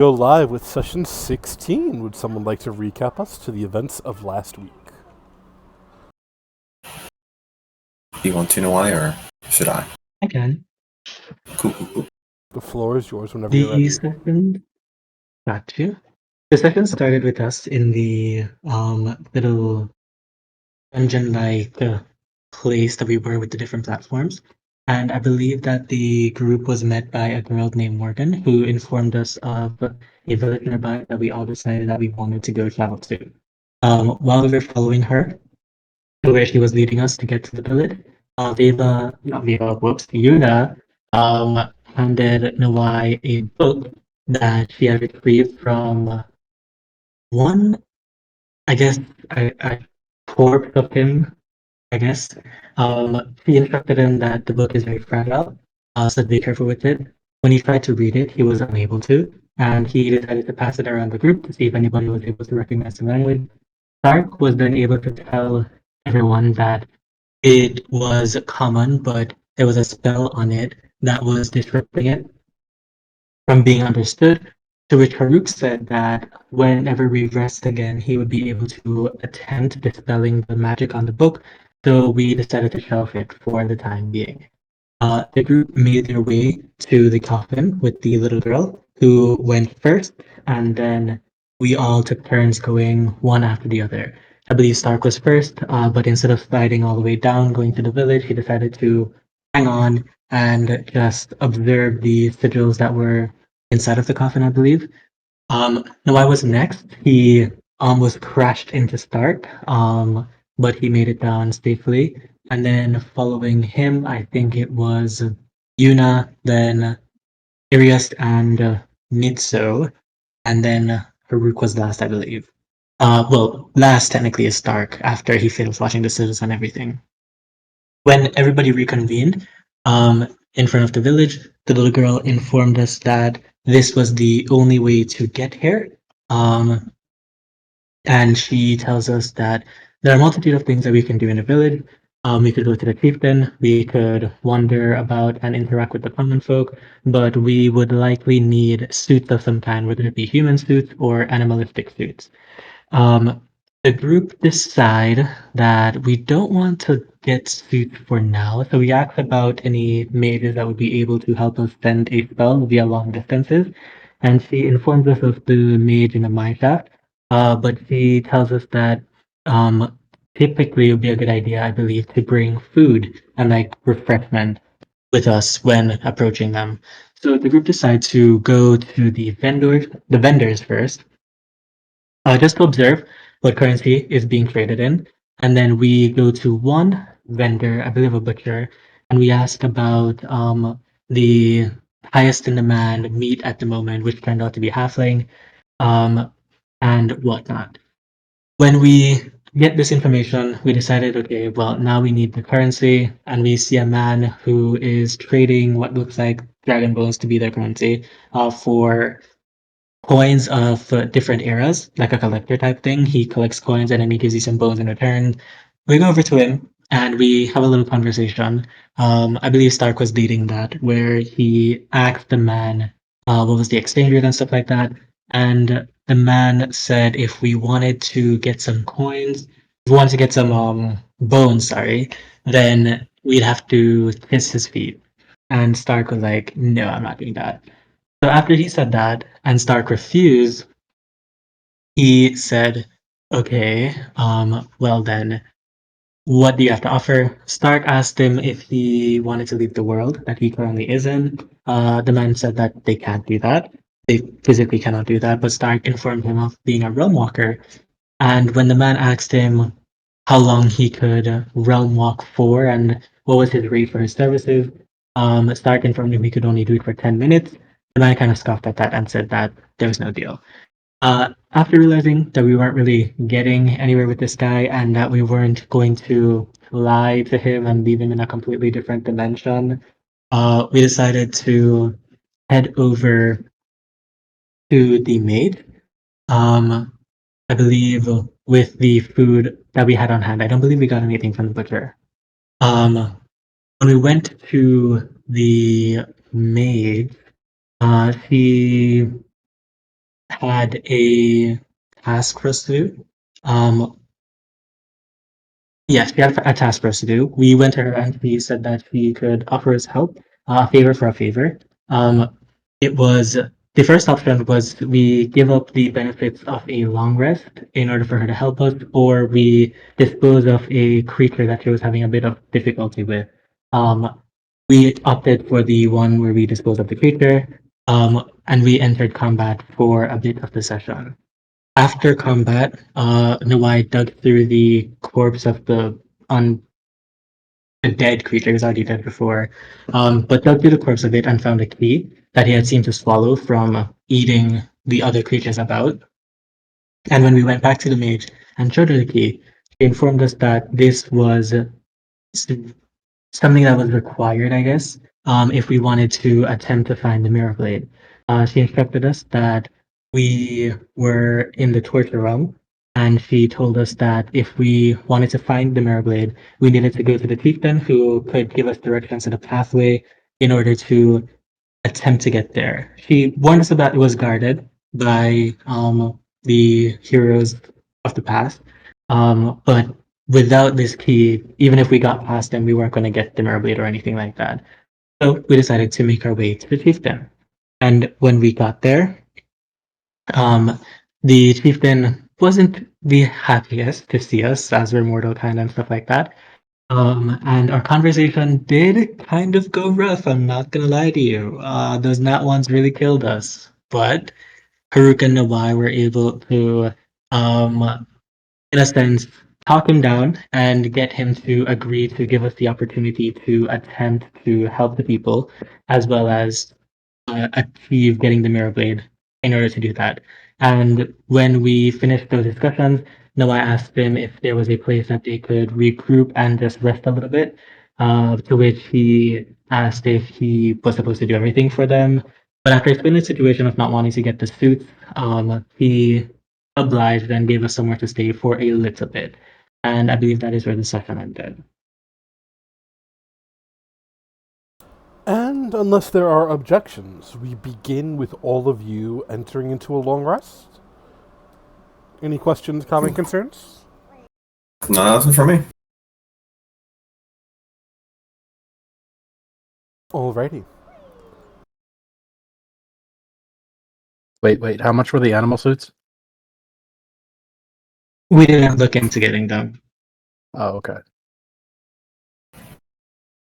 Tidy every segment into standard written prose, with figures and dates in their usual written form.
Go live with session 16. Would someone like to recap us to the events of last week? Do you want to know why, or should I? I can. Cool. The floor is yours whenever you're The ready. session, got you. The session started with us in the little dungeon-like place that we were with the different platforms. And I believe that the group was met by a girl named Morgan who informed us of a village nearby that we all decided that we wanted to go travel to. While we were following her to where she was leading us to get to the village, not Viva, whoops, Yuna handed Nawai a book that she had retrieved from one, I guess, a corpse of him, I guess. She instructed him that the book is very fragile, so be careful with it. When he tried to read it, he was unable to, and he decided to pass it around the group to see if anybody was able to recognize the language. Stark was then able to tell everyone that it was common, but there was a spell on it that was disrupting it from being understood. To which Haruk said that whenever we rest again, he would be able to attempt dispelling the magic on the book. So we decided to shelf it for the time being. The group made their way to the coffin with the little girl who went first, and then we all took turns going one after the other. I believe Stark was first, but instead of sliding all the way down, going to the village, he decided to hang on and just observe the sigils that were inside of the coffin, I believe. Nawai was next. He almost crashed into Stark, but he made it down safely. And then following him, I think it was Yuna, then Iriast and Mitsu, and then Haruk was last, I believe. Well, last technically is Stark after he finished watching the sigils and everything. When everybody reconvened in front of the village, the little girl informed us that this was the only way to get here. Um, and she tells us that there are a multitude of things that we can do in the village. We could go to the chieftain, we could wander about and interact with the common folk, but we would likely need suits of some kind, whether it be human suits or animalistic suits. Um, the group decide that we don't want to get suits for now, so we asked about any mages that would be able to help us send a spell via long distances, and she informs us of the mage in a mineshaft. But she tells us that typically it would be a good idea, I believe, to bring food and like refreshment with us when approaching them. So the group decides to go to the vendors first, just to observe what currency is being traded in. And then we go to one vendor, I believe a butcher, and we ask about the highest in demand meat at the moment, which turned out to be halfling, um, and whatnot. When we get this information, we decided, okay, well, now we need the currency, and we see a man who is trading what looks like dragon bones to be their currency for coins of different eras, like a collector type thing. He collects coins and then he gives you some bones in return. We go over to him and we have a little conversation. I believe Stark was leading that, where he asked the man what was the exchange rate and stuff like that. And the man said if we wanted to get some coins, if we wanted to get some bones, sorry, then we'd have to kiss his feet. And Stark was like, no, I'm not doing that. So after he said that and Stark refused, he said, okay, well then, what do you have to offer? Stark asked him if he wanted to leave the world that he currently is in. The man said that they can't do that. They physically cannot do that, but Stark informed him of being a realm walker. And when the man asked him how long he could realm walk for and what was his rate for his services, Stark informed him he could only do it for 10 minutes. The man kind of scoffed at that and said that there was no deal. After realizing that we weren't really getting anywhere with this guy and that we weren't going to lie to him and leave him in a completely different dimension, we decided to head over to the maid. Um, I believe with the food that we had on hand. I don't believe we got anything from the butcher. Um, when we went to the maid, she had a task for us to do. Yes, she had a task for us to do. We went to her and we said that she could offer us help, a favor for a favor. It was the first option was we give up the benefits of a long rest in order for her to help us, or we dispose of a creature that she was having a bit of difficulty with. We opted for the one where we dispose of the creature, and we entered combat for a bit of the session. After combat, Nawai dug through the corpse of un the dead creature. He was already dead before, but dug through the corpse of it and found a key that he had seemed to swallow from eating the other creatures about. And when we went back to the mage and showed her the key, she informed us that this was something that was required, I guess, if we wanted to attempt to find the Mirror Blade. She instructed us that we were in the torture realm, and she told us that if we wanted to find the Mirror Blade, we needed to go to the chieftain who could give us directions to the pathway in order to attempt to get there. She warned us that it was guarded by the heroes of the past, but without this key, even if we got past them, we weren't going to get the Mirror Blade or anything like that. So we decided to make our way to the chieftain. And when we got there, the chieftain wasn't the happiest to see us as we're mortal kind and stuff like that. And our conversation did kind of go rough, I'm not gonna lie to you. Those nat ones really killed us. But Haruk and Nawai were able to, in a sense, talk him down and get him to agree to give us the opportunity to attempt to help the people, as well as achieve getting the Mirror Blade in order to do that. And when we finished those discussions, Noah asked him if there was a place that they could regroup and just rest a little bit. To which he asked if he was supposed to do everything for them. But after explaining the situation of not wanting to get the suits, he obliged and gave us somewhere to stay for a little bit. And I believe that is where the session ended. And unless there are objections, we begin with all of you entering into a long rest. Any questions, comment, concerns? No, nothing for me. Alrighty. Wait, how much were the animal suits? We didn't look into getting them. Oh, okay.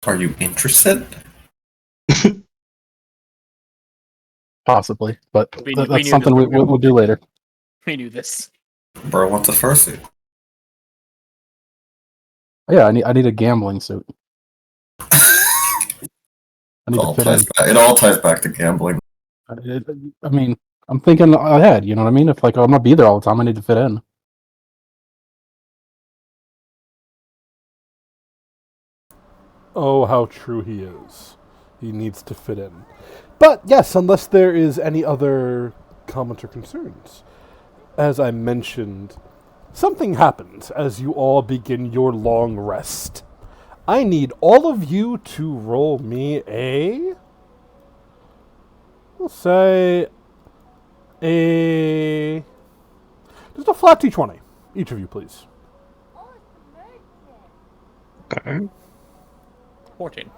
Are you interested? Possibly, but We that's knew something this. we'll do later. We knew this. Bro, what's a fursuit? Yeah, I need a gambling suit. I need to fit in. It all ties back to gambling. I mean, I'm thinking ahead. You know what I mean? If like I'm gonna be there all the time, I need to fit in. Oh, how true he is. He needs to fit in. But yes, unless there is any other comment or concerns. As I mentioned, something happens as you all begin your long rest. I need all of you to roll me we'll say just a flat d20. Each of you, please. Okay. 14.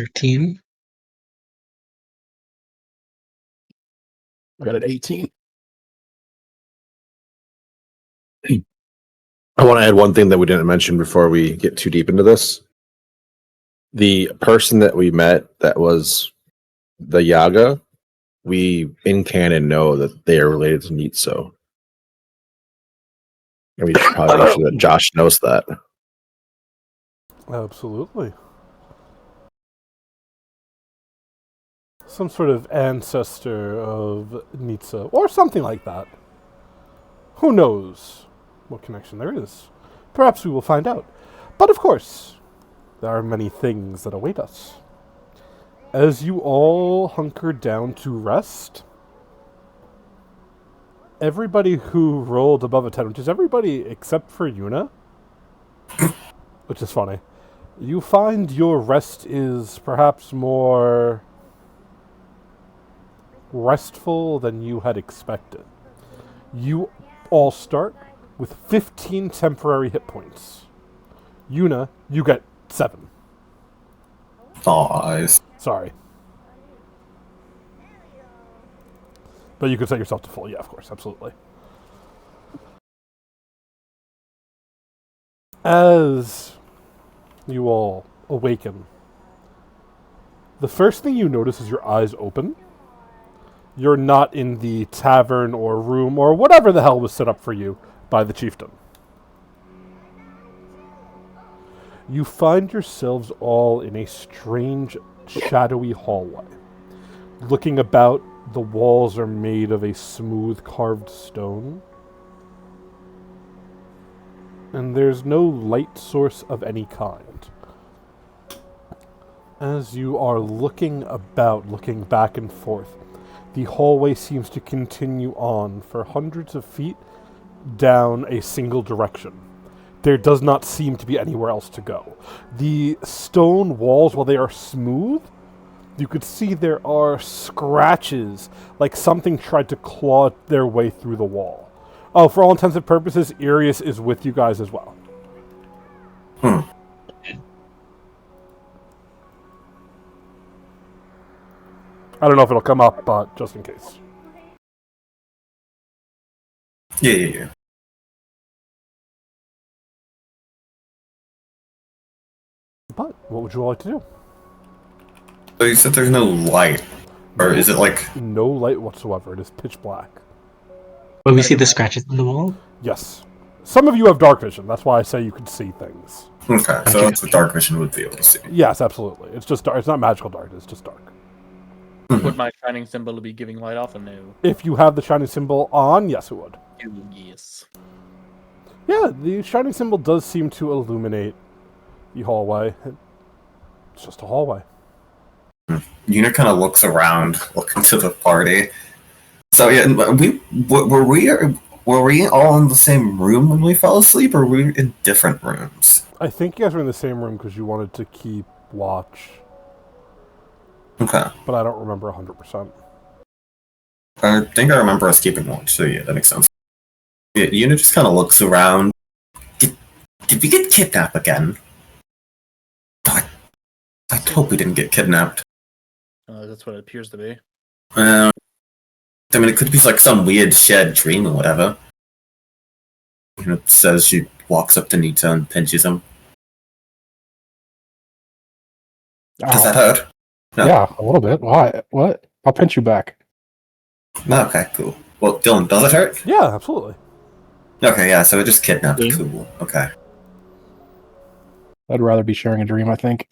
$13. I got an 18. I want to add one thing that we didn't mention before we get too deep into this. The person that we met that was the Yaga, we in canon know that they are related to Nitso. And we should probably make sure that Josh knows that. Absolutely. Some sort of ancestor of Nitsa, or something like that. Who knows what connection there is? Perhaps we will find out. But of course, there are many things that await us. As you all hunker down to rest, everybody who rolled above a 10, which is everybody except for Yuna, which is funny. You find your rest is perhaps more restful than you had expected. You all start with 15 temporary hit points. Yuna, you get 7. Nice. Sorry. But you could set yourself to full. Yeah, of course, absolutely. As you all awaken, the first thing you notice is your eyes open. You're not in the tavern or room or whatever the hell was set up for you by the chieftain. You find yourselves all in a strange, shadowy hallway. Looking about, the walls are made of a smooth carved stone. And there's no light source of any kind. As you are looking about, looking back and forth, the hallway seems to continue on for hundreds of feet down a single direction. There does not seem to be anywhere else to go. The stone walls, while they are smooth, you could see there are scratches, like something tried to claw their way through the wall. Oh, for all intents and purposes, Arius is with you guys as well. I don't know if it'll come up, but just in case. Yeah. But what would you all like to do? So you said there's no light. Or is it like... No light whatsoever. It is pitch black. But we see the scratches on the wall. Yes. Some of you have dark vision. That's why I say you can see things. Okay, so that's what dark vision would be able to see. Yes, absolutely. It's just dark. It's not magical darkness. It's just dark. Would my shining symbol be giving light off? And no. If you have the shining symbol on, yes, it would. Yes. Yeah, the shining symbol does seem to illuminate the hallway. It's just a hallway. Una kind of looks around, looking to the party. So yeah, were we all in the same room when we fell asleep, or were we in different rooms? I think you guys were in the same room because you wanted to keep watch, Okay. but I don't remember 100%. I think I remember us keeping watch, so yeah, that makes sense. Yeah, Una just kind of looks around. Did we get kidnapped again? I hope we didn't get kidnapped. That's what it appears to be. I mean, it could be like some weird shared dream or whatever. Una says she walks up to Nita and pinches him. Does that hurt? No. Yeah, a little bit. Why? What? I'll pinch you back. No, okay, cool. Well, Dylan, does it hurt? Yeah, absolutely. Okay, yeah, so it just kidnapped. Yeah. Cool. Okay. I'd rather be sharing a dream, I think.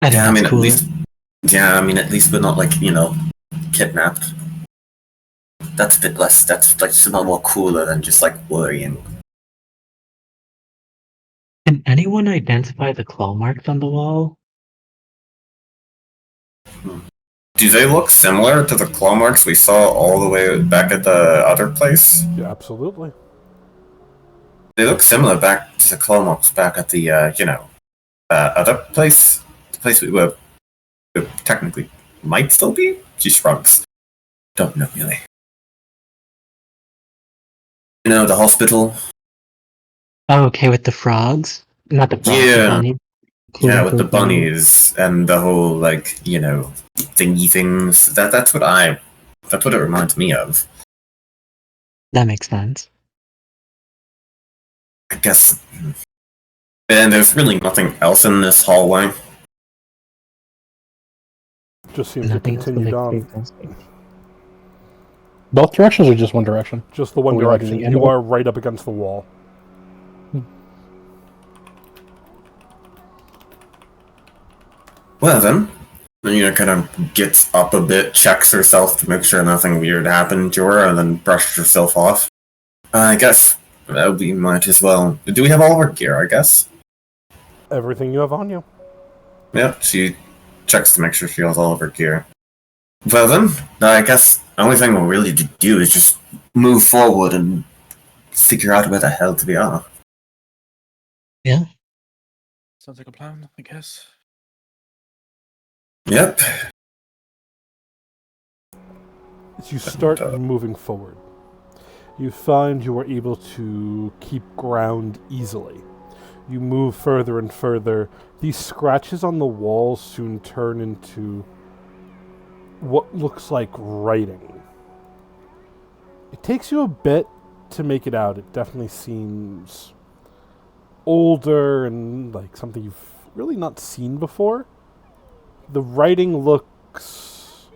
I think Yeah, I mean, that's cool. at least we're not, like, kidnapped. That's a bit less, that's, like, somehow more cooler than just, like, worrying. Can anyone identify the claw marks on the wall? Do they look similar to the claw marks we saw all the way back at the other place? Yeah, absolutely. They look similar back to the claw marks back at the, other place? The place we were technically might still be? She shrugs. Don't know, really. The hospital? Oh, okay, with the frogs? Not the frogs, Yeah. the bunny. Yeah, with the Cool. bunnies and the whole, thingy things. That's what it reminds me of. That makes sense. I guess. And there's really nothing else in this hallway. Just seems to Nothing else continue with on. examples. Both directions or just one direction? Just the one Are we like direction. the end You of it? are right up against the wall. Well then, kind of gets up a bit, checks herself to make sure nothing weird happened to her, and then brushes herself off. I guess we might as well. Do we have all of our gear, I guess? Everything you have on you. Yeah, she checks to make sure she has all of her gear. Well then, I guess the only thing we'll really do is just move forward and figure out where the hell we are. Yeah. Sounds like a plan, I guess. Yep. As you start moving forward, you find you are able to keep ground easily. You move further and further. These scratches on the walls soon turn into what looks like writing. It takes you a bit to make it out. It definitely seems older and like something you've really not seen before. The writing looks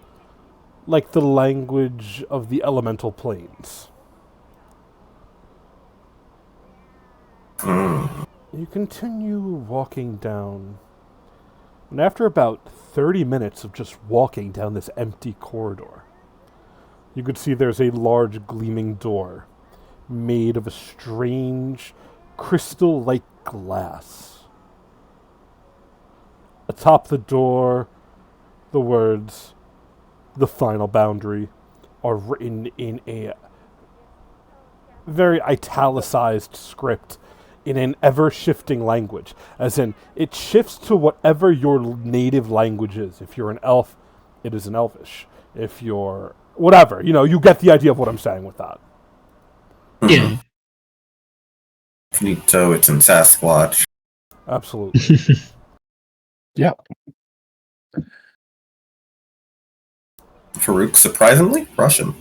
like the language of the elemental planes. You continue walking down, and after about 30 minutes of just walking down this empty corridor, you could see there's a large gleaming door made of a strange crystal-like glass. Atop the door, the words, "The Final Boundary," are written in a very italicized script in an ever-shifting language. As in, it shifts to whatever your native language is. If you're an elf, it is an elfish. If you're whatever, you get the idea of what I'm saying with that. Yeah. Finito, it's in Sasquatch. Absolutely. Yeah. Farouk, surprisingly, Russian.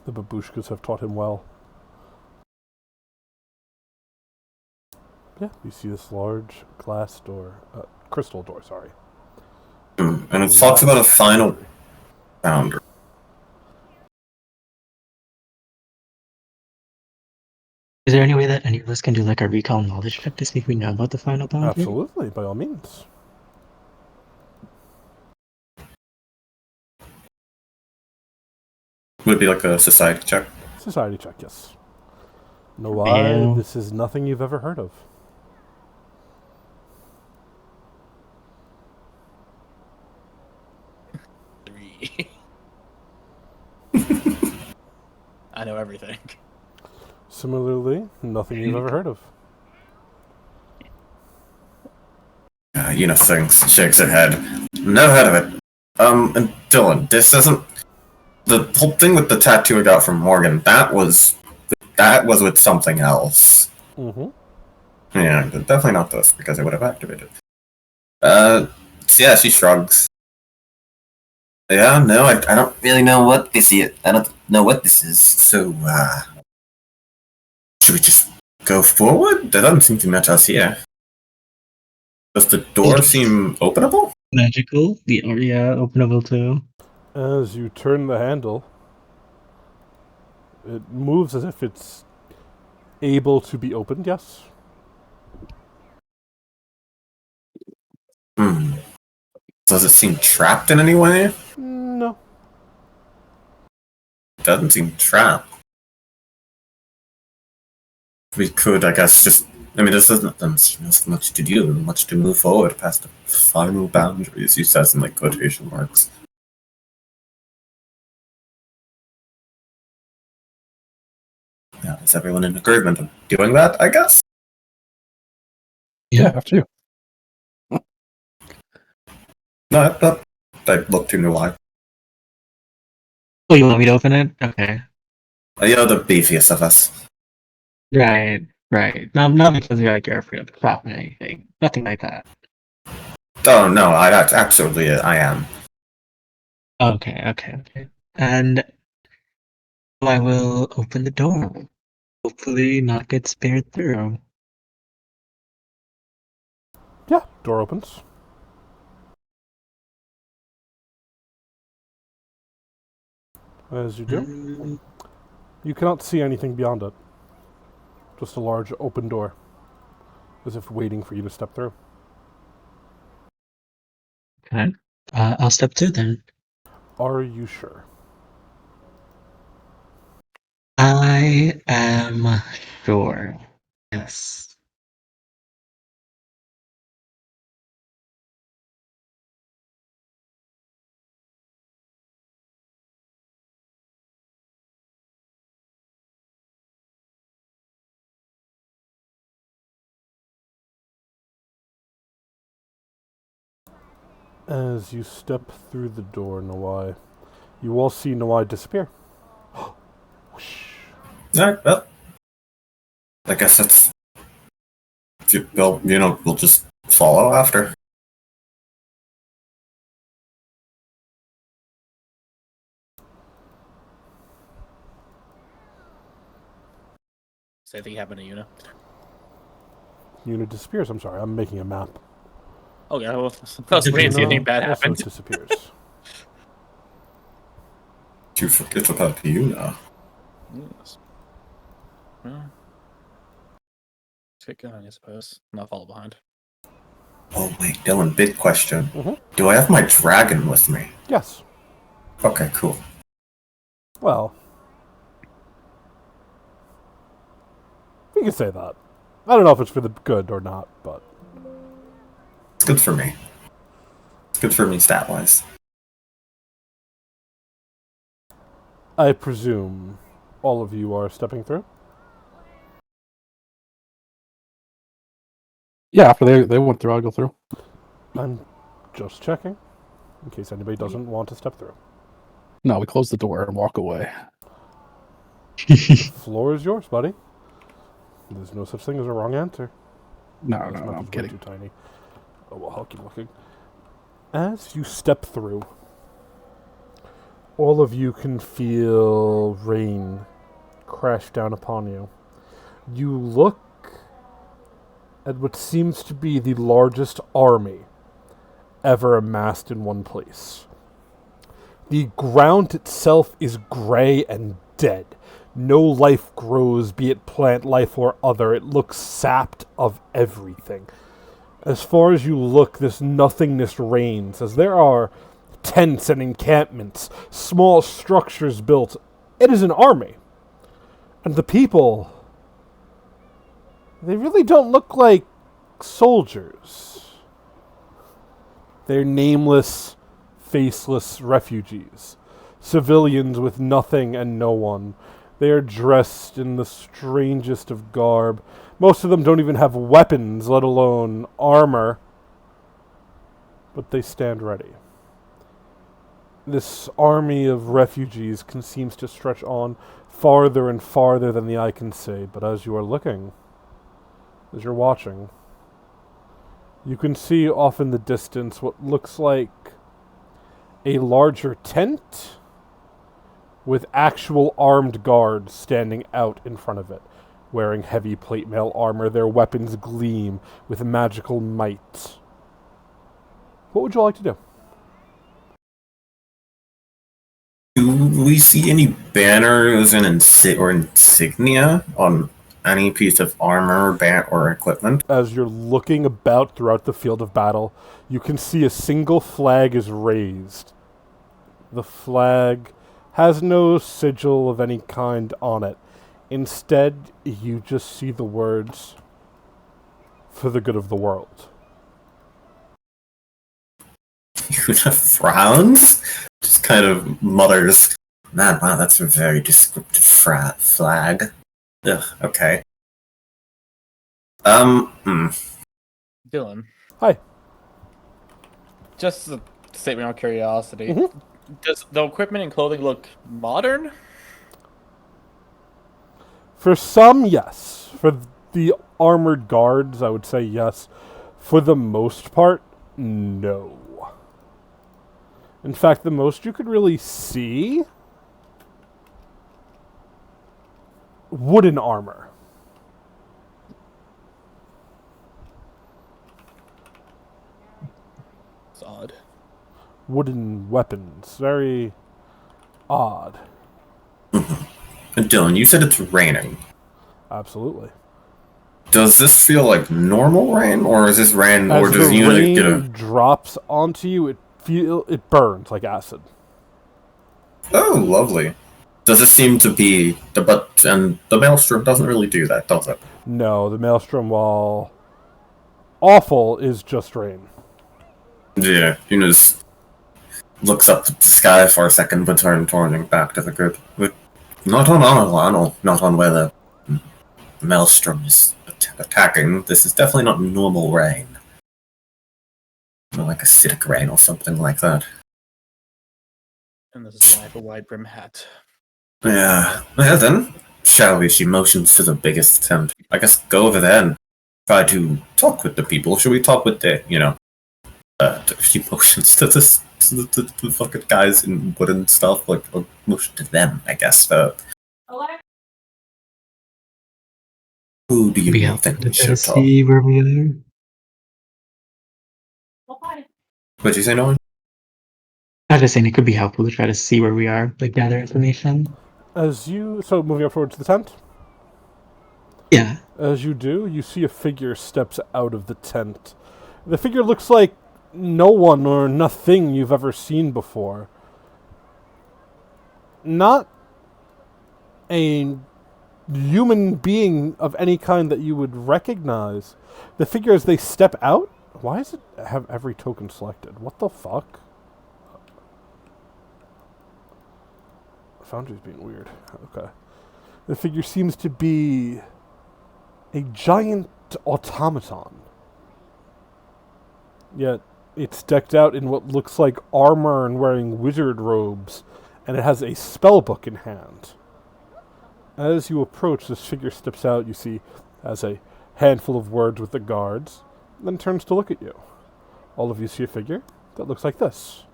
The babushkas have taught him well. Yeah, you see this large glass door, crystal door, sorry. And it talks about a final boundary. Is there any way that any of us can do like a recall knowledge check to see if we know about the final boundary? Absolutely, by all means. Would it be like a society check? Society check, yes. Know why? Yeah. This is nothing you've ever heard of. Three. I know everything. Similarly, nothing you've ever heard of. Thinks, shakes her head. Never heard of it. And Dylan, this isn't the whole thing with the tattoo I got from Morgan. That was with something else. Mm-hmm. Yeah, definitely not this because I would have activated. So yeah, she shrugs. Yeah, no, I don't really know what this is. I don't know what this is. So, should we just go forward? There doesn't seem to be much else here. Does the door seem openable? Magical? Yeah, openable too. As you turn the handle, it moves as if it's able to be opened, yes? Does it seem trapped in any way? No. It doesn't seem trapped. We could, I guess, this doesn't seem as much to do, much to move forward past the final boundaries, he says in like quotation marks. Yeah, is everyone in agreement of doing that, I guess? Yeah, have to. No, I thought I looked too new why. Oh, you want me to open it? Okay. You're the beefiest of us. Right. Not because you're like you're afraid of crap or anything. Nothing like that. Oh no, absolutely I am. Okay. And I will open the door. Hopefully not get spared through. Yeah, door opens. As you do, you cannot see anything beyond it. Just a large open door, as if waiting for you to step through. Okay. I'll step through then. Are you sure? I am sure. Yes. As you step through the door, Nawai, you all see Nawai disappear. Whoosh. Alright, well. I guess that's. We'll just follow after. Same thing happened to Yuna. Yuna disappears. I'm sorry, I'm making a map. Oh yeah, well, I was waiting to see anything bad also happened. disappears. You forget about Yuna. Yes. Well, let's get going, I suppose. Not follow behind. Oh wait, Dylan, big question. Mhm. Do I have my dragon with me? Yes. Okay, cool. Well, we can say that. I don't know if it's for the good or not, but It's good for me. It's good for me stat-wise. I presume all of you are stepping through. Yeah, after they went through, I'll go through. I'm just checking, in case anybody doesn't want to step through. No, we close the door and walk away. Floor is yours, buddy. There's no such thing as a wrong answer. No, This no, map I'm is way kidding. too tiny. Oh well, I'll keep looking. As you step through, all of you can feel rain crash down upon you. You look at what seems to be the largest army ever amassed in one place. The ground itself is gray and dead. No life grows, be it plant life or other. It looks sapped of everything. As far as you look, this nothingness reigns, as there are tents and encampments, small structures built. It is an army. And the people, they really don't look like soldiers. They're nameless, faceless refugees. Civilians with nothing and no one. They are dressed in the strangest of garb. Most of them don't even have weapons, let alone armor. But they stand ready. This army of refugees seems to stretch on farther and farther than the eye can see. But as you are looking, as you're watching, you can see off in the distance what looks like a larger tent with actual armed guards standing out in front of it, wearing heavy plate mail armor. Their weapons gleam with magical might. What would you like to do? Do we see any banners and insignia on any piece of armor, or equipment? As you're looking about throughout the field of battle, you can see a single flag is raised. The flag has no sigil of any kind on it. Instead, you just see the words, "For the good of the world." Yuna frowns, just kind of mutters, "Man, wow, that's a very descriptive flag." Ugh, okay. Dylan. Hi. Just a statement of curiosity. Mhm. Does the equipment and clothing look modern? For some, yes. For the armored guards, I would say yes. For the most part, no. In fact, the most you could really see, wooden armor. It's odd. Wooden weapons. Very odd. Dylan, you said it's raining. Absolutely. Does this feel like normal rain, or is this rain, or As does the Yuna rain get a... drops onto you, it burns like acid. Oh, lovely. Does it seem to be... and the Maelstrom doesn't really do that, does it? No, the Maelstrom, while awful, is just rain. Yeah, Yuna just looks up at the sky for a second, but turning back to the group. But not on where the Maelstrom is attacking. This is definitely not normal rain. like acidic rain or something like that. And this is why I have a wide brim hat. Yeah. Well then, shall we? She motions to the biggest tent. I guess go over there and try to talk with the people. Should we talk with the, she motions to the fucking guys in wooden stuff, like, or motion to them, I guess. Who do Be you helpful think to we try to should talk? see where we are. What'd you say, Nolan? I was just saying it could be helpful to try to see where we are, like gather information. So moving up forward to the tent. Yeah. As you do, you see a figure steps out of the tent. The figure looks like no one or nothing you've ever seen before. Not a human being of any kind that you would recognize. The figure, as they step out, why does it have every token selected? What the fuck? Foundry's being weird. Okay. The figure seems to be a giant automaton. Yet it's decked out in what looks like armor and wearing wizard robes, and it has a spell book in hand. As you approach, this figure steps out, you see, has a handful of words with the guards, then turns to look at you. All of you see a figure that looks like this.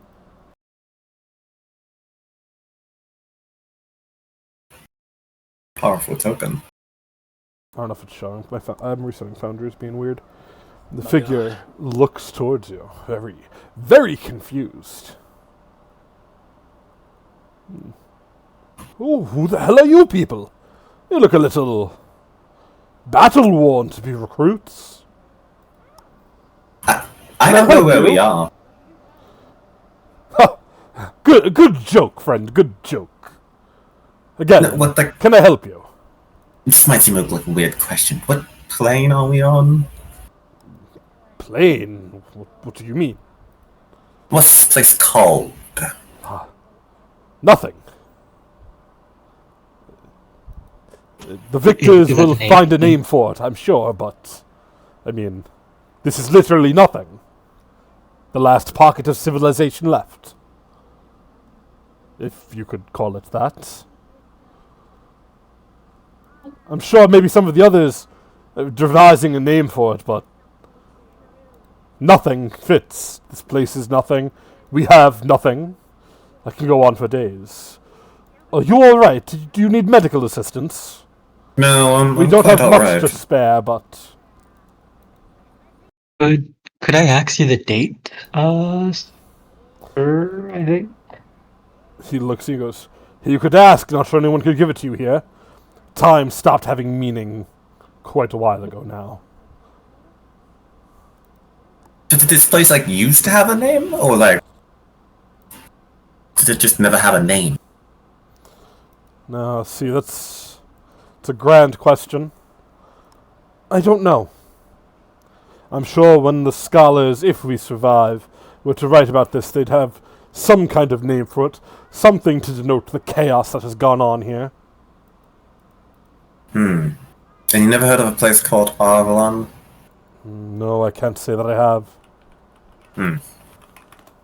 Powerful token. I don't know if it's showing. I'm resetting Foundry as being weird. The My figure looks towards you, very, very confused. Oh, who the hell are you people? You look a little battle-worn to be recruits. I don't know where we are. Ha! Good joke, friend, good joke. Again, No, what the? can I help you? This might seem like a weird question. What plane are we on? Plane? What do you mean? What's this place called? Nothing. The victors Is that will a name? find a name for it, I'm sure, but... I mean, this is literally nothing. The last pocket of civilization left. If you could call it that. I'm sure maybe some of the others are devising a name for it, but... Nothing fits. This place is nothing. We have nothing. I can go on for days. Are you alright? Do you need medical assistance? No, We I'm don't quite have much alright. to spare, but... Could I ask you the date? Sir, I think. He looks, he goes, you could ask, not sure anyone could give it to you here. Time stopped having meaning quite a while ago now. Did this place, like, used to have a name? Or, like, did it just never have a name? No, see, it's a grand question. I don't know. I'm sure when the scholars, if we survive, were to write about this, they'd have some kind of name for it, something to denote the chaos that has gone on here. And you never heard of a place called Avalon? No, I can't say that I have.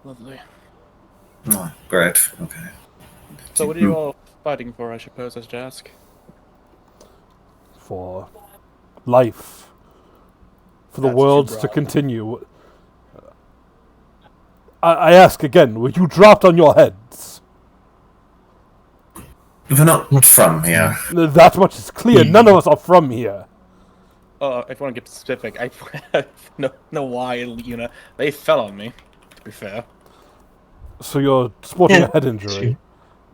Lovely. Oh, great. Okay. So what are you all fighting for, I suppose, I should ask? For life. For the That's world too to broad. continue. I ask again, were you dropped on your heads? We're not from here. That much is clear. None of us are from here. If you want to get specific, I know why, they fell on me, to be fair. So you're sporting Yeah, a head injury. sure.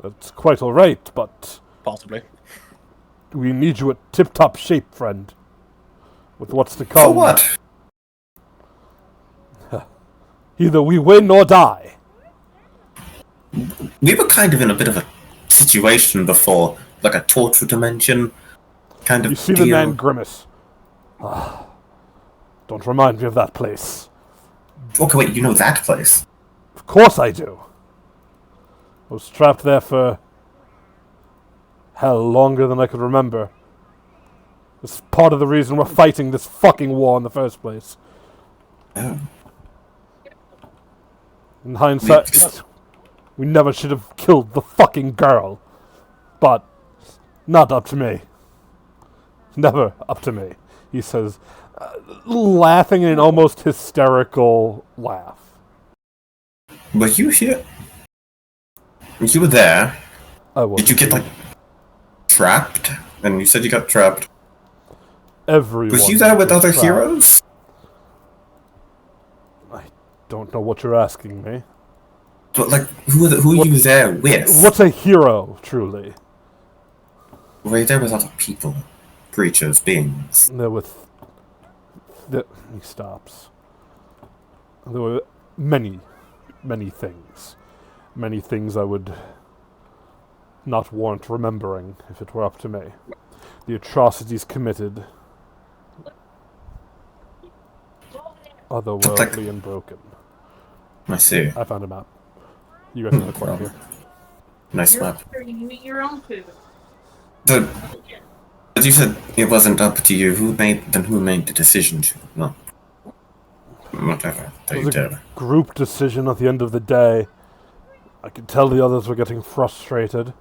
That's quite alright, but Possibly. we need you at tip-top shape, friend. With what's to come. For what? Either we win or die. We were kind of in a bit of a situation before, like a torture dimension kind of You see deal. the man grimace. Don't remind me of that place. Okay, wait, you know that place? Of course I do. I was trapped there for... hell, longer than I could remember. It's part of the reason we're fighting this fucking war in the first place. Oh. In hindsight, we never should have killed the fucking girl. But, not up to me. Never up to me, he says, laughing in an almost hysterical laugh. Were you here? You were there. I was. Did you get, like, trapped? And you said you got trapped. Everyone Was you there with was other trapped. heroes? I don't know what you're asking me. But, like, who are you there with? What's a hero, truly? Were you there with other people? Creatures, beings? There with... He stops. There were many, many things. Many things I would not warrant remembering if it were up to me. The atrocities committed. Otherworldly and broken. I see. I found a map. You guys in the corner here. Nice map. You eat your own food. But you said it wasn't up to you. Who made the decision to? No. Whatever. It was a group decision at the end of the day. I could tell the others were getting frustrated.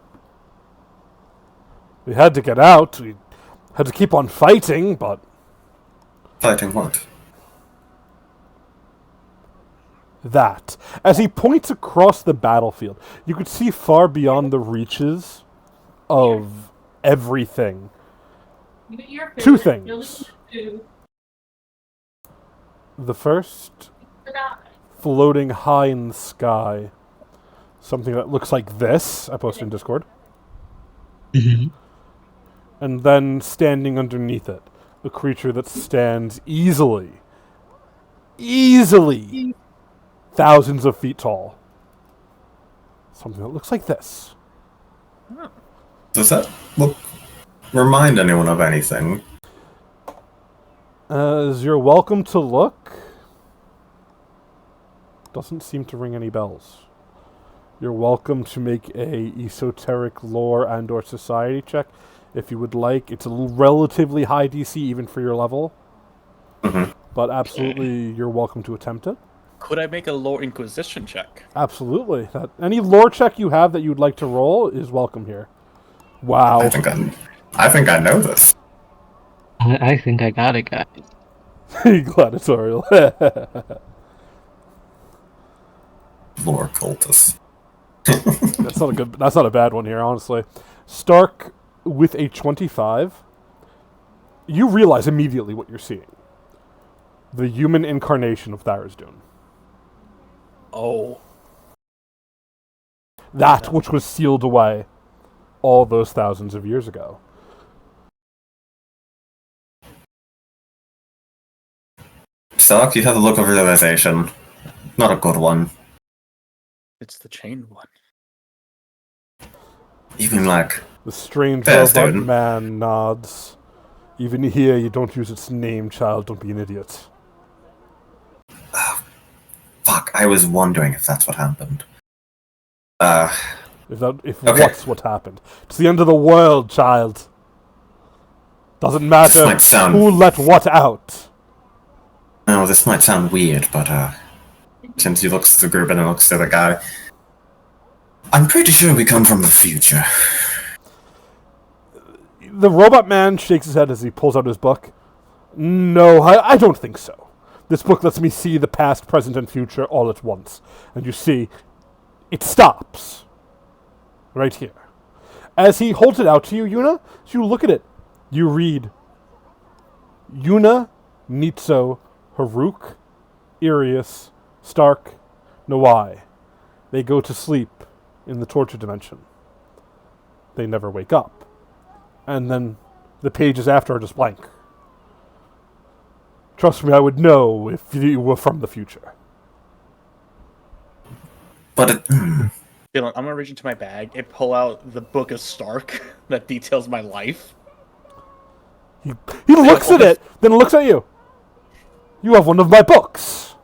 We had to get out. We had to keep on fighting, but... Fighting what? That. As he points across the battlefield, you could see far beyond the reaches of everything. You eat your food. Two You'll things. eat your food. The first, floating high in the sky. Something that looks like this. I posted in Discord. Mm-hmm. And then standing underneath it, a creature that stands easily, thousands of feet tall. Something that looks like this. Does that remind anyone of anything? As you're welcome to look, doesn't seem to ring any bells. You're welcome to make a esoteric lore and or society check if you would like. It's a relatively high DC even for your level. Mm-hmm. But absolutely you're welcome to attempt it. Could I make a lore inquisition check? Absolutely. Any lore check you have that you'd like to roll is welcome here. Wow. I think I know this. I think I got it, guys. Gladiatorial. Lore cultist. That's not a bad one here, honestly. Stark with a 25. You realize immediately what you're seeing. The human incarnation of Tharizdun. Oh. That which was sealed away all those thousands of years ago. Stark, you have the look of realization. Not a good one. It's the chained one. Even like The strange Yes, robot dude. man nods. Even here, you don't use its name, child. Don't be an idiot. fuck, I was wondering if that's what happened. If Okay. what's what happened. It's the end of the world, child. Doesn't matter might sound- who let what out. No, this might sound weird, but since he looks at the group and then looks at the guy, I'm pretty sure we come from the future. The robot man shakes his head as he pulls out his book. No, I don't think so. This book lets me see the past, present, and future all at once. And you see, it stops. Right here. As he holds it out to you, Yuna, as you look at it, you read Yuna, Nitso, Haruk, Irius, Stark, Nawai. They go to sleep in the torture dimension. They never wake up. And then the pages after are just blank. Trust me, I would know if you were from the future. But it, Dylan, I'm gonna reach into my bag and pull out the Book of Stark that details my life. He looks at it, then looks at you. You have one of my books.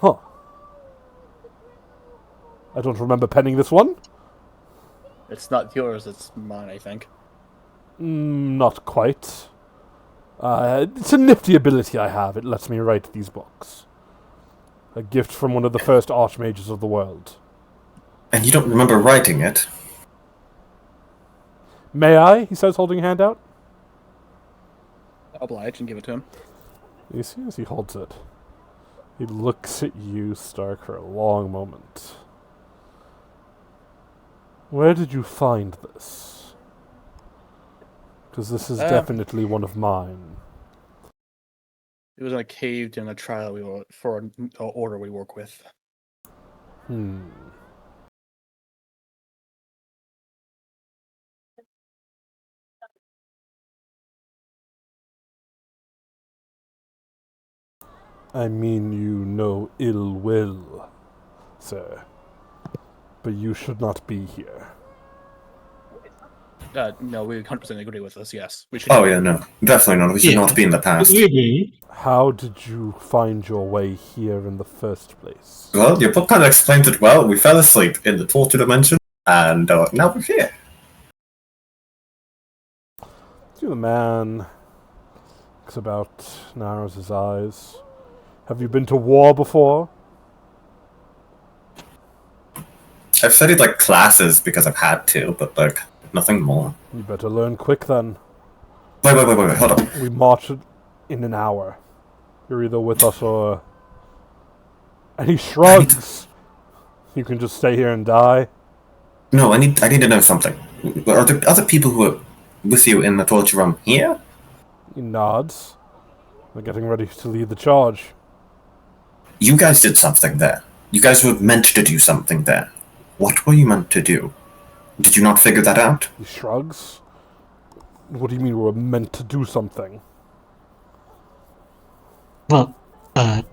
Huh. I don't remember penning this one. It's not yours, it's mine, I think. Not quite. It's a nifty ability I have. It lets me write these books. A gift from one of the first archmages of the world. And you don't remember writing it? May I? He says, holding a hand out. Oblige and give it to him. You see as he holds it, he looks at you, Stark, for a long moment. Where did you find this? Because this is definitely one of mine. It was in a cave in a trial we were for an order we work with. I mean you no ill will, sir. But you should not be here. No, we 100% agree with this. Yes, we should. Oh yeah, no, definitely not. We should not be in the past. We agree. How did you find your way here in the first place? Well, your book kind of explains it well. We fell asleep in the torture dimension, and now we're here. See the man looks about, narrows his eyes. Have you been to war before? I've studied like classes because I've had to, but like nothing more. You better learn quick then. Wait, hold on. We march in an hour. You're either with us or... And he shrugs. You can just stay here and die. No, I need to know something. Are there other people who are with you in the torture room here? He nods. They're getting ready to lead the charge. You guys did something there. You guys were meant to do something there. What were you meant to do? Did you not figure that out? He shrugs. What do you mean we're meant to do something? Well, no,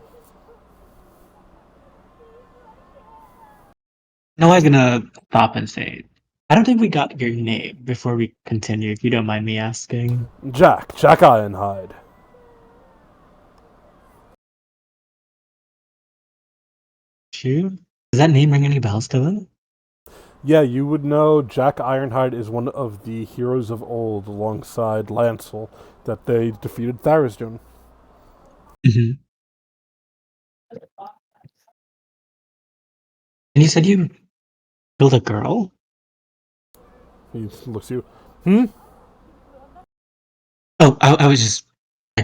I'm gonna stop and say, I don't think we got your name before we continue, if you don't mind me asking. Jack Ironhide. Does that name ring any bells to them? Yeah, you would know Jack Ironhide is one of the heroes of old alongside Lancel that they defeated Tharizdun. Mm-hmm. And you said you killed a girl? He looks at you. Oh, I was just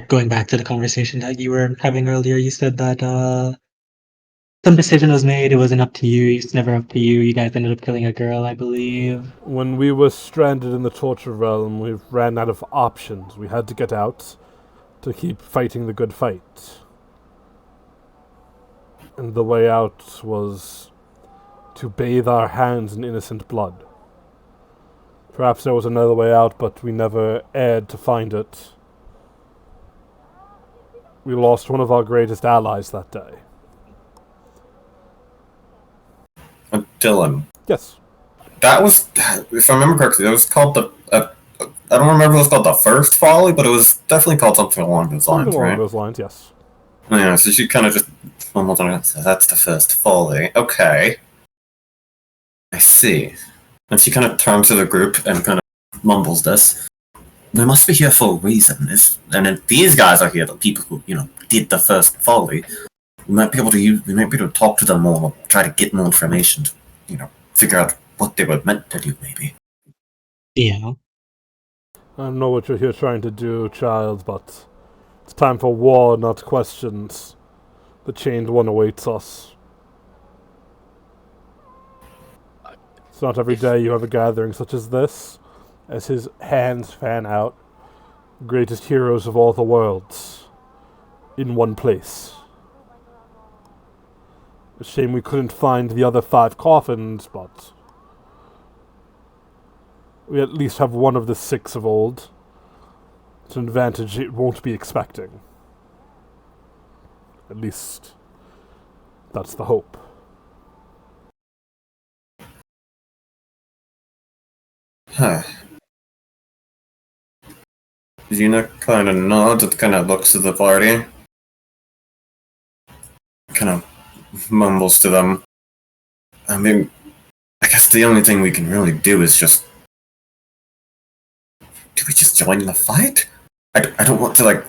going back to the conversation that you were having earlier. You said that some decision was made, it wasn't up to you, it's never up to you. You guys ended up killing a girl, I believe. When we were stranded in the torture realm, we ran out of options. We had to get out to keep fighting the good fight. And the way out was to bathe our hands in innocent blood. Perhaps there was another way out, but we never erred to find it. We lost one of our greatest allies that day. Dylan. Yes. That was, if I remember correctly, it was called the. I don't remember if it was called the first folly, but it was definitely called something along those lines, Something right? along those lines, yes. Yeah, so she kind of just mumbled on it. So that's the first folly. Okay. I see. And she kind of turns to the group and kind of mumbles this. We must be here for a reason. And if these guys are here, the people who, did the first folly, we might be able to talk to them more, or try to get more information to, figure out what they were meant to do, maybe. Yeah. I don't know what you're here trying to do, child, but it's time for war, not questions. The Chained One awaits us. It's not every day you have a gathering such as this. As his hands fan out, greatest heroes of all the worlds, in one place. A shame we couldn't find the other 5 coffins, but we at least have one of the 6 of old. It's an advantage it won't be expecting. At least, that's the hope. Huh. Xena kind of nods and kind of looks at the party. Kind of mumbles to them. I mean, I guess the only thing we can really do is just... Do we just join the fight? I don't want to,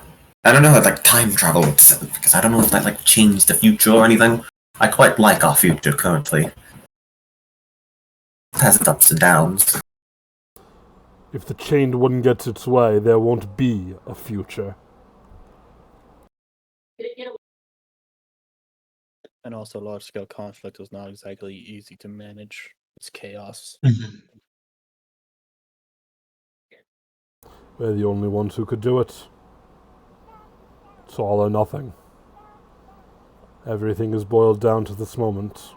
I don't know how like time travel would because I don't know if that like changed the future or anything. I quite like our future currently. It has its ups and downs. If the chained one gets its way, there won't be a future. And also, large scale conflict is not exactly easy to manage. It's chaos. Mhm. We're the only ones who could do it. It's all or nothing. Everything is boiled down to this moment.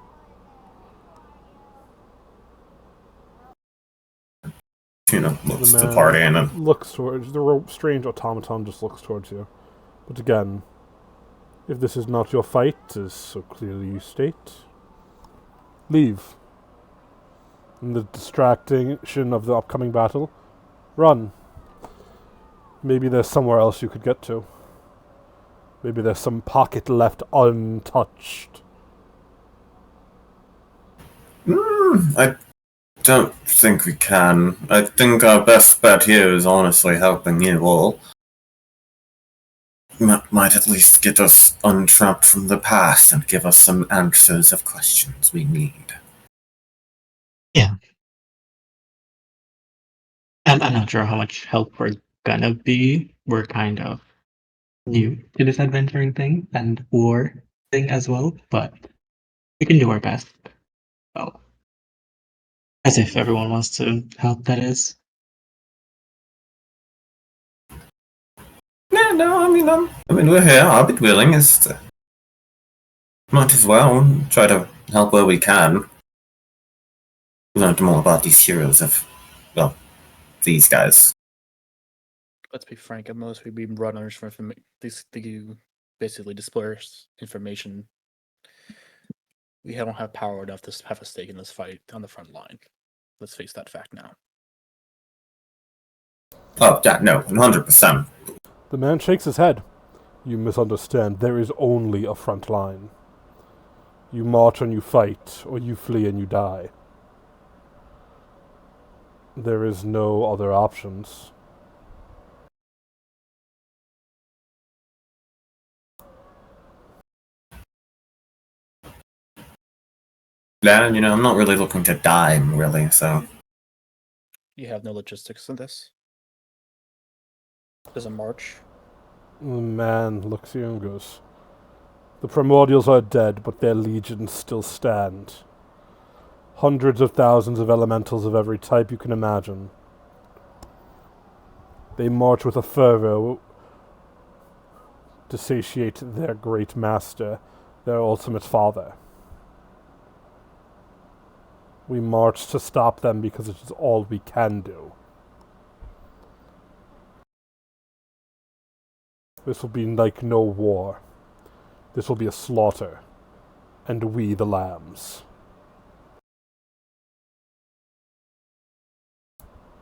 You know, looks The to the man party and then looks towards the strange automaton. Just looks towards you. But again, if this is not your fight, as so clearly you state, leave. In the distraction of the upcoming battle, run. Maybe there's somewhere else you could get to. Maybe there's some pocket left untouched. I don't think we can. I think our best bet here is honestly helping you all. Might at least get us untrapped from the past and give us some answers of questions we need. Yeah. I'm not sure how much help we're gonna be. We're kind of new to this adventuring thing and war thing as well, but we can do our best. Well, as if everyone wants to help, that is. Yeah, no, I mean, we're here. I'll be willing. Might as well try to help where we can. Learn more about these heroes of, well, these guys. Let's be frank, at most we've been runners for these you basically disperse information. We don't have power enough to have a stake in this fight on the front line. Let's face that fact now. Oh, yeah, no, 100%. The man shakes his head. You misunderstand. There is only a front line. You march and you fight, or you flee and you die. There is no other options. Yeah, you know, I'm not really looking to die, really, so. You have no logistics in this. There's a march. The man looks at you and goes, "The primordials are dead, but their legions still stand. Hundreds of thousands of elementals of every type you can imagine. They march with a fervor to satiate their great master, their ultimate father. We march to stop them because it is all we can do. This will be like no war. This will be a slaughter, and we the lambs.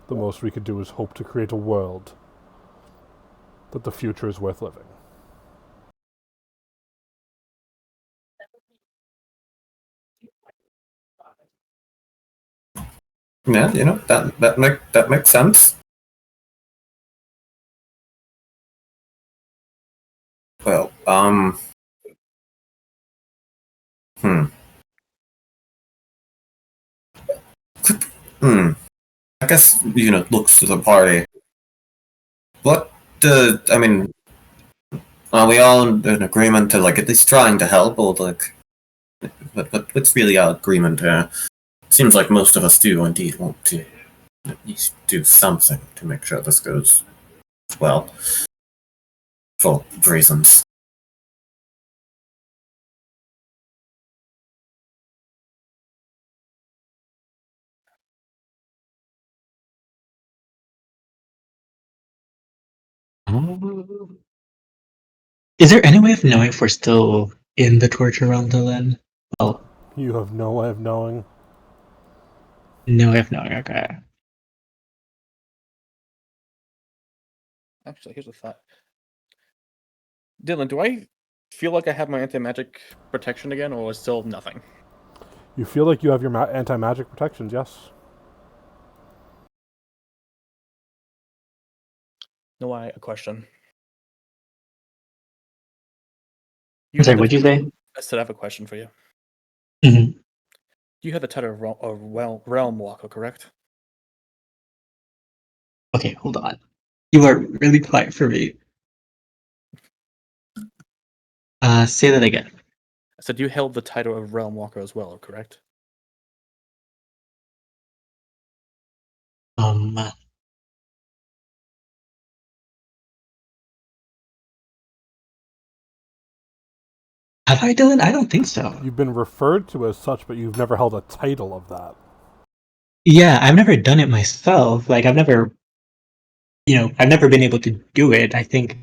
The most we could do is hope to create a world that the future is worth living." Yeah, you know, that makes sense. Well, I guess, you know, looks to the party. What, I mean, are we all in agreement to, like, at least trying to help, or, like, what's really our agreement here? Seems like most of us do indeed want to at least do something to make sure this goes well, for reasons. Is there any way of knowing if we're still in the torture realm till then? Well, You have no way of knowing. no way of knowing, okay. Actually, here's a thought. Dylan, do I feel like I have my anti-magic protection again, or is still nothing? You feel like you have your anti-magic protections, yes? No, a question. Sorry, have what'd the you say? I said I have a question for you. Mhm. You have the title of Realm Walker, correct? Okay, hold on. You are really quiet for me. Say that again. I said you held the title of Realm Walker as well, correct? Um, have I, Dylan? I don't think so. You've been referred to as such, but you've never held a title of that. Yeah, I've never done it myself. Like, I've never been able to do it. I think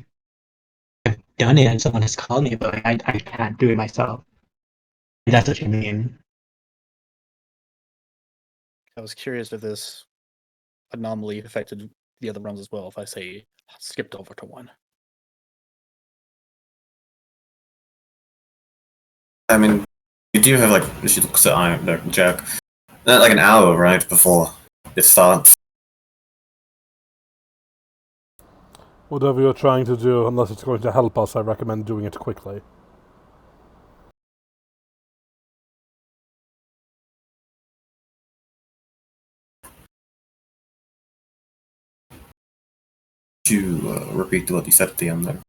I've done it and someone has called me, but like, I can't do it myself. That's what you mean. I was curious if this anomaly affected the other realms as well. If I say skipped over to one. I mean, you do have, like, she looks at Jack, like an hour, right, before it starts. Whatever you're trying to do, unless it's going to help us, I recommend doing it quickly. To repeat what you said at the end there.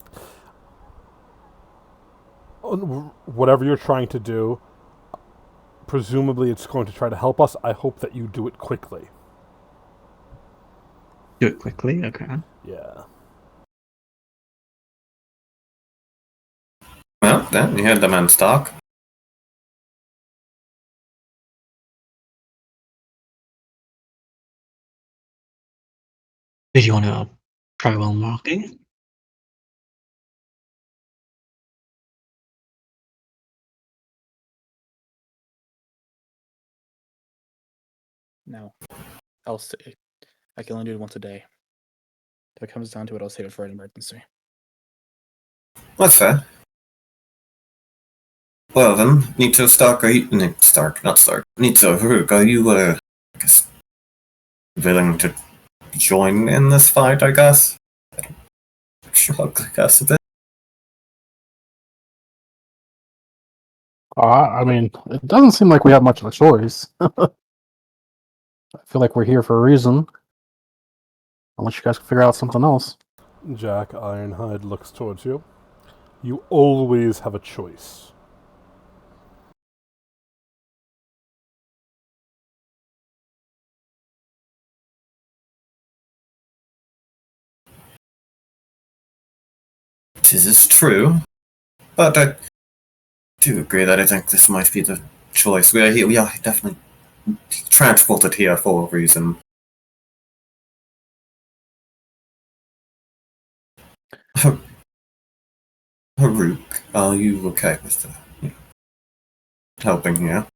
Whatever you're trying to do, presumably it's going to try to help us. I hope that you do it quickly. Do it quickly? Okay. Yeah. Well, then, you heard the man talk. Did you want to try while walking? No, I'll say I can only do it once a day. If it comes down to it, I'll save it for an emergency. That's fair. Well then, Nito Stark, are you... not Stark. Nito Haruk, are you, I guess, willing to join in this fight, I guess? Shrug, I guess, a bit. I mean, it doesn't seem like we have much of a choice. I feel like we're here for a reason. Unless you guys can figure out something else. Jack Ironhide looks towards you. You always have a choice. This is true, but I do agree that I think this might be the choice. We are here, we are definitely transported here for a reason. Haruk, are you okay with helping here?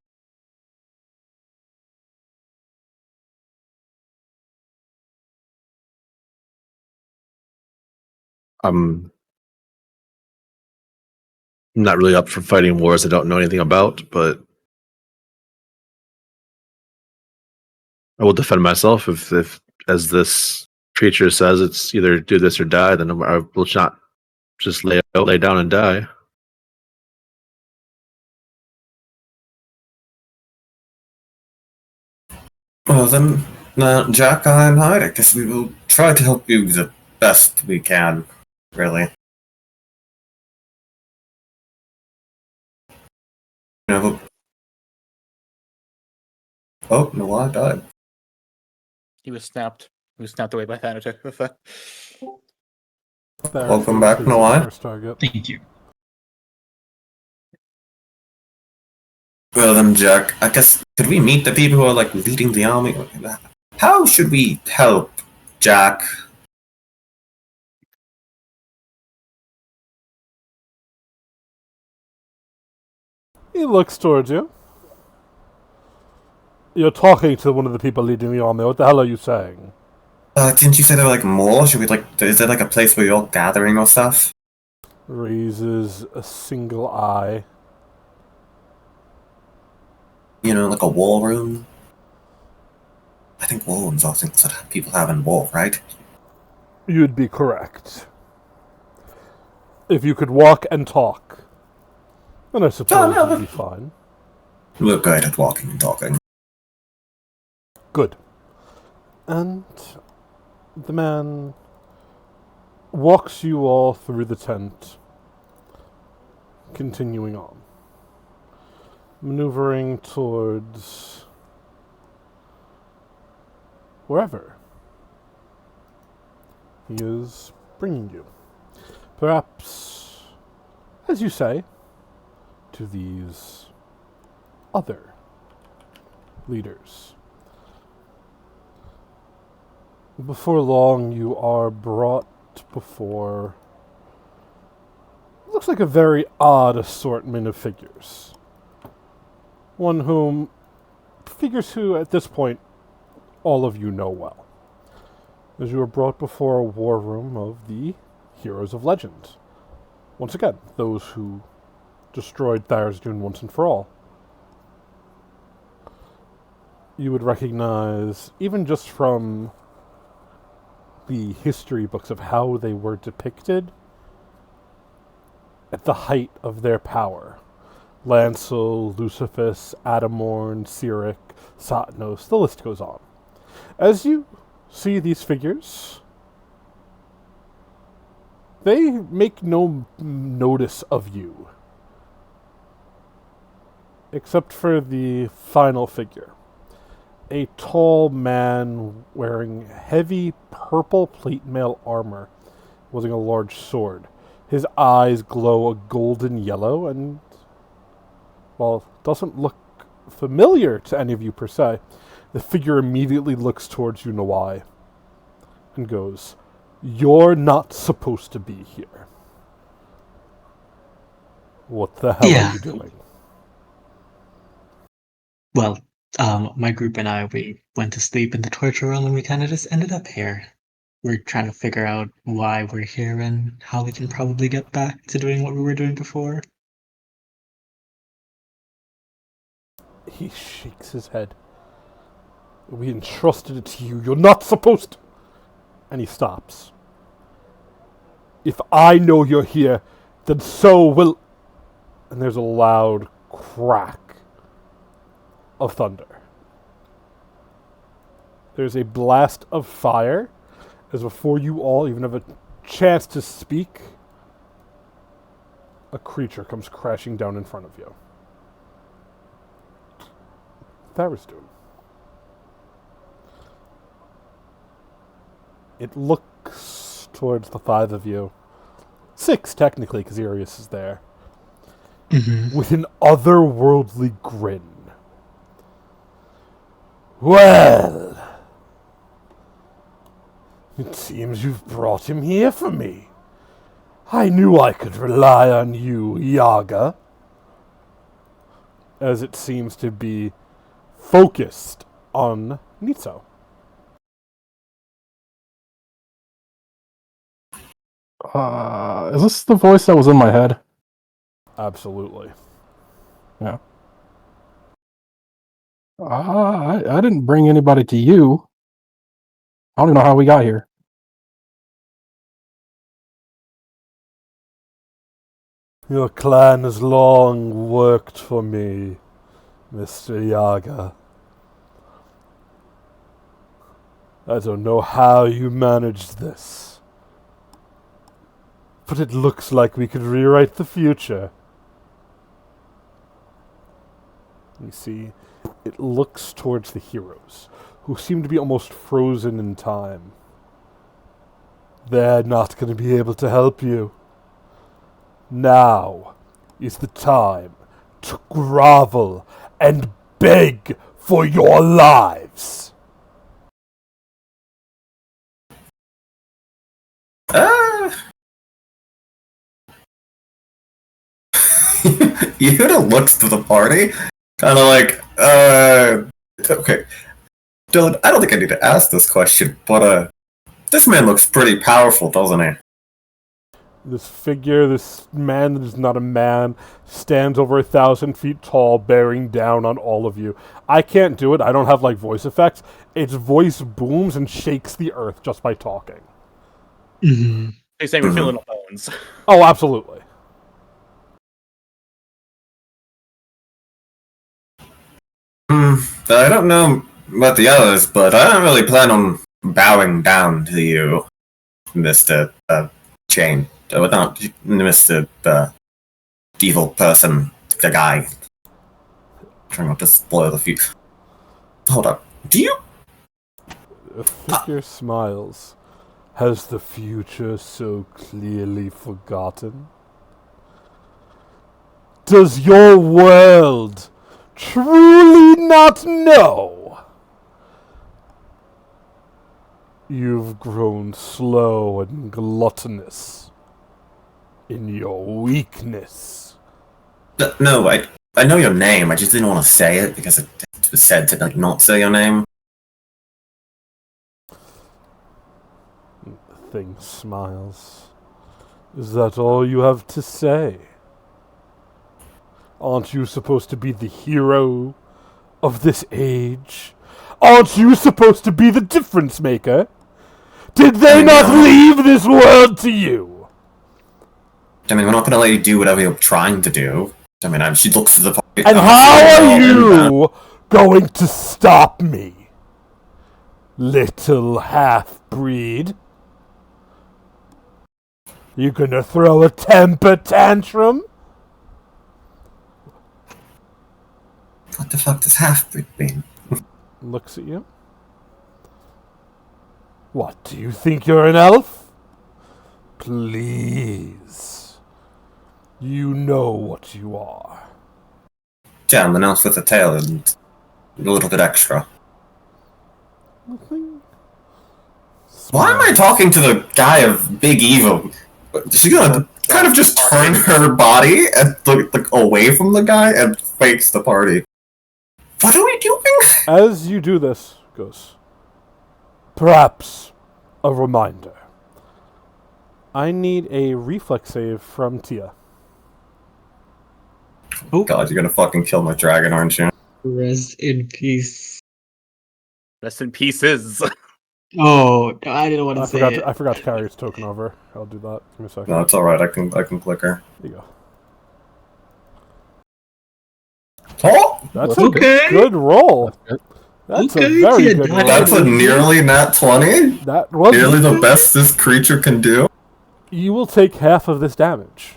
I'm not really up for fighting wars I don't know anything about, but I will defend myself if as this creature says, it's either do this or die. Then I will not just lay down and die. Well then, Jack Ironhide, I guess we will try to help you the best we can, really. You know, oh, no, I died. He was snapped. He was snapped away by Thanatic. Welcome back, Please, Noai. first target. Thank you. Well then, Jack, I guess, could we meet the people who are, like, leading the army? How should we help Jack? He looks towards you. You're talking to one of the people leading the army. What the hell are you saying? Didn't you say there were, like, more? Should we, like, is there, like, a place where you're all gathering or stuff? Raises a single eye. You know, like a war room? I think war rooms are things that people have in war, right? You'd be correct. If you could walk and talk. And I suppose no, you'll be fine. We're good at walking and talking. Good. And the man walks you all through the tent, continuing on, maneuvering towards wherever he is bringing you. Perhaps, as you say, to these other leaders. Before long, you are brought before looks like a very odd assortment of figures. Figures who, at this point, all of you know well. As you are brought before a war room of the heroes of legend. Once again, those who destroyed Tharizdun once and for all. You would recognize, even just from the history books of how they were depicted at the height of their power. Lancel, Lucifer, Adamorn, Cyric, Satnos, the list goes on. As you see these figures, they make no notice of you. Except for the final figure. A tall man wearing heavy purple plate mail armor, wielding a large sword. His eyes glow a golden yellow, and while it doesn't look familiar to any of you per se, the figure immediately looks towards you, Nawai, and goes, "You're not supposed to be here. What the hell are you doing?" Well, my group and I, we went to sleep in the torture room and we kind of just ended up here. We're trying to figure out why we're here and how we can probably get back to doing what we were doing before. He shakes his head. "We entrusted it to you. You're not supposed to..." And he stops. "If I know you're here, then so will..." And there's a loud crack of thunder. There's a blast of fire, as before you all even have a chance to speak, a creature comes crashing down in front of you. Tharizdun. It looks towards the five of you. Six, technically, because Arius is there. With an otherworldly grin. "Well, it seems you've brought him here for me. I knew I could rely on you, Yaga." As it seems to be focused on Nitso. Is this the voice that was in my head? Absolutely. Yeah. I didn't bring anybody to you. I don't even know how we got here. Your clan has long worked for me, Mr. Yaga. I don't know how you managed this, but it looks like we could rewrite the future. You see, it looks towards the heroes, who seem to be almost frozen in time. They're not going to be able to help you. Now is the time to grovel and beg for your lives. Yehuda looks to the party, kind of like, okay. Dylan, I don't think I need to ask this question, but, this man looks pretty powerful, doesn't he? This figure, this man that is not a man, stands over 1,000 feet tall, bearing down on all of you. I can't do it. I don't have, voice effects. Its voice booms and shakes the earth just by talking. Mm-hmm. They say we're feeling the bones. Oh, absolutely. I don't know about the others, but I don't really plan on bowing down to you, Mr. Chain. Not Mr. Evil person, the guy. Trying not to spoil the future. Hold up. Do you? A figure smiles. Has the future so clearly forgotten? Does your world truly not know? You've grown slow and gluttonous in your weakness. No, I know your name. I just didn't want to say it because it was said to like not say your name. The thing smiles. Is that all you have to say? Aren't you supposed to be the hero of this age? Aren't you supposed to be the difference maker? Did they not leave this world to you? I mean, we're not going to let you do whatever you're trying to do. I mean, she looks to the pocket. And how are you going to stop me? Little half-breed? You gonna throw a temper tantrum? What the fuck does half-breed mean? Looks at you. What, do you think you're an elf? Please. You know what you are. Yeah, I'm an elf with a tail and a little bit extra. Nothing. Why am I talking to the guy of Big Evil? She's gonna kind of just turn her body and look away from the guy and fakes the party. What are we doing? As you do this, goes, perhaps a reminder. I need a reflex save from Tia. Oh, God, you're gonna fucking kill my dragon, aren't you? rest in peace. Rest in pieces. Oh, I didn't want to say it. I forgot to carry his token over. I'll do that. Give me a second. No, it's alright, I can click her. There you go. Oh! That's Okay. a good roll. That's Okay, a very Tia, good roll. That's a nearly nat 20? That was Nearly the best this creature can do? You will take half of this damage.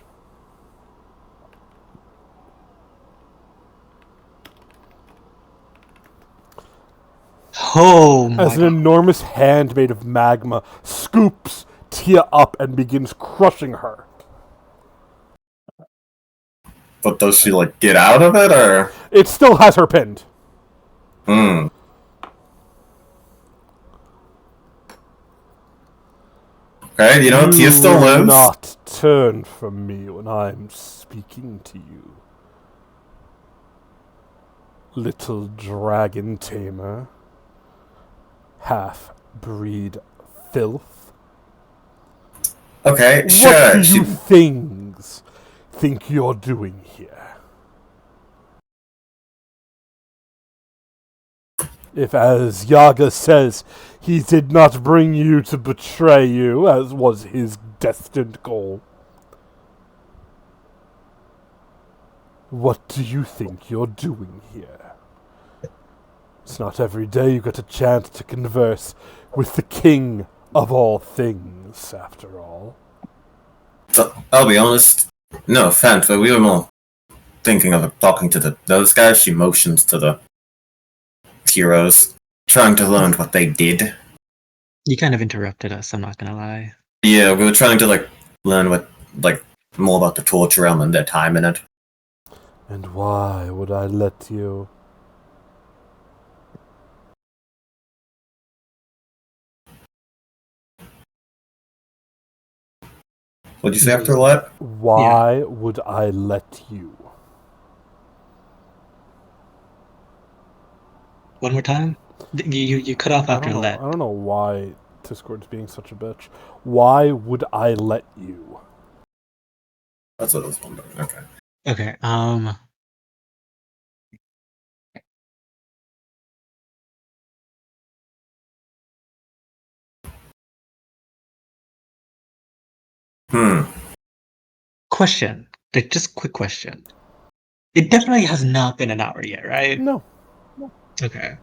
Oh my As an god. enormous hand made of magma scoops Tia up and begins crushing her. But does she, like, get out of it, or...? It still has her pinned. Hmm. Okay, you know, Tia still Do lives. not turn from me when I'm speaking to you. Little dragon tamer. Half-breed filth. Okay, What sure. do you think you're doing here? If, as Yaga says, he did not bring you to betray you, as was his destined goal, what do you think you're doing here? It's not every day you get a chance to converse with the king of all things, after all. So, I'll be honest. No offense, but we were more thinking of talking to those guys. She motions to the heroes, trying to learn what they did. You kind of interrupted us, I'm not gonna lie. Yeah, we were trying to, like, learn what, like, more about the torture realm and their time in it. And why would I let you? What'd you say after what? Why would I let you? One more time? You cut off after I let. don't know why Discord's being such a bitch. Why would I let you? That's what I was wondering. Okay. Okay, question. Like, just quick question. It definitely has not been an hour yet, right? No. Okay.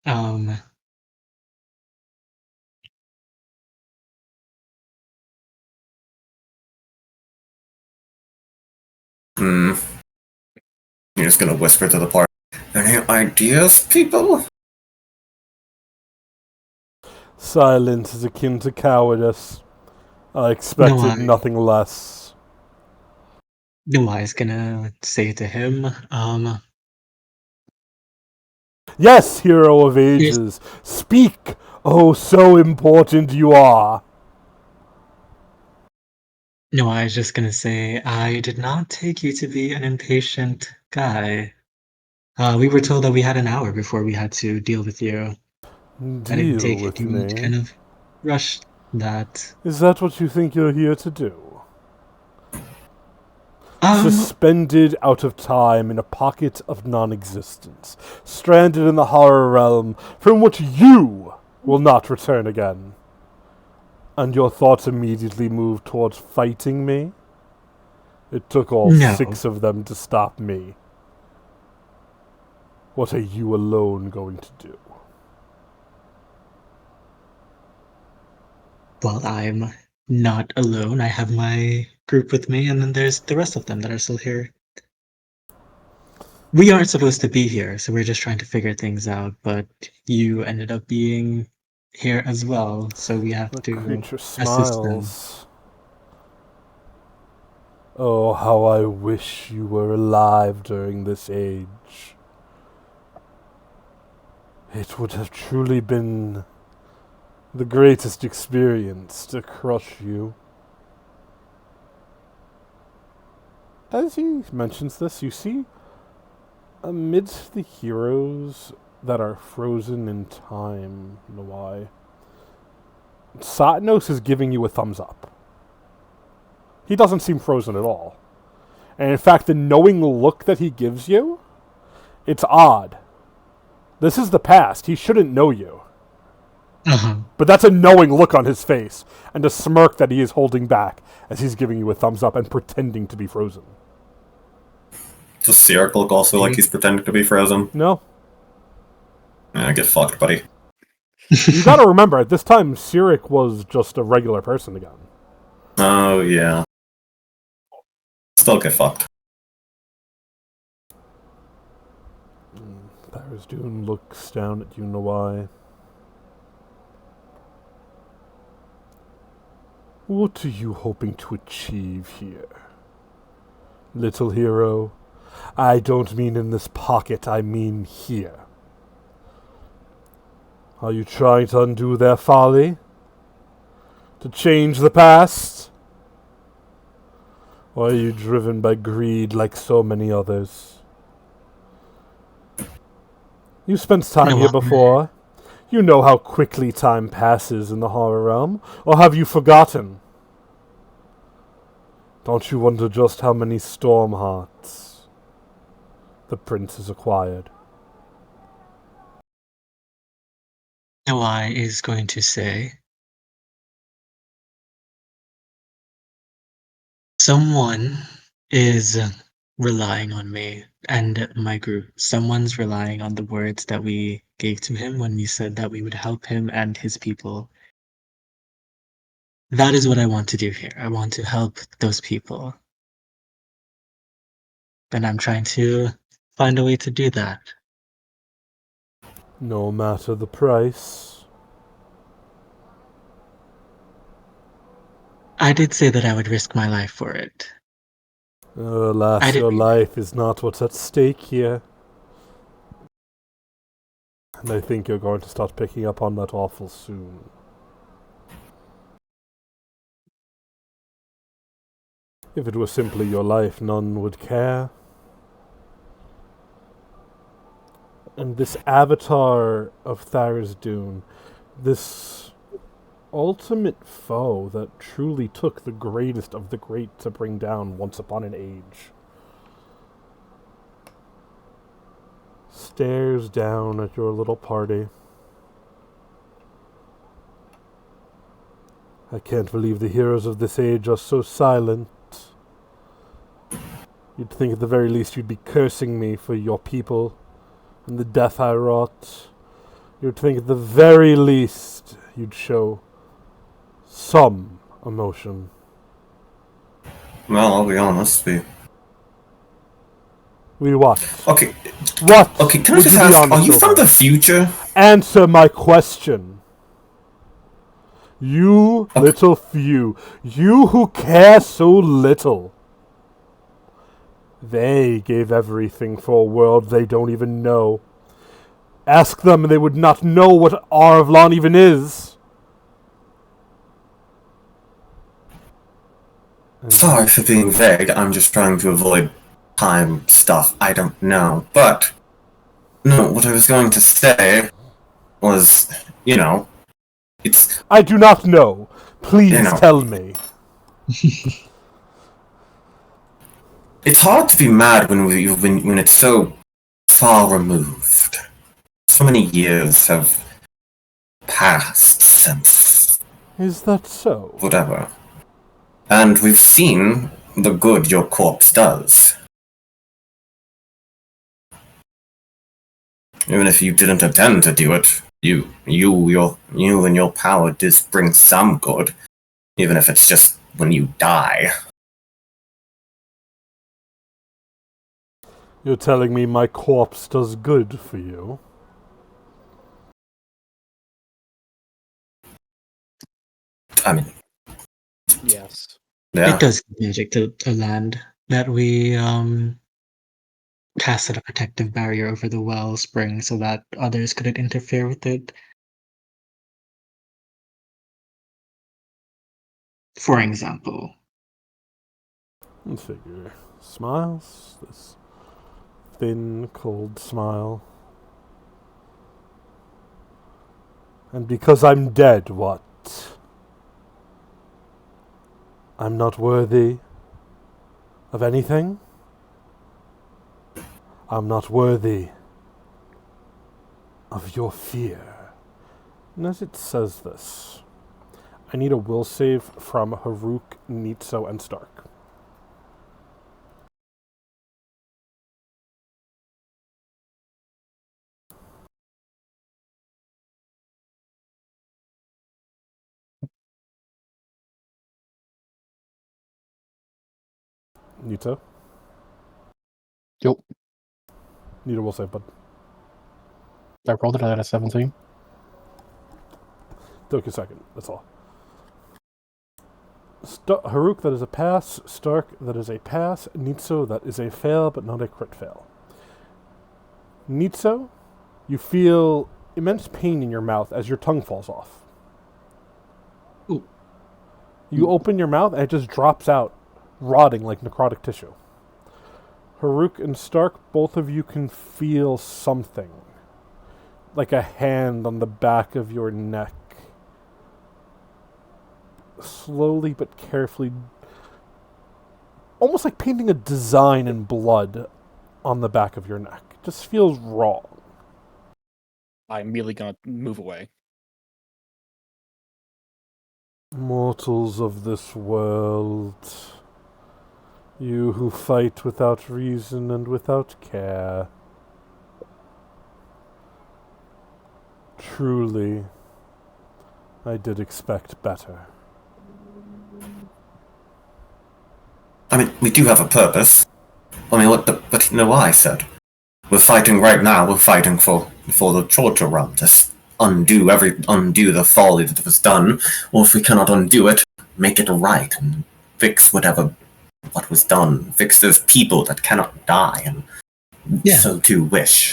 Um, Hmm. You're just gonna whisper to the party. Any ideas, people? Silence is akin to cowardice. I no, expected nothing less. I was gonna say to him, Yes, hero of Yes. ages, speak! Oh, so important you are! no, I was just gonna say, I did not take you to be an impatient guy. We were told that we had an hour before we had to deal with you. I didn't Deal take it. with You me? kind of rushed that. Is that what you think you're here to do? Um, Suspended out of time in a pocket of non-existence, stranded in the horror realm from which you will not return again. And your thoughts immediately moved towards fighting me? It took all No. 6 of them to stop me. What are you alone going to do? Well, I'm not alone. I have my group with me, and then there's the rest of them that are still here. We aren't supposed to be here, so we're just trying to figure things out, but you ended up being here as well, so we have The to creature assist them. smiles. Oh, how I wish you were alive during this age. It would have truly been the greatest experience to crush you. As he mentions this, you see, amidst the heroes that are frozen in time, Nawai, Satnos is giving you a thumbs up. He doesn't seem frozen at all. And in fact, the knowing look that he gives you, it's odd. This is the past. He shouldn't know you. Uh-huh. But that's a knowing look on his face, and a smirk that he is holding back as he's giving you a thumbs up and pretending to be frozen. Does Sirik look also like he's pretending to be frozen? No. Get fucked, buddy. You gotta remember, at this time, Sirik was just a regular person again. Oh, yeah. Still get fucked. Tharizdun looks down at you, Nawai. What are you hoping to achieve here? Little hero, I don't mean in this pocket, I mean here. Are you trying to undo their folly? To change the past? Or are you driven by greed like so many others? You spent time here before. You know how quickly time passes in the horror realm. Or have you forgotten? Don't you wonder just how many storm hearts the prince has acquired? Nawai is going to say, someone is relying on me and my group. Someone's relying on the words that we gave to him when we said that we would help him and his people. That is what I want to do here. I want to help those people. And I'm trying to find a way to do that. No matter the price. I did say that I would risk my life for it. Alas, your life is not what's at stake here. And I think you're going to start picking up on that awful soon. If it were simply your life, none would care. And this avatar of Tharizdun, this ultimate foe that truly took the greatest of the great to bring down once upon an age, stares down at your little party. I can't believe the heroes of this age are so silent. You'd think at the very least you'd be cursing me for your people and the death I wrought, you'd think at the very least you'd show some emotion. Well, I'll be honest. We what? Okay, What? okay. Can I would just you be ask? Are honest you from over? the future? Answer my question. You Okay. little few. You who care so little. They gave everything for a world they don't even know. Ask them and they would not know what Arvlon even is. Sorry for being vague. I'm just trying to avoid time stuff. I don't know. But, no, what I was going to say was, it's, I do not know. Please You know. tell me. it's hard to be mad when it's so far removed. So many years have passed since Is that so? whatever. And we've seen the good your corpse does. Even if you didn't intend to do it, you and your power does bring some good, even if it's just when you die. You're telling me my corpse does good for you? I mean, Yes. yeah. It does give magic to land that we casted a protective barrier over the wellspring so that others couldn't interfere with it. For example. Let's figure. Smiles. This thin, cold smile. And because I'm dead, what? I'm not worthy of anything? I'm not worthy of your fear. And as it says this, I need a will save from Haruk, Nitso, and Stark. Nitso? Yep. Need a will save, bud. I rolled it at a 17. Took a second, that's all. Haruk, that is a pass. Stark, that is a pass. Nitso, that is a fail, but not a crit fail. Nitso, you feel immense pain in your mouth as your tongue falls off. Ooh. You open your mouth and it just drops out, rotting like necrotic tissue. Haruk and Stark, both of you can feel something. Like a hand on the back of your neck. Slowly but carefully, almost like painting a design in blood on the back of your neck. It just feels wrong. I'm immediately gonna move away. Mortals of this world, you who fight without reason and without care. Truly, I did expect better. I mean, we do have a purpose. I mean, but you know what I said? We're fighting right now. We're fighting for the torture realm to undo the folly that was done. Or if we cannot undo it, make it right and fix what was done. Fix those people that cannot die and so to wish.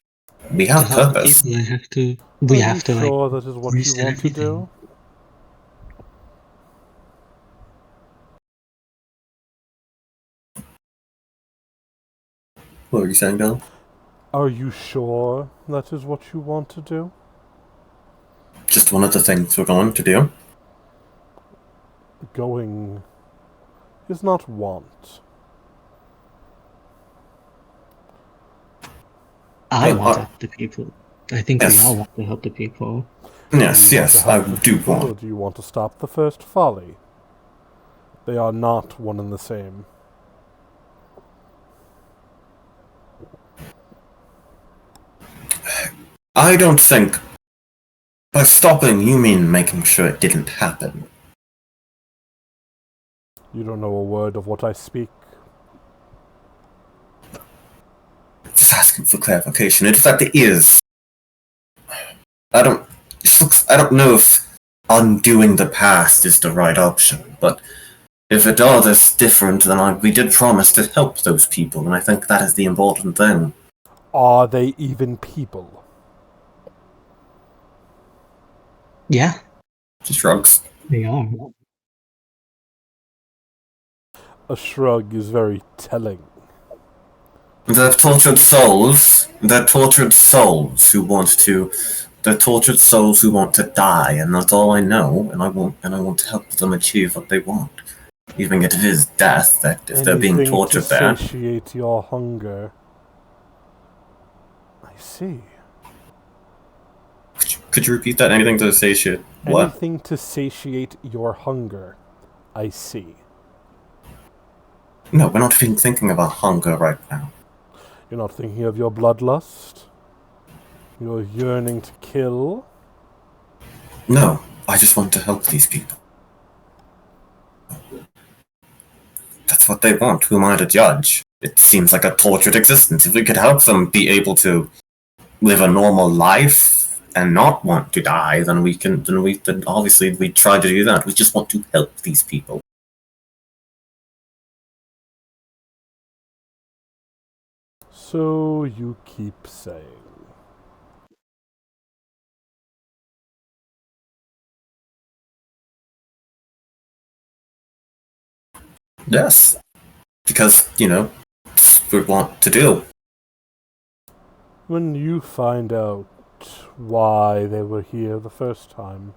We To have help the purpose. people, Are we you have to sure that is what you reset want to everything. do? What are you saying, Dylan? Are you sure that is what you want to do? Just one of the things we're going to do. Going is not want. I Well, want to help the people. I think we yes. all want to help the people. Yes, Do you want yes, to I help the do people, or want. do you want to stop the first folly? They are not one and the same. I don't think by stopping you mean making sure it didn't happen. You don't know a word of what I speak. Just asking for clarification. In fact, it is. I don't know if undoing the past is the right option, but if it is different, then we did promise to help those people, and I think that is the important thing. Are they even people? Yeah, She shrugs. they are. A shrug is very telling. They're tortured souls. They're tortured souls who want to. They're tortured souls who want to die, and that's all I know. And I want to help them achieve what they want, even if it is death. That if they're being Anything tortured to there. satiate your hunger. I see. Could you repeat that? Anything to satiate what? Anything to satiate your hunger. I see. No, we're not even thinking about hunger right now. You're not thinking of your bloodlust? Your yearning to kill? No, I just want to help these people. That's what they want. Who am I to judge? It seems like a tortured existence. If we could help them be able to live a normal life and not want to die, then then obviously we try to do that. We just want to help these people. So you keep saying. Yes. Because, it's what we want to do. When you find out why they were here the first time,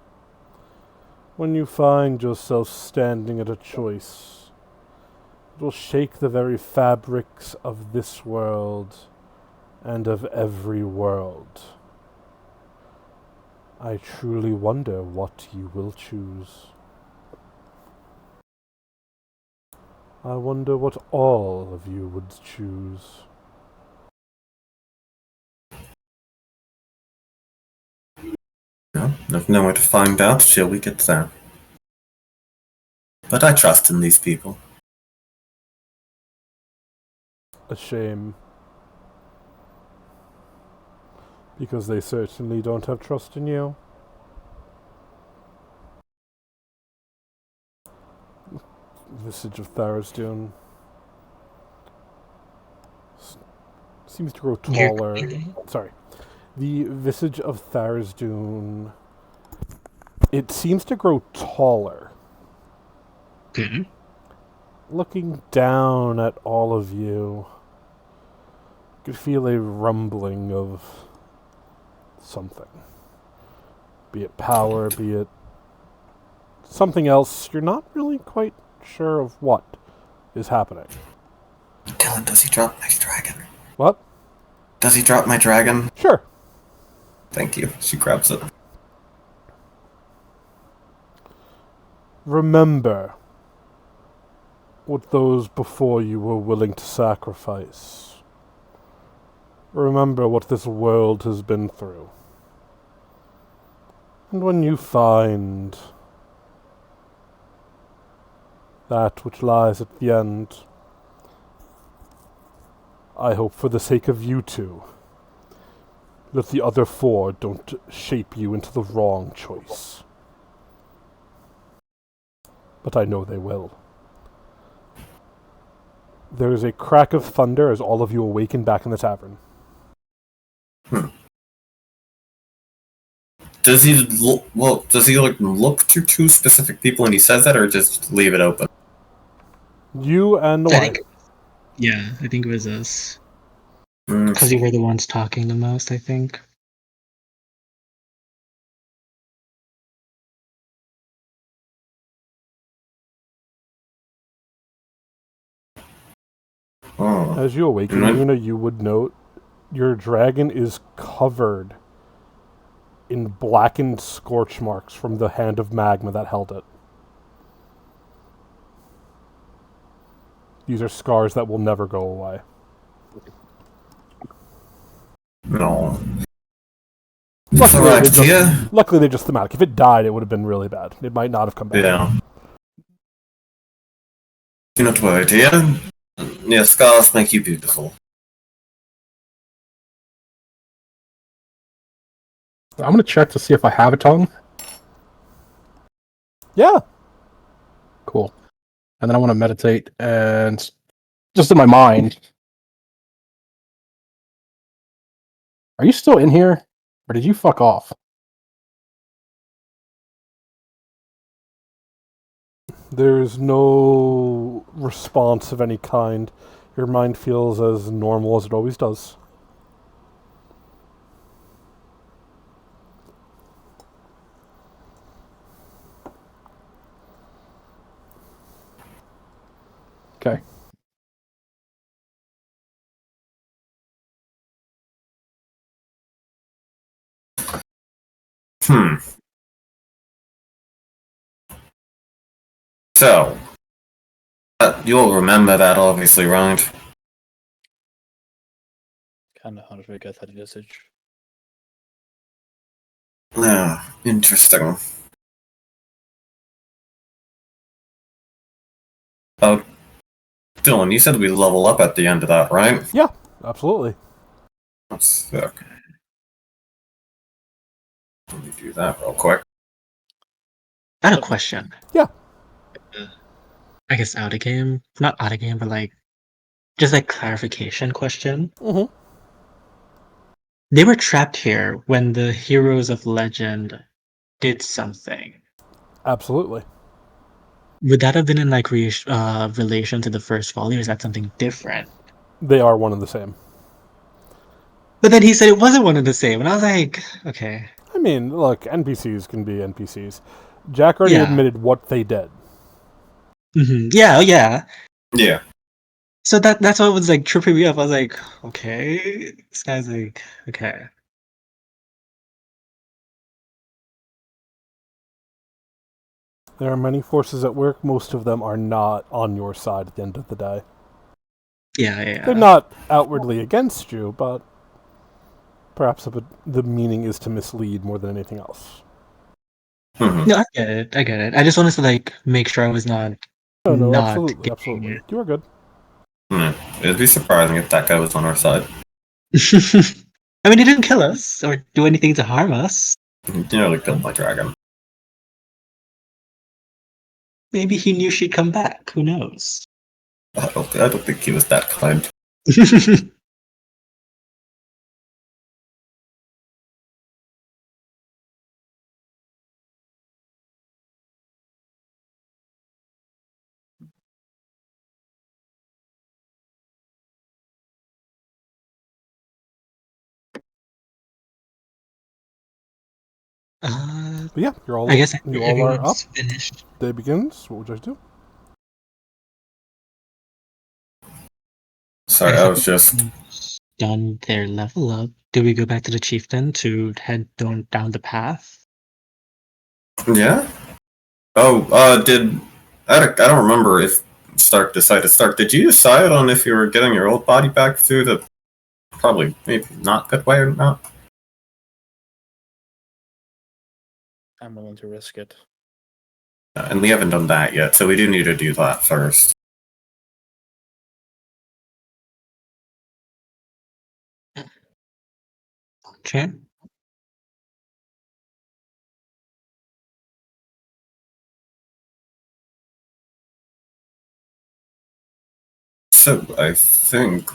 when you find yourself standing at a choice, it will shake the very fabrics of this world and of every world. I truly wonder what you will choose. I wonder what all of you would choose. No, there's no way to find out till we get there. But I trust in these people. A shame. Because they certainly don't have trust in you. Visage of Tharizdun seems to grow taller. Sorry. The visage of Tharizdun, it seems to grow taller. Okay. Looking down at all of you, you could feel a rumbling of something. Be it power, be it something else. You're not really quite sure of what is happening. Dylan, does he drop my dragon? What? Does he drop my dragon? Sure. Thank you. She grabs it. Remember what those before you were willing to sacrifice. Remember what this world has been through. And when you find that which lies at the end, I hope for the sake of you two, that the other four don't shape you into the wrong choice. But I know they will. There is a crack of thunder as all of you awaken back in the tavern. Does he look to two specific people when he says that, or just leave it open? You and the I wife. think, I think it was us. Mm, Because we were the ones talking the most, I think. oh. As you awaken, Mhm. Luna, you would note your dragon is covered in blackened scorch marks from the hand of magma that held it. These are scars that will never go away. No. Luckily, Correct, they're just, yeah. luckily, they're just thematic. If it died, it would have been really bad. It might not have come back. Yeah. Do not worry, dear. Your scars make you beautiful. I'm gonna check to see if I have a tongue. Yeah. Cool. And then I want to meditate and just in my mind. Are you still in here? Or did you fuck off? There's no response of any kind. Your mind feels as normal as it always does. Okay. So, you'll remember that, obviously, right? Kind of how to get that message. Yeah, interesting. Oh, Dylan, you said we level up at the end of that, right? Yeah, absolutely. That's sick. Let me do that real quick. I had a question. Yeah. I guess out of game, not out of game, but like just like clarification question. Mm-hmm. They were trapped here when the heroes of legend did something. Absolutely. Would that have been in like relation to the first volley, or is that something different? They are one and the same. But then he said it wasn't one and the same, and I was like, okay. I mean, look, NPCs can be NPCs. Jack already Yeah. admitted what they did. Yeah, yeah. Yeah. So that's what was like tripping me up. I was like, okay, this guy's like, okay. There are many forces at work. Most of them are not on your side at the end of the day. Yeah. They're not outwardly against you, but perhaps the meaning is to mislead more than anything else. Mhm. No, I get it. I just wanted to like make sure I was not No, not absolutely, getting absolutely. You are good. It'd be surprising if that guy was on our side. I mean, he didn't kill us or do anything to harm us. He nearly killed my dragon. Maybe he knew she'd come back. Who knows? I don't think he was that kind. But yeah, you're all I guess you all are up. everyone's finished. Day begins. What would you guys do? Sorry, I was just. Done their level up. Do we go back to the chieftain to head down the path? Yeah? Oh, I don't remember if Stark decided to start. Did you decide on if you were getting your old body back through the probably maybe not good way or not? I'm willing to risk it. And we haven't done that yet, so we do need to do that first. Okay. So I think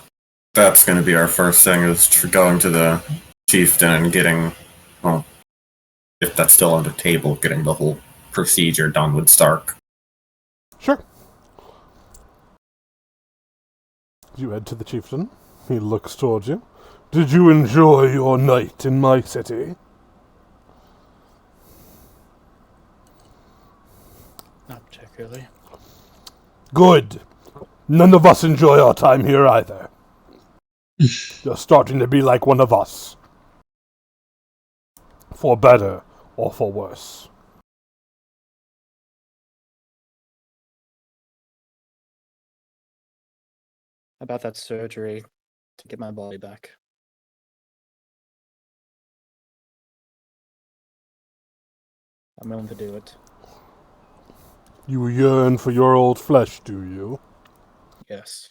that's going to be our first thing is going to the chieftain and getting, well, if that's still on the table, getting the whole procedure done with Stark. Sure. You head to the chieftain. He looks towards you. Did you enjoy your night in my city? Not particularly. Good. None of us enjoy our time here either. You're starting to be like one of us. For better or for worse. About that surgery to get my body back. I'm willing to do it. You yearn for your old flesh, do you? Yes.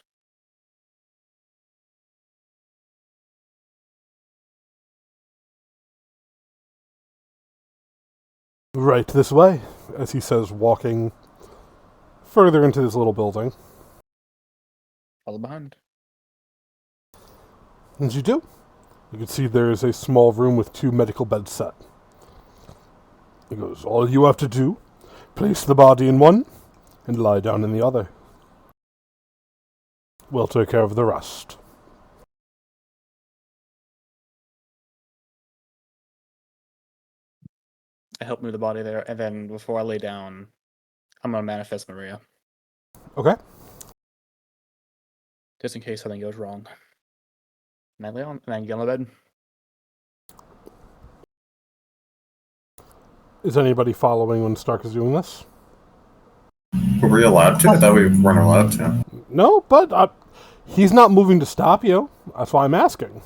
Right this way, as he says, walking further into this little building. Follow behind. As you do, you can see there is a small room with 2 medical beds set. He goes, all you have to do, place the body in one, and lie down in the other. We'll take care of the rest. I help move the body there, and then before I lay down, I'm gonna manifest Maria, Okay? just in case something goes wrong. And I lay on, and I get on the bed. Is anybody following when Stark is doing this? Were we allowed to? I thought we weren't allowed to. No, but he's not moving to stop you. That's why I'm asking.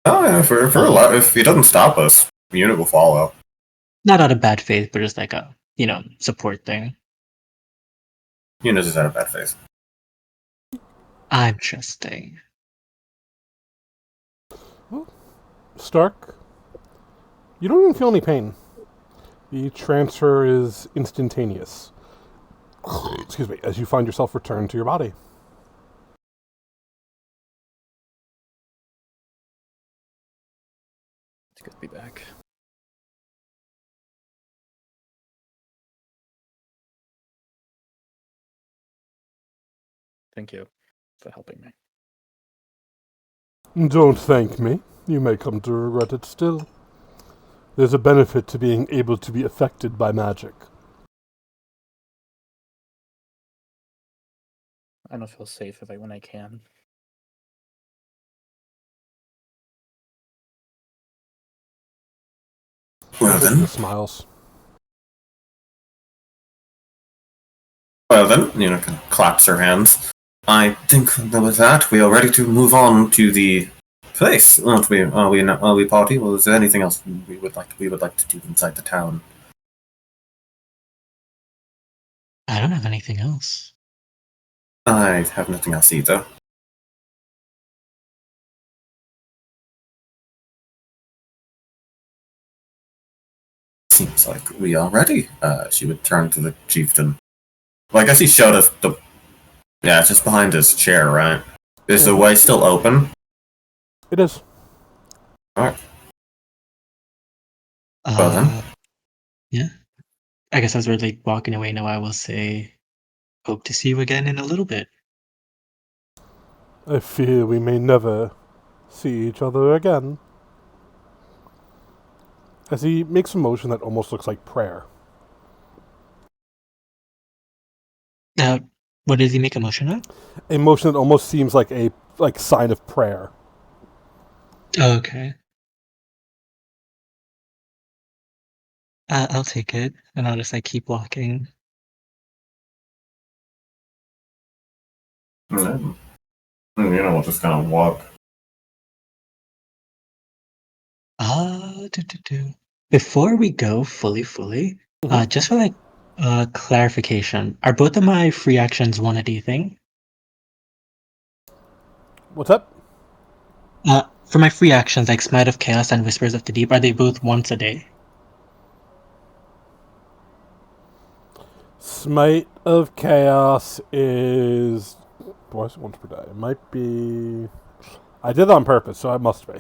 Oh, yeah, if we're allowed, if he doesn't stop us, the unit will follow. Not out of bad faith, but just like a, support thing. Unit is out of bad faith. I'm trusting. Stark, you don't even feel any pain. The transfer is instantaneous. Excuse me, as you find yourself returned to your body. It's good to be back. Thank you for helping me. Don't thank me. You may come to regret it still. There's a benefit to being able to be affected by magic. I don't feel safe when I can. Well then, Smiles. kind of claps her hands. I think that with that, we are ready to move on to the place. Aren't we? Are we party? Well, is there anything else we would like to do inside the town? I don't have anything else. I have nothing else either. Seems like we are ready. She would turn to the chieftain. Well, I guess he showed us the. Yeah, it's just behind his chair, right? Is the way still open? It is. Alright. Well then. Yeah. I guess as we're like walking away now, I will say, hope to see you again in a little bit. I fear we may never see each other again. As he makes a motion that almost looks like prayer. What does he make a motion of? A motion that almost seems like a sign of prayer. Okay. I'll take it, and I'll just keep walking. We'll just kind of walk. Before we go fully, just for clarification, are both of my free actions one a day thing? What's up? For my free actions, like Smite of Chaos and Whispers of the Deep, are they both once a day? Smite of Chaos is... Why is it once per day? It might be... I did that on purpose, so it must be.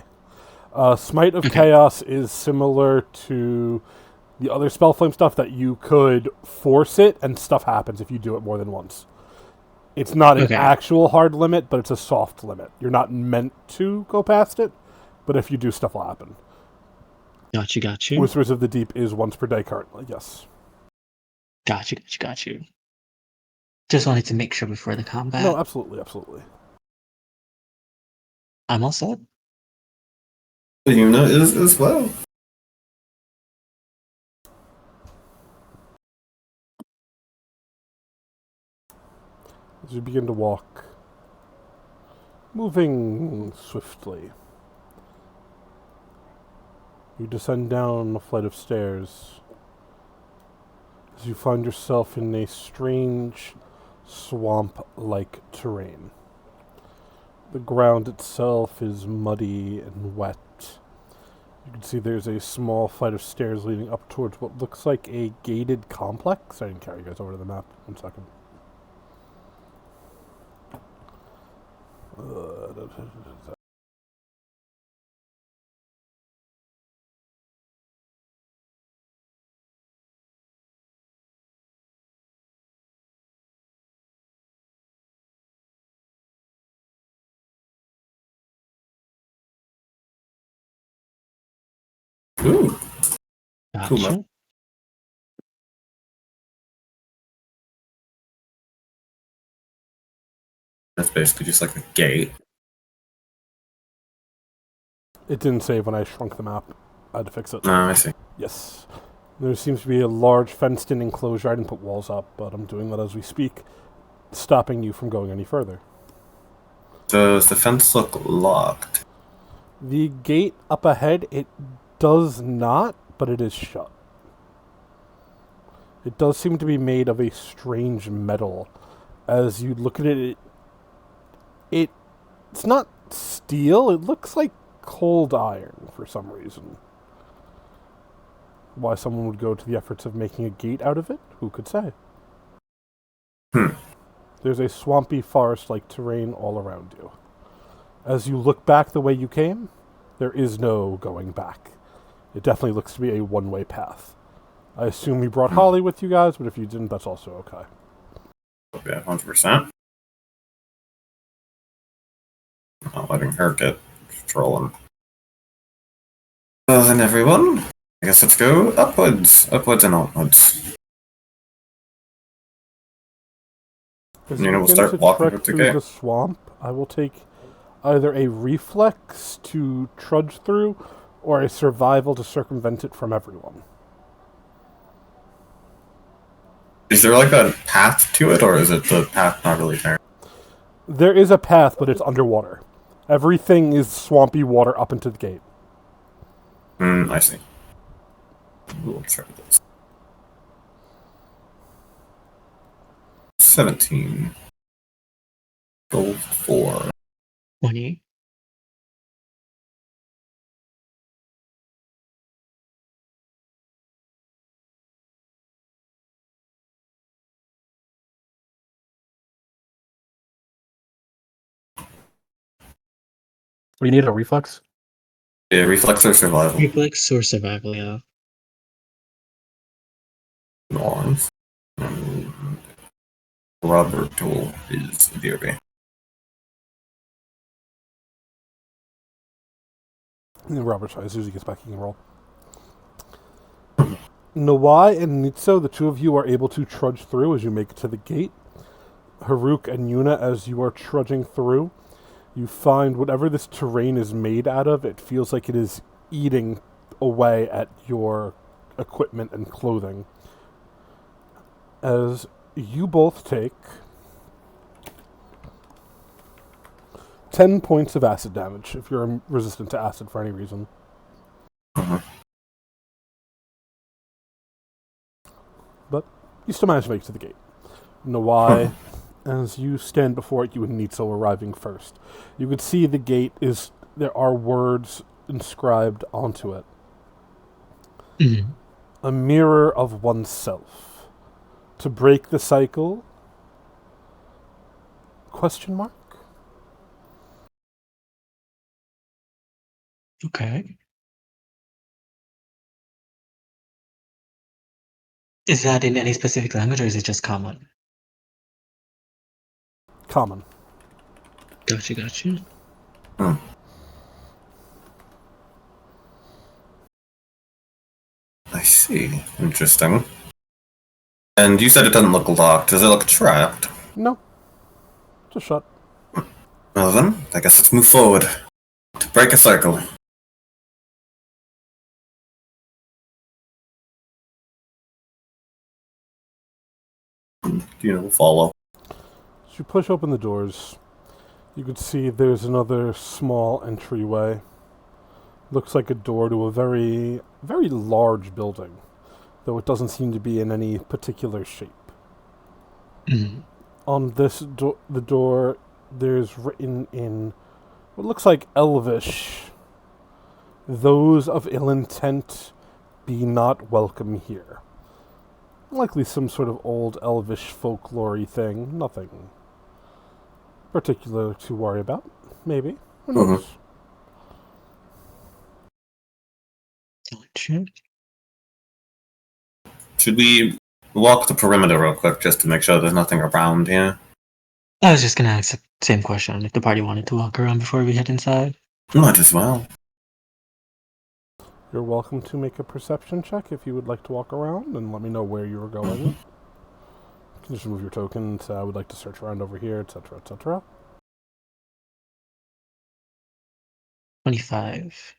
Smite of Chaos is similar to the other Spellflame stuff that you could force it and stuff happens if you do it more than once. It's not an actual hard limit, but it's a soft limit. You're not meant to go past it, but if you do, stuff will happen. Got you. Whispers of the Deep is once per day currently, yes. Got you. Just wanted to make sure before the combat. No, absolutely. I'm all set. The unit is as well. As you begin to walk, moving swiftly, you descend down a flight of stairs as you find yourself in a strange swamp-like terrain. The ground itself is muddy and wet. You can see there's a small flight of stairs leading up towards what looks like a gated complex. I didn't carry you guys over to the map. 1 second. Ooh, Gotcha. Cool, man. that's basically just like a gate. It didn't save when I shrunk the map. I had to fix it. No, I see. Yes. There seems to be a large fenced-in enclosure. I didn't put walls up, but I'm doing that as we speak, stopping you from going any further. Does the fence look locked? The gate up ahead, it does not, but it is shut. It does seem to be made of a strange metal. As you look at it, it's not steel. It looks like cold iron for some reason. Why someone would go to the efforts of making a gate out of it, who could say? There's a swampy forest-like terrain all around you. As you look back the way you came, there is no going back. It definitely looks to be a one-way path. I assume you brought Holly with you guys, but if you didn't, that's also okay. Yeah, 100%. Not letting her get trolling. Well then, everyone, I guess let's go upwards and onwards. As You know, we'll begin start to walking trek up the through gate. the swamp, I will take either a reflex to trudge through, or a survival to circumvent it from everyone. Is there like a path to it, or is it the path not really there? There is a path, but it's underwater. Everything is swampy water up into the gate. I see. We'll try this. 17. Gold 4. 20. We need a reflex. Yeah, reflex or survival. Reflex or survival, yeah. Norms. And rubber tool is DRB. Robert tries. As soon as he gets back, he can roll. Nawai and Nitso, the two of you are able to trudge through as you make it to the gate. Haruk and Yuna, as you are trudging through, you find whatever this terrain is made out of, it feels like it is eating away at your equipment and clothing. As you both take 10 points of acid damage if you're resistant to acid for any reason. But you still manage to make it to the gate. Nawai, as you stand before it, you and Nitso arriving first. You could see the gate is, there are words inscribed onto it. Mhm. A mirror of oneself. To break the cycle? Question mark? Okay. Is that in any specific language or is it just common? Common. Gotcha. I see. Interesting. And you said it doesn't look locked. Does it look trapped? No. Just shut. Well then, I guess let's move forward. To break a cycle. Follow. As you push open the doors, you can see there's another small entryway. Looks like a door to a very, very large building. though it doesn't seem to be in any particular shape. Mhm. On this the door, there's written in what looks like Elvish, "Those of ill intent be not welcome here." Likely some sort of old Elvish folklore thing. Nothing particular to worry about. Maybe. Who knows? Gotcha. Should we walk the perimeter real quick just to make sure there's nothing around here? I was just gonna ask the same question if the party wanted to walk around before we head inside. Might as well. You're welcome to make a perception check if you would like to walk around and let me know where you are going. You can just move your token and say, I would like to search around over here, etc., etc. 25.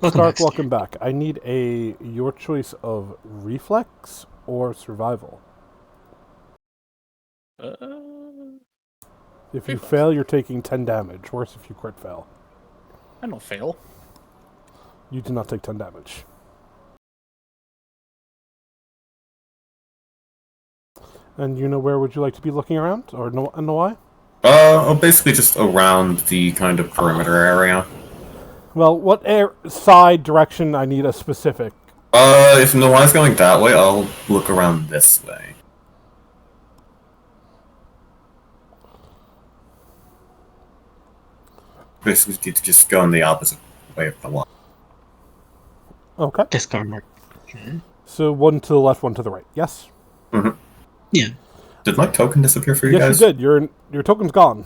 Start walking back. I need your choice of reflex or survival. If you Reflex. fail, you're taking 10 damage. Worse if you crit fail. I don't fail. You do not take 10 damage. And where would you like to be looking around? Or know why? Basically just around the kind of perimeter area. Well, what side direction? I need a specific. If no one's going that way, I'll look around this way. Basically, just go in the opposite way of the line. Okay. Discard mark. Okay. So one to the left, one to the right. Yes? Mm-hmm. Yeah. Did my token disappear for you Yes, guys? you did. Your token's gone.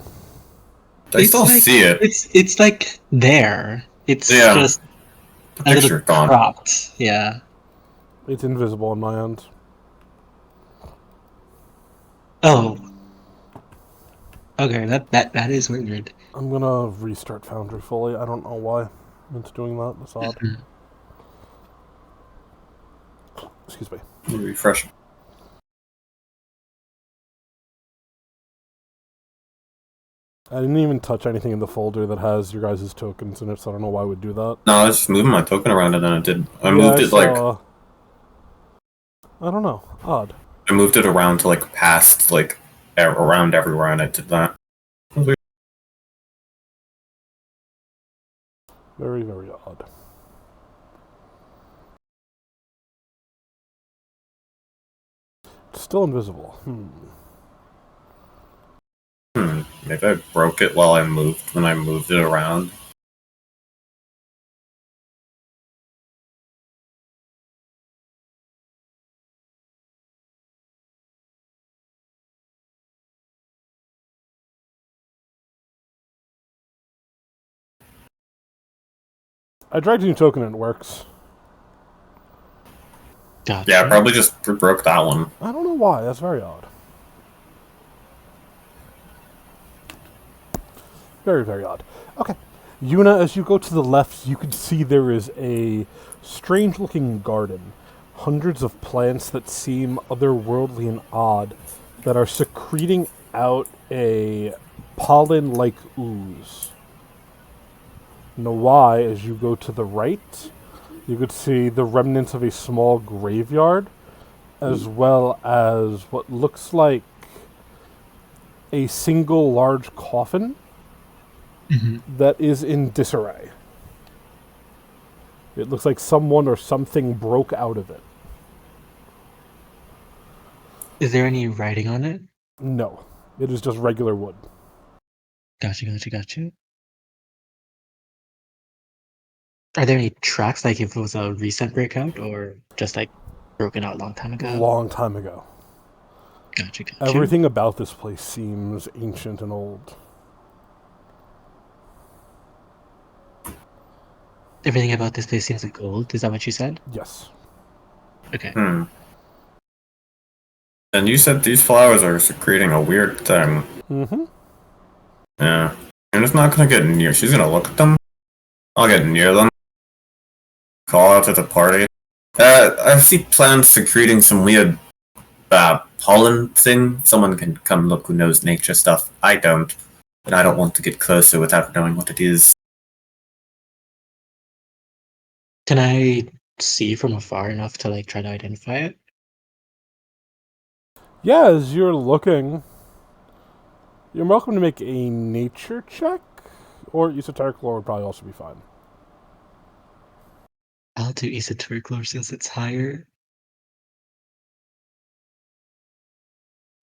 I still see it. It's like there. It's Yeah. just The a little picture gone. cropped. Yeah. It's invisible on my end. Oh. Okay, that is weird. I'm gonna restart Foundry fully. I don't know why it's doing that. That's odd. Excuse me. Refresh. I didn't even touch anything in the folder that has your guys' tokens in it, so I don't know why I would do that. No, I was just moving my token around and then it did. I Yeah, moved it like I don't know. Odd. I moved it around to like past like around everywhere and it did that. Very, very odd. It's still invisible. Maybe I broke it while when I moved it around. I dragged a new token and it works. Gotcha. Yeah, I probably just broke that one. I don't know why. That's very odd. Very, very odd. Okay. Yuna, as you go to the left, you can see there is a strange-looking garden. Hundreds of plants that seem otherworldly and odd that are secreting out a pollen-like ooze. Nawai, as you go to the right, you could see the remnants of a small graveyard, as well as what looks like a single large coffin that is in disarray. It looks like someone or something broke out of it. Is there any writing on it? No, it is just regular wood. Gotcha. Are there any tracks, like if it was a recent breakout, or just like broken out a long time ago? Long time ago. Gotcha. Everything about this place seems ancient and old. Everything about this place seems like old. Is that what you said? Yes. Okay. And you said these flowers are secreting a weird thing. Mm-hmm. Yeah. And it's not gonna get near. She's gonna look at them. I'll get near them. Call out to the party. I see plants secreting some weird pollen thing. Someone can come look who knows nature stuff. I don't. But I don't want to get closer without knowing what it is. Can I see from afar enough to like try to identify it? Yeah, as you're looking, you're welcome to make a nature check, or esoteric lore would probably also be fine. I'll do esoteric lore since it's higher.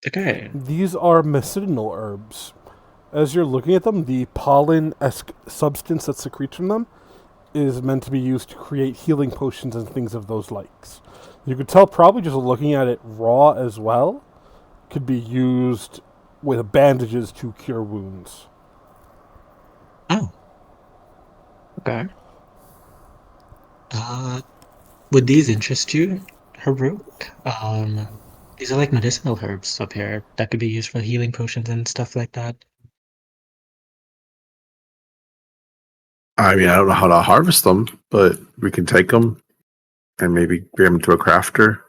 Okay. These are medicinal herbs. As you're looking at them, the pollen-esque substance that secretes from them is meant to be used to create healing potions and things of those likes. You could tell probably just looking at it raw as well, could be used with bandages to cure wounds. Oh. Okay. Would these interest you, Haruk? These are like medicinal herbs up here that could be used for healing potions and stuff like that. I mean, I don't know how to harvest them, but we can take them and maybe bring them to a crafter.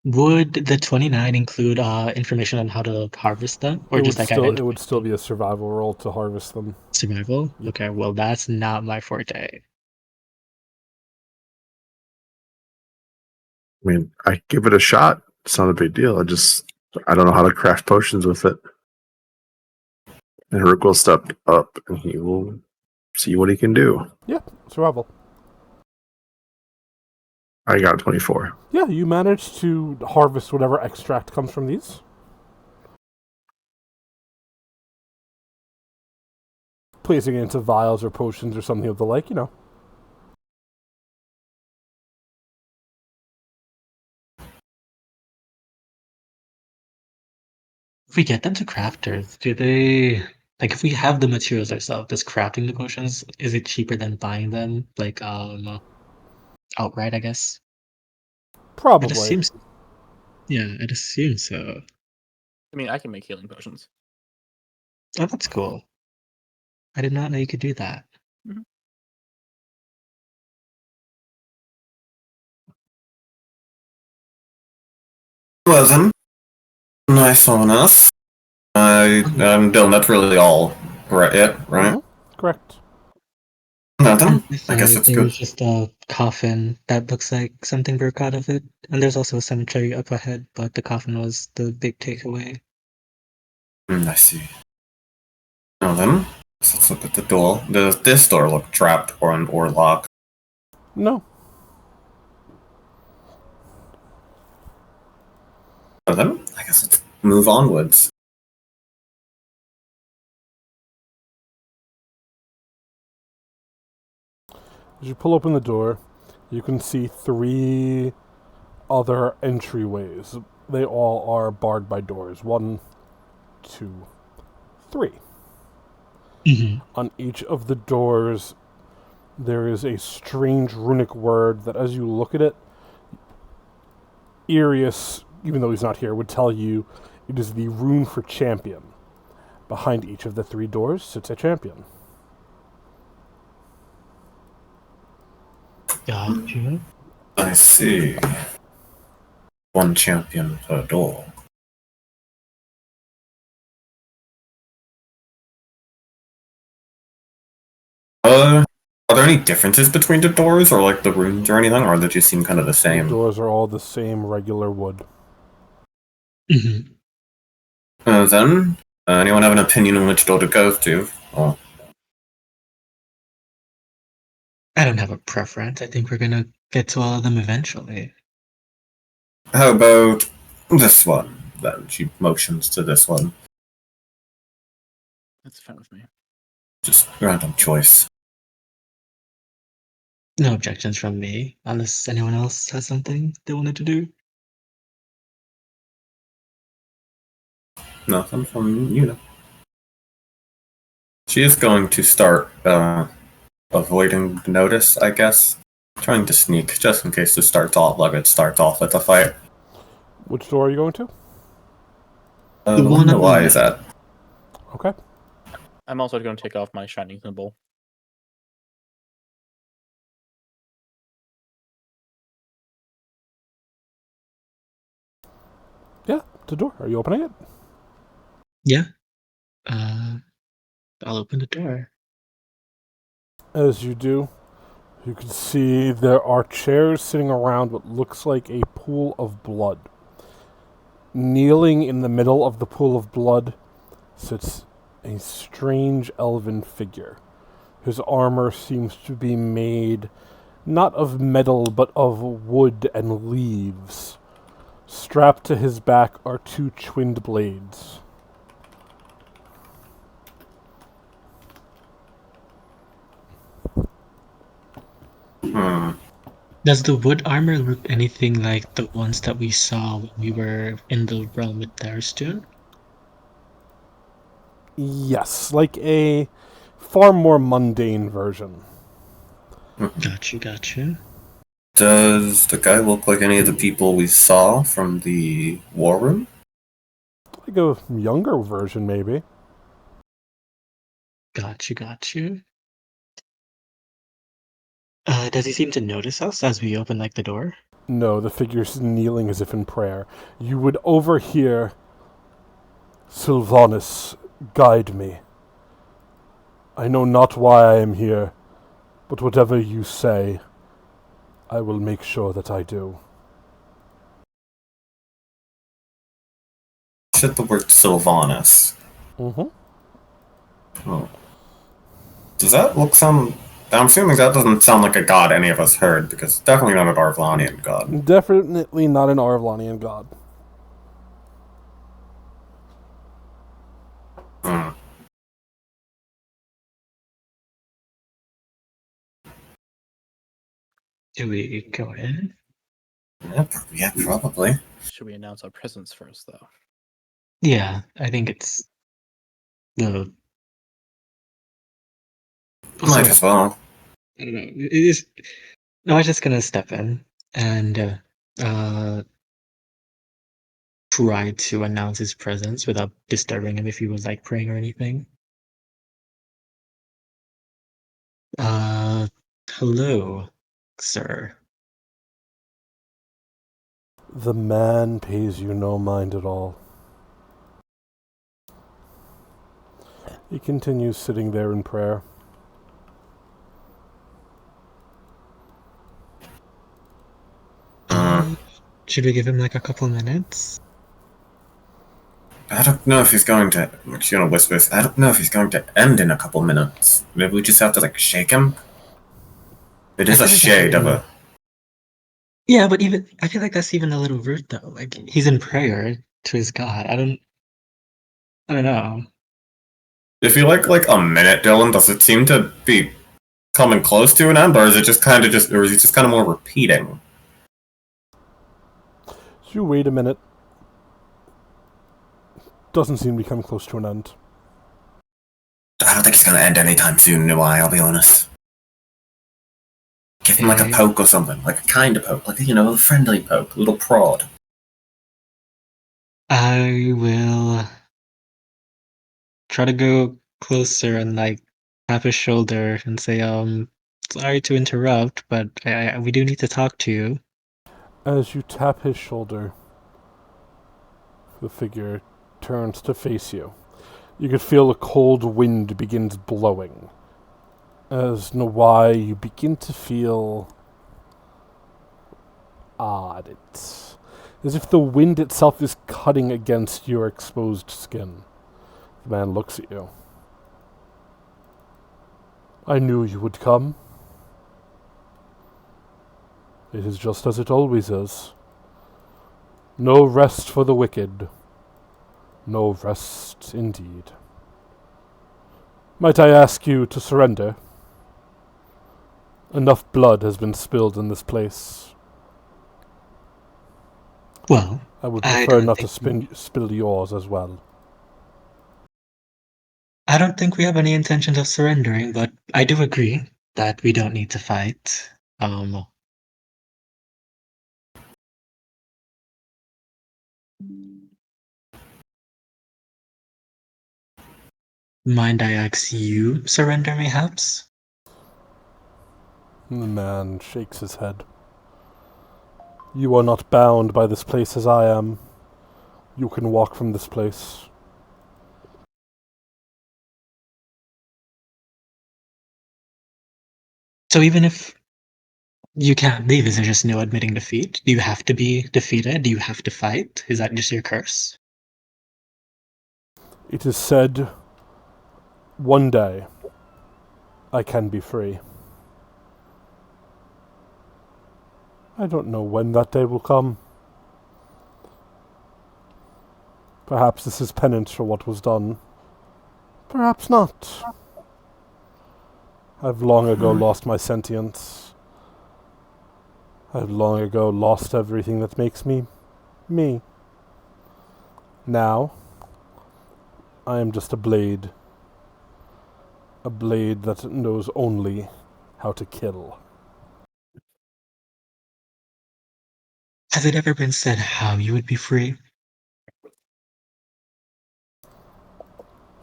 Would the 29 include information on how to harvest them, or just like it identify would still be a survival roll to harvest them. survival? Yep. Okay, well that's not my forte. I mean, I give it a shot. It's not a big deal. I don't know how to craft potions with it. And Haruk will step up and he will see what he can do. Yeah, survival. I got 24. Yeah, you managed to harvest whatever extract comes from these. Placing it into vials or potions or something of the like, you know. If we get them to crafters, do they like if we have the materials ourselves, does crafting the potions is it cheaper than buying them like outright, I guess? It Probably. seems yeah, it assume so. I mean, I can make healing potions. Oh, that's cool. I did not know you could do that. Well then, nice on us. Dylan, that's really all right, right? Mhm. Correct. Nothing. I Sorry, guess it's there's good. just a coffin that looks like something broke out of it, and there's also a cemetery up ahead, but the coffin was the big takeaway. I see. Now then, let's look at the door. Does this door look trapped or locked? No. Well then, I guess let's move onwards. As you pull open the door, you can see 3 other entryways. They all are barred by doors. 1, 2, 3. Mm-hmm. On each of the doors, there is a strange runic word that, as you look at it, Arius, even though he's not here, would tell you it is the rune for champion. Behind each of the 3 doors sits a champion. Gotcha. I see. 1 champion per door. Are there any differences between the doors, or like the rooms or anything, or do they just seem kind of the The same? doors are all the same regular wood. Mm-hmm. Then, anyone have an opinion on which door to go to? Oh, I don't have a preference. I think we're gonna get to all of them eventually. how about this one? Then she motions to this one. That's fine with me. Just random choice. No objections from me, unless anyone else has something they wanted to do. Nothing from you. She is going to start avoiding notice, I guess. Trying to sneak, just in case it starts off with a fight. Which door are you going to? The one one on the the Y left. is at. Okay. I'm also going to take off my shining symbol. Yeah, the door. Are you opening it? Yeah. I'll open the door. As you do, you can see there are chairs sitting around what looks like a pool of blood. Kneeling in the middle of the pool of blood sits a strange elven figure. His armor seems to be made not of metal but of wood and leaves. Strapped to his back are two twinned blades. Hmm. Does the wood armor look anything like the ones that we saw when we were in the realm with Darstone? Yes, like a far more mundane version. Gotcha. Does the guy look like any of the people we saw from the war room? Like a younger version, maybe. Gotcha. Does he seem to notice us as we open the door? No, the figure's kneeling as if in prayer. You would overhear Sylvanus, guide me. I know not why I am here, but whatever you say, I will make sure that I do. Said the word Sylvanus. Mm-hmm. Oh. Does that look some... I'm assuming that doesn't sound like a god any of us heard, because it's definitely not an Arvlanian god. Definitely not an Arvlanian god. Hmm. Do we go in? Yeah, probably. Should we announce our presence first, though? Yeah, I think it's the. Might as well. I don't know. It is. No, I was just gonna step in and try to announce his presence without disturbing him if he was praying or anything. Hello, sir. The man pays you no mind at all. He continues sitting there in prayer. Should we give him a couple minutes? I don't know if he's going to... whispers. I don't know if he's going to end in a couple minutes. Maybe we just have to, shake him? It is a shade of a... Yeah, but even I feel like that's even a little rude though. He's in prayer to his God. I don't know. If you like a minute, Dylan, does it seem to be coming close to an end, or is it just kind of or is it just kind of more repeating? So you wait a minute. Doesn't seem to be coming close to an end. I don't think it's going to end anytime soon, do I? I'll be honest. Give him a poke or something, a kind of poke, a friendly poke, a little prod. I will try to go closer and tap his shoulder and say, sorry to interrupt, but we do need to talk to you. As you tap his shoulder, the figure turns to face you. You could feel a cold wind begins blowing. As Nawai, you begin to feel odd. It's as if the wind itself is cutting against your exposed skin. The man looks at you. I knew you would come. It is just as it always is. No rest for the wicked. No rest indeed. Might I ask you to surrender? Enough blood has been spilled in this place. Well, I would I prefer don't not to think- spill yours as well. I don't think we have any intentions of surrendering, but I do agree that we don't need to fight. Mind I ask you surrender, mayhaps? The man shakes his head. You are not bound by this place as I am. You can walk from this place. So even if you can't leave, is there just no admitting defeat? Do you have to be defeated? Do you have to fight? Is that just your curse? It is said one day I can be free. I don't know when that day will come. Perhaps this is penance for what was done. Perhaps not. I've long ago lost my sentience. I've long ago lost everything that makes me me. Now, I am just a blade. A blade that knows only how to kill. Has it ever been said how you would be free?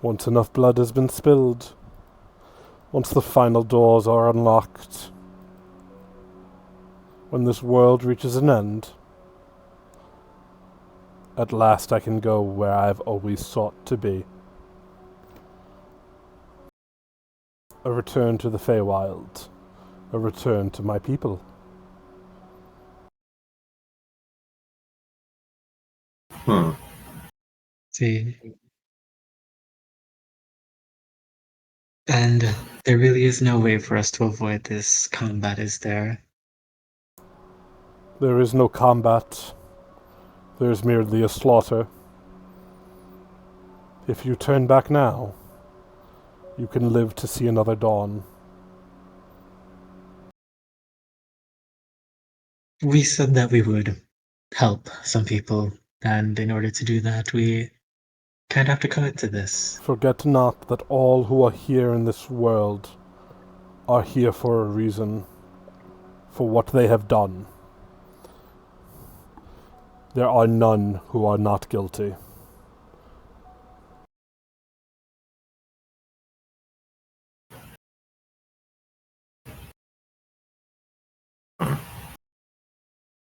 Once enough blood has been spilled, once the final doors are unlocked, when this world reaches an end, at last I can go where I've always sought to be. A return to the Feywild. A return to my people. See. And there really is no way for us to avoid this combat, is there? There is no combat. There is merely a slaughter. If you turn back now, you can live to see another dawn. We said that we would help some people, and in order to do that, we kind of have to commit to this. Forget not that all who are here in this world are here for a reason, for what they have done. There are none who are not guilty.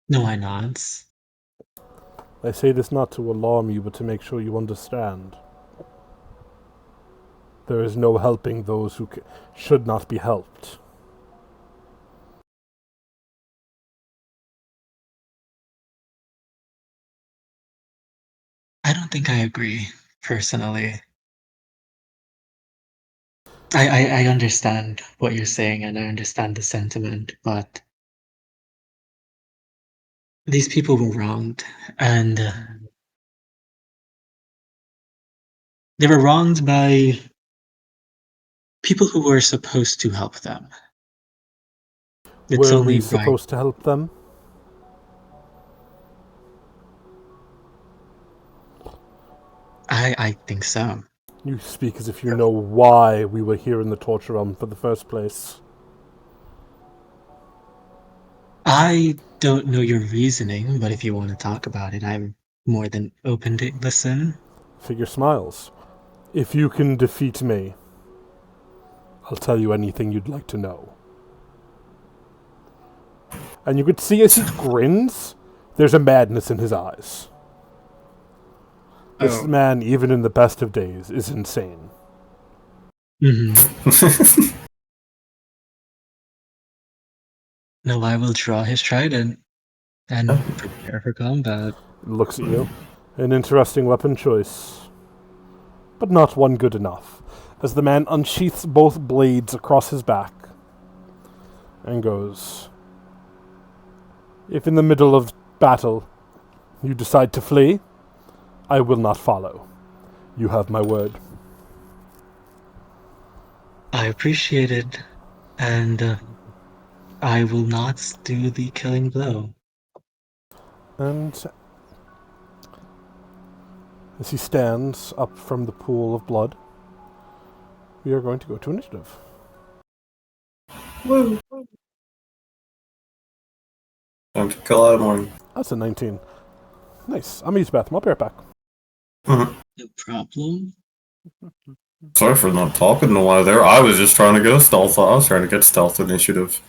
No, I nods. I say this not to alarm you, but to make sure you understand. There is no helping those who should not be helped. I don't think I agree, personally. I understand what you're saying, and I understand the sentiment, but these people were wronged, and they were wronged by people who were supposed to help them. It's Were only we right. supposed to help them? I think so. You speak as if you know why we were here in the torture realm for the first place. I don't know your reasoning, but if you want to talk about it, I'm more than open to listen. Figure smiles. If you can defeat me, I'll tell you anything you'd like to know. And you could see as he grins, there's a madness in his eyes. This man, even in the best of days, is insane. Mm-hmm. No, I will draw his trident and prepare for combat. Looks at you. An interesting weapon choice. But not one good enough. As the man unsheaths both blades across his back and goes, if in the middle of battle you decide to flee, I will not follow. You have my word. I appreciate it, and I will not do the killing blow. And as he stands up from the pool of blood, we are going to go to initiative. Woo. Time to kill out one. That's a 19. Nice. I'm gonna use the bathroom. I'll be right back. Mm-hmm. No problem. Sorry for not talking a while there. I was just trying to get a stealth. I was trying to get stealth initiative.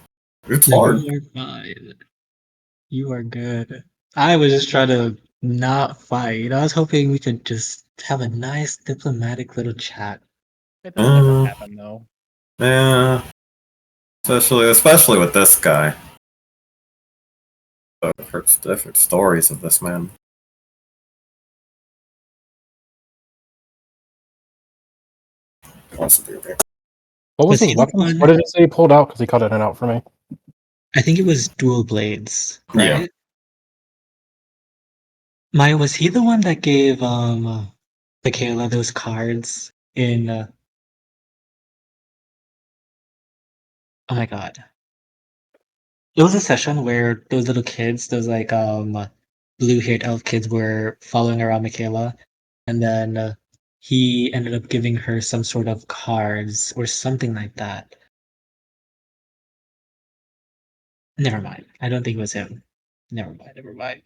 It's hard. You are fine. You are good. I was just trying to not fight. I was hoping we could just have a nice diplomatic little chat. It doesn't ever happen though. Yeah. Especially with this guy. I've heard different stories of this man. Wants to be a bit- What was Was his he the weapon? one- What did it say he pulled out? Because he cut it out for me. I think it was dual blades, Yeah. right? Maya, was he the one that gave Michaela those cards in oh my god. It was a session where those little kids, those like blue-haired elf kids were following around Michaela, and then he ended up giving her some sort of cards or something like that. Never mind. I don't think it was him. Never mind, never mind.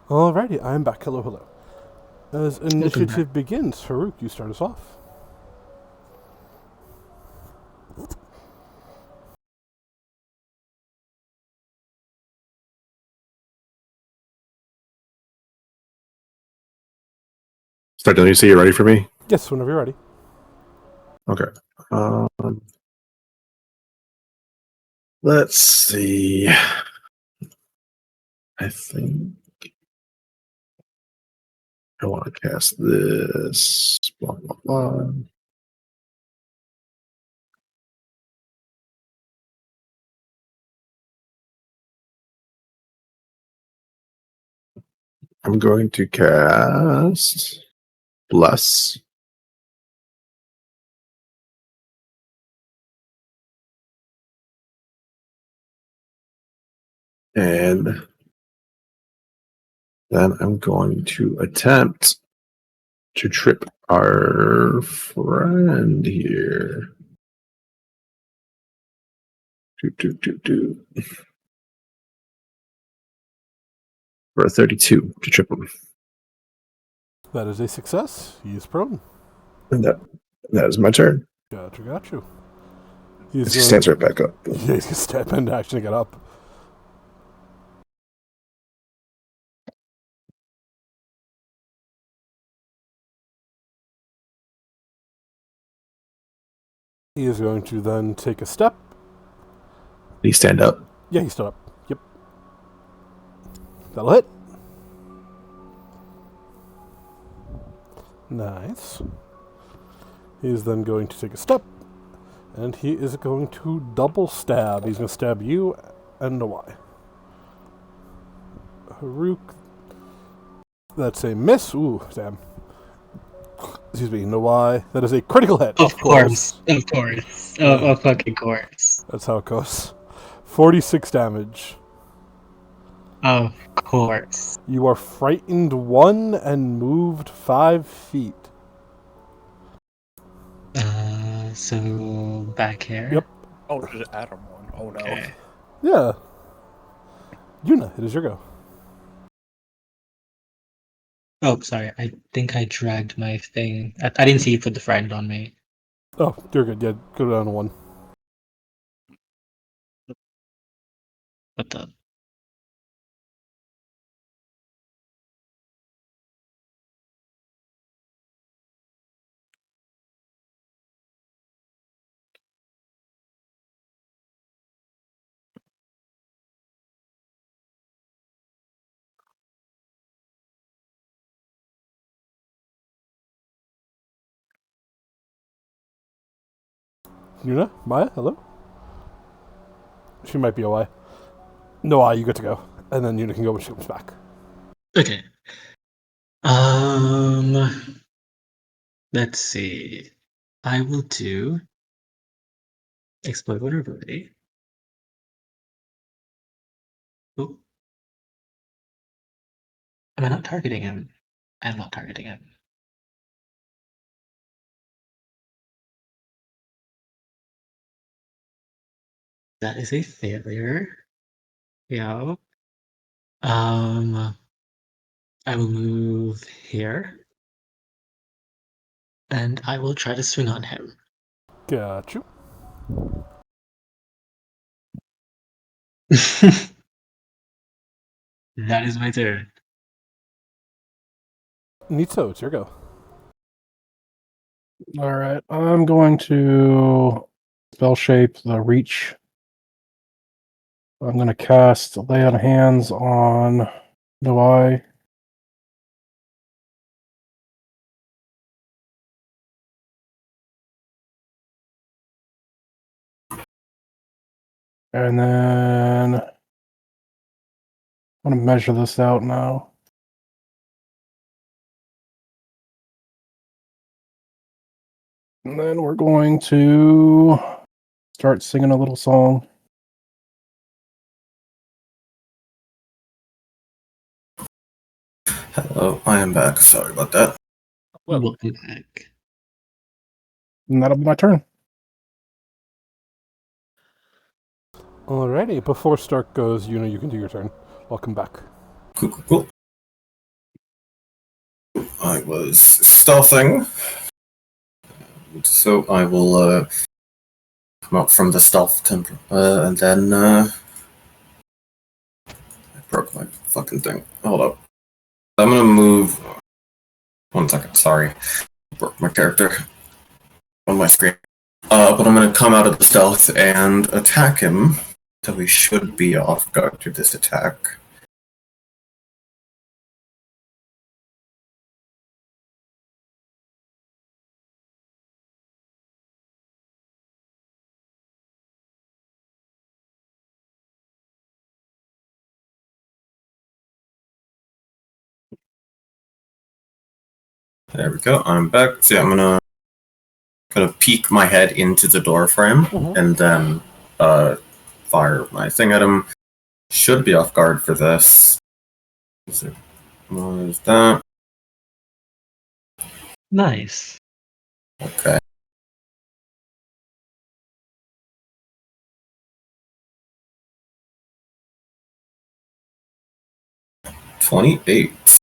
Alrighty, I'm back. Hello, hello. As back. initiative begins, Harook, you start us off. Start, don't you say you're ready for me? Yes, whenever you're ready. Okay. Let's see. I think I want to cast this. Blah, blah, blah. I'm going to cast Bless. And then I'm going to attempt to trip our friend here. Do. For a 32 to trip him. That is a success. He is prone. And that is my turn. Got you. He stands right back up. Yeah, he's going to step in to actually get up. He is going to then take a step. He stand up. Yeah, he stood up. Yep. That'll hit. Nice. He is then going to take a step. And he is going to double stab. He's going to stab you and Nawai. Harook. That's a miss. Ooh, damn. Excuse me, Nawai. That is a critical hit. Of course. Of fucking course. That's how it goes. 46 damage. Of course. You are frightened 1 and moved 5 feet. So back here. Yep. Oh, there's Adam one. Oh no. Okay. Yeah. Yuna, it is your go. Oh, sorry. I think I dragged my thing. I didn't see you put the friend on me. Oh, you're good. Yeah, go down to 1. What the? Yuna? Maya? Hello? She might be away. No, you get to go. And then Yuna can go when she comes back. Okay. Let's see. I will do exploit vulnerability. Oh. Am I not targeting him? I'm not targeting him. That is a failure. Yeah. I will move here. And I will try to swing on him. Got you. That is my turn. Nitso, it's your go. All right, I'm going to spell shape the reach. I'm going to cast lay on hands on Noai. And then I'm going to measure this out now. And then we're going to start singing a little song. Hello, I am back. Sorry about that. Well, Welcome back. And that'll be my turn. Alrighty, before Stark goes, you can do your turn. Welcome back. Cool. I was stealthing, so I will come out from the stealth temple, and then I broke my fucking thing. Hold up. I'm gonna move. 1 second. Sorry, broke my character on my screen. But I'm gonna come out of the stealth and attack him. So we should be off guard to this attack. There we go. I'm back. So yeah, I'm gonna kind of peek my head into the door frame and then fire my thing at him. Should be off guard for this. What is that? Nice. Okay. $28.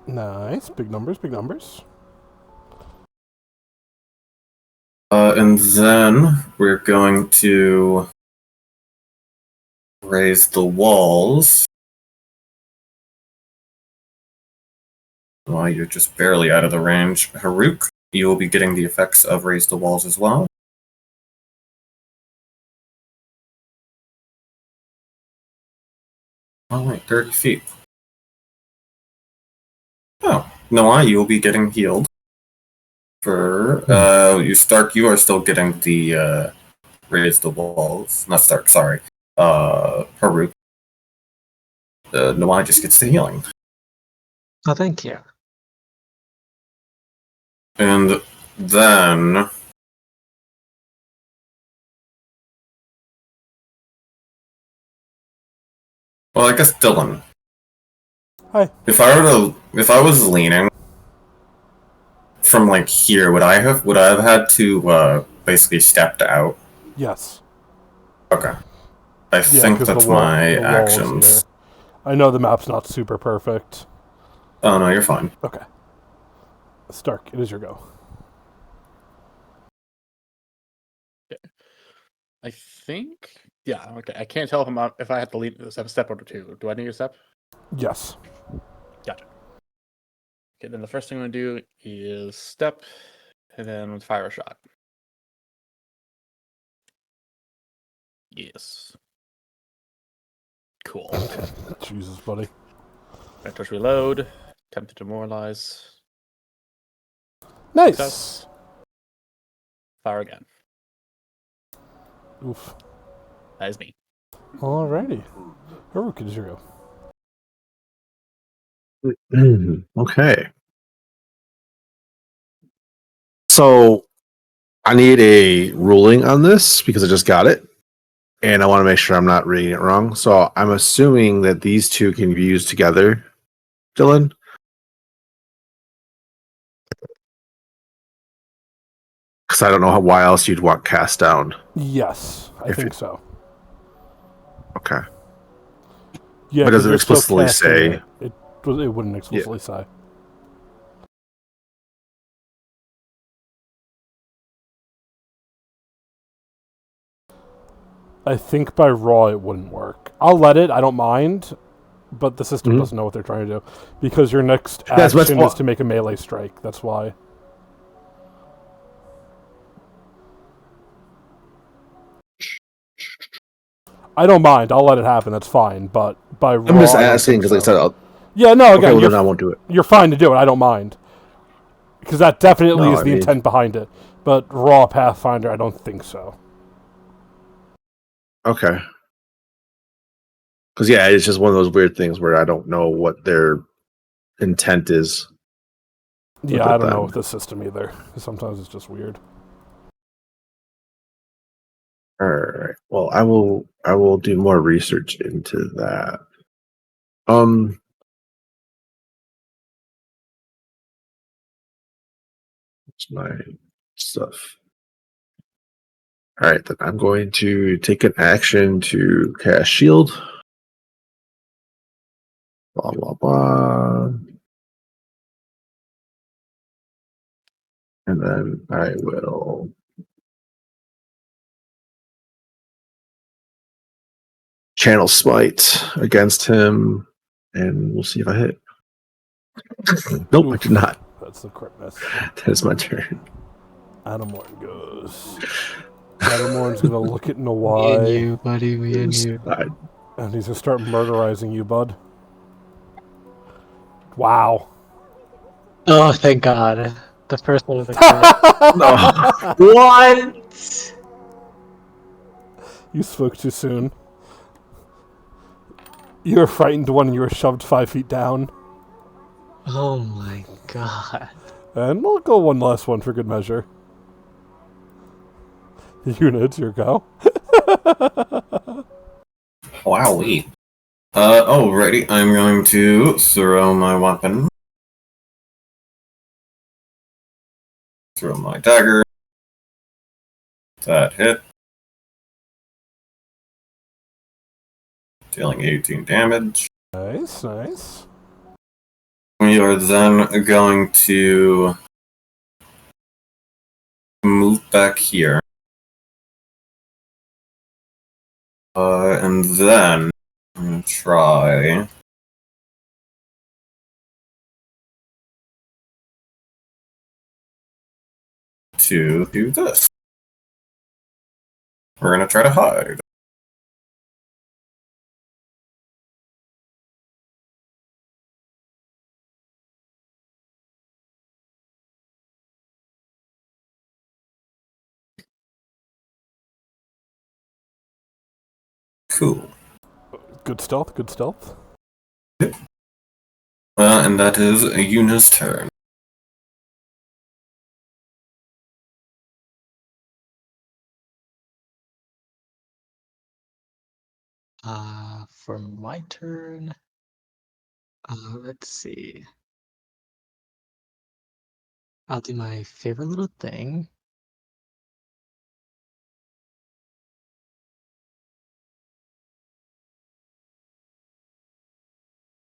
Nice. Big numbers, big numbers. And then we're going to raise the walls. Well, you're just barely out of the range. Haruk, you will be getting the effects of raise the walls as well. Oh wait, 30 feet. Oh, Noah, you will be getting healed. For you Stark, you are still getting the raise the walls. Not Stark, sorry. Haruk. Noah just gets the healing. Oh, thank you. And then well, I guess Dylan. Hi. If I was leaning from like here, would I have had to basically stepped out? Yes. Okay. I think 'cause that's the wall- my the wall is actions. here. I know the map's not super perfect. Oh no, you're fine. Okay. Stark, it is your go. I think. Yeah. Okay. I can't tell if I have to lead a step or two. Do I need a step? Yes. Gotcha. Okay. Then the first thing I'm gonna do is step, and then fire a shot. Yes. Cool. Jesus, buddy. Right, touch reload. Attempt to demoralize. Nice. Success. Fire again. Oof. That is me. Alrighty. Haruk, it is your go. Okay. So I need a ruling on this because I just got it. And I want to make sure I'm not reading it wrong. So I'm assuming that these two can be used together, Dylan. Because I don't know why else you'd want cast down. Yes, I If think it- so. Okay. Yeah, But does 'cause it you're still explicitly casting say- it. It wouldn't explicitly say. I think by raw it wouldn't work. I'll let it. I don't mind, but the system Mhm. doesn't know what they're trying to do because your next That's action why- is to make a melee strike. That's why. I don't mind. I'll let it happen. That's fine. But by raw, I'm just I don't asking think because, like I so. said, I'll, Yeah, no. okay, Again, well, then I won't do it. you're fine to do it. I don't mind because that definitely No, is I the mean- intent behind it. But raw Pathfinder, I don't think so. Okay. Because, yeah, it's just one of those weird things where I don't know what their intent is. Yeah, Look I at don't know them. with this system either. Sometimes it's just weird. All right. Well, I will do more research into that. What's my stuff? All right, then I'm going to take an action to cast shield. Blah blah blah. And then I will channel smite against him, and we'll see if I hit. Nope, I Oof. did not. That's the crit miss. That is my turn. Adamorn goes. Adamorn's gonna look at Me and Nawai, you, buddy. Me and you. and he's gonna start murderizing you, bud. Wow. Oh, thank God. The first one was a crit. No. What? You spoke too soon. You were frightened when you were shoved 5 feet down. Oh my God. And we'll go one last one for good measure. Unit, your go. Wowee. Alrighty, I'm going to throw my weapon. Throw my dagger. That hit. Dealing 18 damage. Nice, nice. We are then going to move back here. And then I'm gonna try to do this. We're gonna try to hide. Cool. Good stealth, good stealth. And that is Yuna's turn. For my turn, let's see. I'll do my favorite little thing.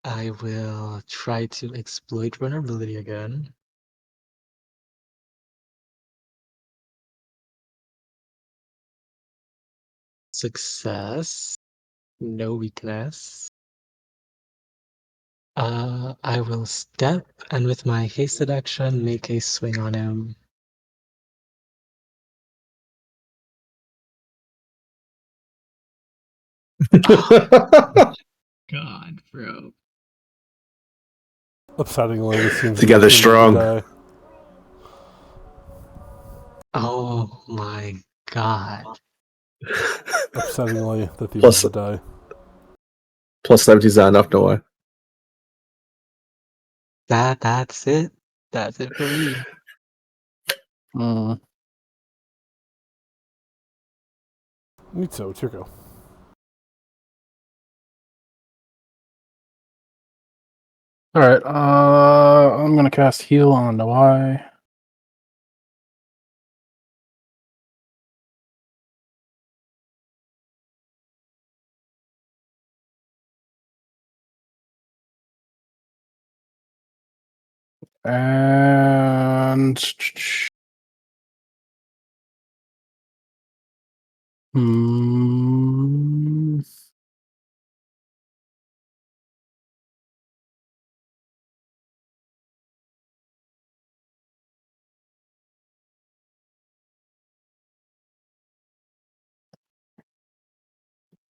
I will try to exploit vulnerability again. Success. No weakness. I will step and with my hasted action make a swing on him. God, bro. Upsettingly, this seems Together the end of the strong. day. Oh my God. Upsettingly, at the end Plus- of the day. Plus 70's not enough, no way. That's it. That's it for me. Mm. Nitso, it's your go. All right. I'm gonna cast heal on Noai. And hmm,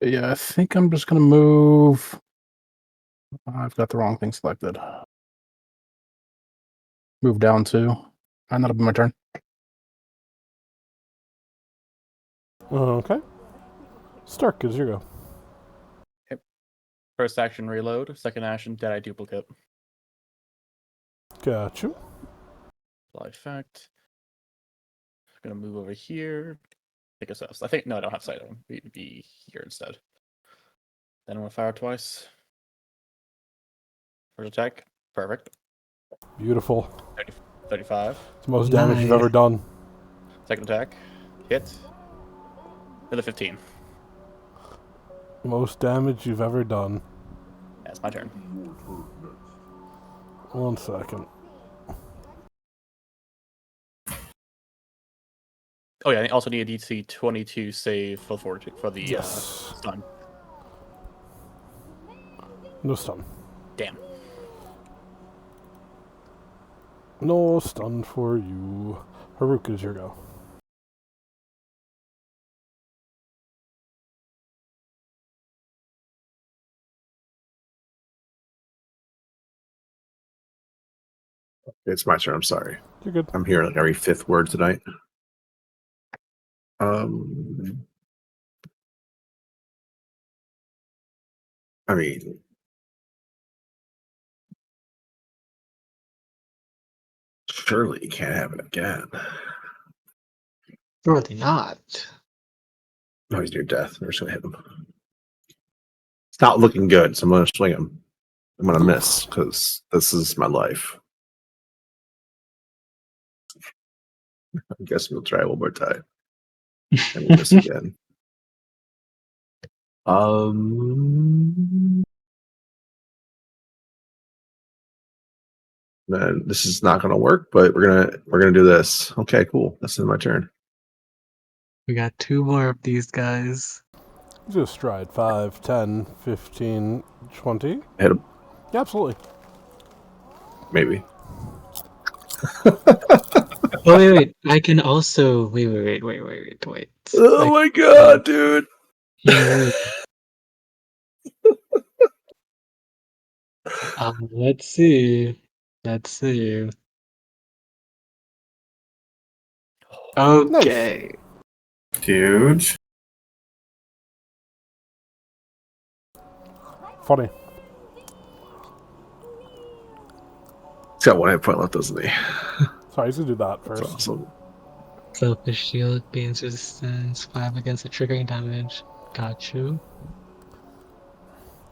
yeah, I think I'm just gonna move. I've got the wrong thing selected. Move down 2, and that'll be my turn. Okay. Stark, is your go. First action, reload. Second action, Deadeye duplicate. Got you. Apply effect. Gonna move over here. Take a steps. I think no, I don't have sight. I'm be here instead. Then I'm gonna fire twice. First attack, perfect. Beautiful. 35. It's the most damage you've Nice. ever done. Second attack, hit. Another 15. Most damage you've ever done. That's my turn. 1 second. Oh yeah, I also need a DC 22 save for the Yes. stun. No stun. Damn. No stun for you. Haruk, is your go. It's my turn. I'm sorry. You're good. I'm here like every fifth word tonight. Um, I mean, surely you can't have it again. Surely not. No, he's near death. I'm just gonna hit him. It's not looking good, so I'm gonna swing him. I'm gonna miss because this is my life. I guess we'll try one more time. And we'll miss again. Then this is not gonna work, but we're gonna do this. Okay, cool. That's my turn. We got 2 more of these guys. Just stride. 5, 10, 15, 20. Hit him, Yeah, absolutely. maybe. Oh wait. I can also wait. Oh my god, dude. Yeah. Let's see. Okay. Huge. Funny. He's got 1 hit point left, doesn't he? Sorry, he's gonna do that That's first. awesome. Selfish shield gains resistance 5 against the triggering damage. Got you.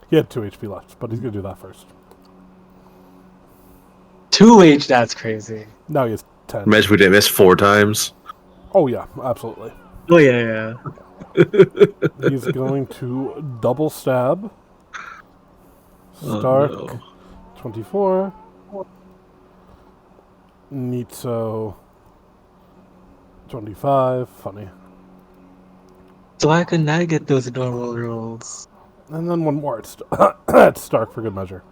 He had 2 HP left, but he's gonna do that first. 2H, that's crazy. Now he has 10. Imagine if we didn't miss 4 times. Oh yeah, absolutely. Oh yeah. He's going to double stab. Oh, Stark, no. 24. Nitso, 25. Funny. So why couldn't I get those normal rolls? And then one more. It's Stark for good measure.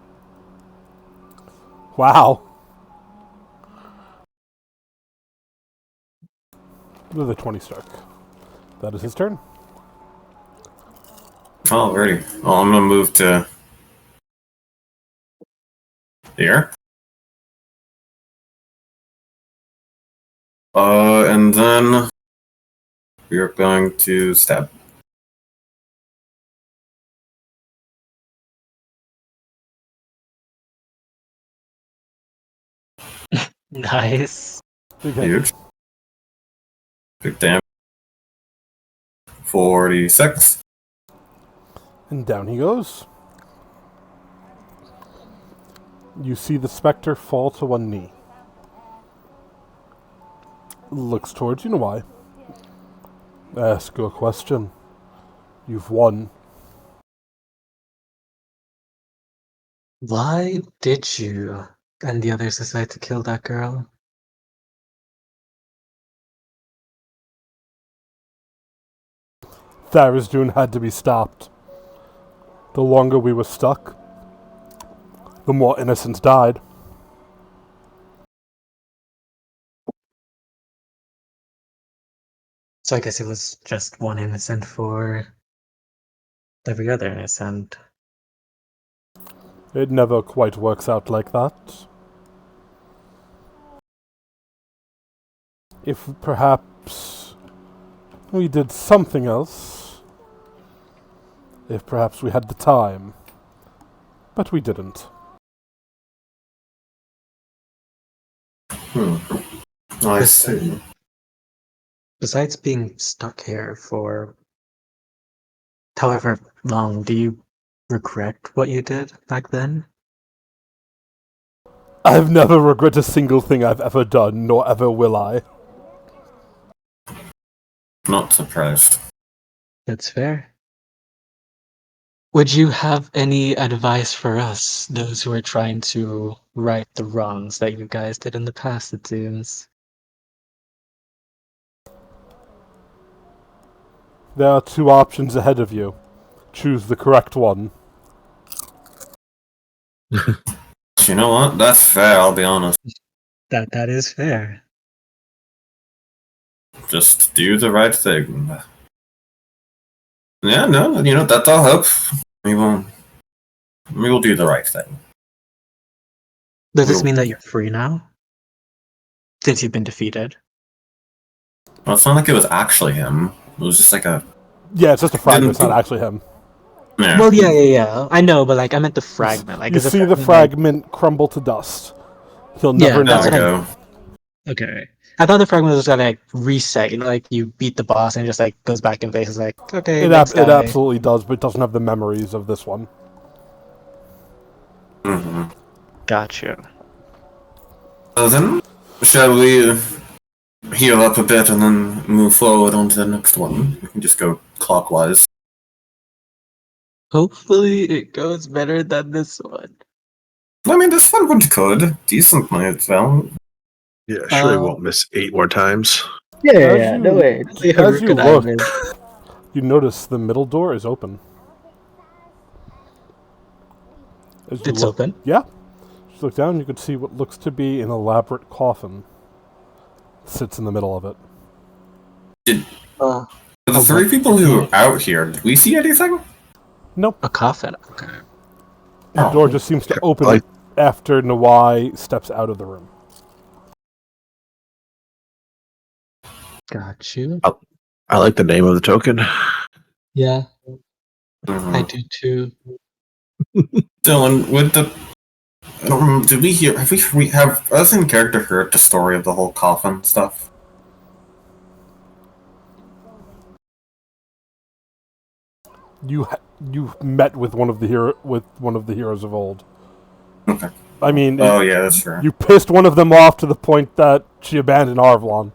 Wow. Another 20 Stark. That is his turn. Alrighty. Well, I'm gonna move to here. And then we are going to stab. Nice. Big hit. Huge. Big damage. 46. And down he goes. You see the specter fall to one knee. Looks towards you, Nawai. Ask you a question. You've won. Why did you and the others decide to kill that girl? Tharizdun had to be stopped. The longer we were stuck, the more innocents died. So I guess it was just one innocent for every other innocent. It never quite works out like that. If perhaps we did something else, if perhaps we had the time, but we didn't. I see. Besides being stuck here for however long, do you regret what you did back then? I've never regretted a single thing I've ever done, nor ever will I. Not surprised. That's fair. Would you have any advice for us, those who are trying to right the wrongs that you guys did in the past, it seems? There are two options ahead of you. Choose the correct one. You know what? That's fair, I'll be honest. That is fair. Just do the right thing. Yeah, no, you know, that'll help. We will do the right thing. Does this Well- mean that you're free now? Since you've been defeated? Well, it's not like it was actually him. It was just like a... Yeah, it's just a fragment, it's not actually him. Yeah. Well, yeah. I know, but like I meant the fragment. Like, You is the see the like- fragment crumble to dust. He'll never Yeah, There we know. go. Okay. I thought the fragment was gonna like reset. You know, like you beat the boss and it just like goes back in place. It's like okay, It next guy. absolutely does, but it doesn't have the memories of this one. Mm-hmm. Gotcha. So then, shall we heal up a bit and then move forward on to the next one? We can just go clockwise. Hopefully, it goes better than this one. I mean, this one went good. Decently, as well. Yeah, surely Uh, won't miss 8 more times. Yeah, As no you- way. As you look, you notice the middle door is open. As you It's look- open. Yeah. As you look down, you can see what looks to be an elaborate coffin. Sits in the middle of it. Uh, For the Oh, three what? people who are out here, did we see anything? Nope. a coffin. Okay. The Oh. door just seems to open Like- after Nawai steps out of the room. Got you. I like the name of the token. Yeah, Mhm. I do too. Dylan, with the... I don't remember, did we hear... Have us in character heard the story of the whole coffin stuff? You met with one of the heroes of old. Okay. I mean, Oh, yeah, that's true. you pissed one of them off to the point that she abandoned Arvlon.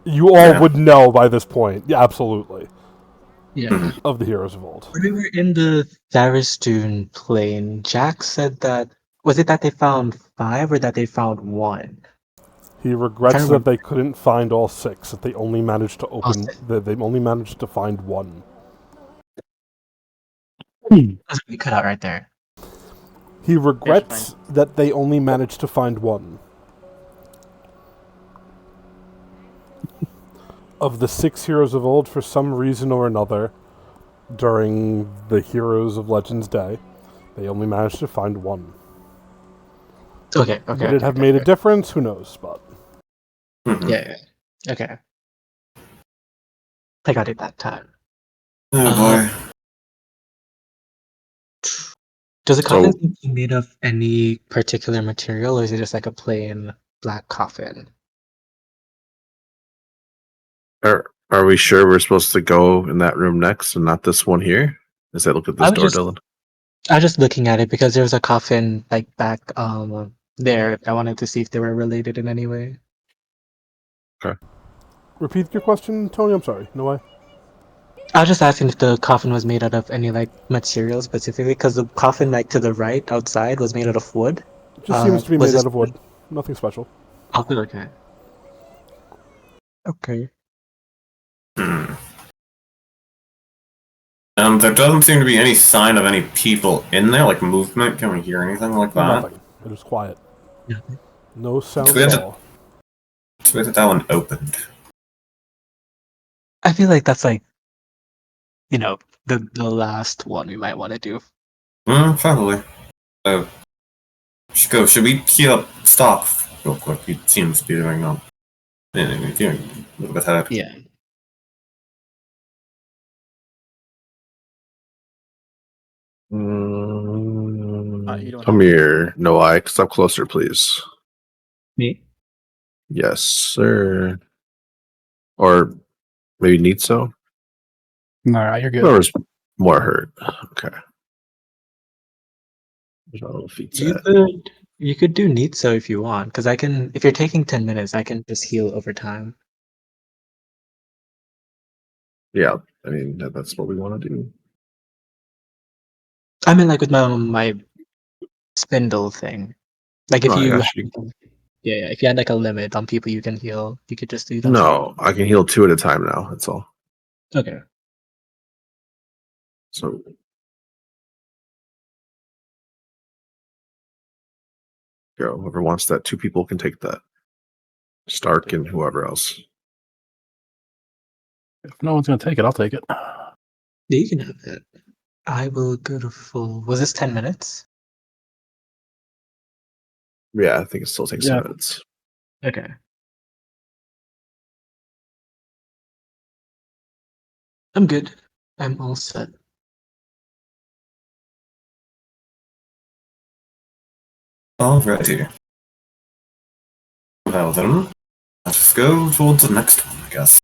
You all Yeah. would know by this point. Yeah, absolutely. Yeah. Of the heroes of old. When we were in the Tharizdun plane, Jack said that was it that they found 5 or that they found 1? He regrets Kinda that rem- they couldn't find all 6. That they only managed to open. six. That they only managed to find 1. That's what we cut out right there. He regrets that they only managed to find 1. Of the 6 heroes of old, for some reason or another, during the Heroes of Legends Day, they only managed to find 1. Okay. Would it have made a difference? Who knows? But Mhm. Yeah. Okay. I got it that time. Oh, boy. Does the So- coffin seem to be made of any particular material, or is it just like a plain black coffin? Are we sure we're supposed to go in that room next and not this one here? As I look at this I was door, just- Dylan. I was just looking at it because there was a coffin like back there. I wanted to see if they were related in any way. Repeat your question, Tony. I'm sorry. No way. I was just asking if the coffin was made out of any like material specifically, because the coffin like to the right outside was made out of wood. It just seems to be was made this- out of wood. Nothing special. Oh, okay. Okay. Hmm. There doesn't seem to be any sign of any people in there, like movement. Can we hear anything like that? Nothing. It is quiet. Nothing. No sound Good. at all. It's weird that that one opened. I feel like that's like, the last one we might want to do. Probably. Should we heal up Stock real quick? He seems to be doing a little bit hurt. Yeah. You don't Come have- here, Noai. Step closer, please. Me? Yes, sir. Or maybe need so. Nah, you're good. Whoever's more hurt. Okay. There's my little feet You at. could do neat so if you want, because I can. If you're taking 10 minutes, I can just heal over time. Yeah, I mean that's what we want to do. I mean, like with my spindle thing. Like if Oh, I you, got you. yeah, if you had like a limit on people you can heal, you could just do that. No, I can heal 2 at a time now. That's all. Okay. So go. Whoever wants that, 2 people can take that. Stark and whoever else. If no one's gonna take it, I'll take it. Yeah, you can have that. I will go to full. Was this 10 minutes? Yeah, I think it still takes Yeah. 10 minutes. Okay. I'm good. I'm all set. Alrighty. Well then, let's go towards the next one, I guess.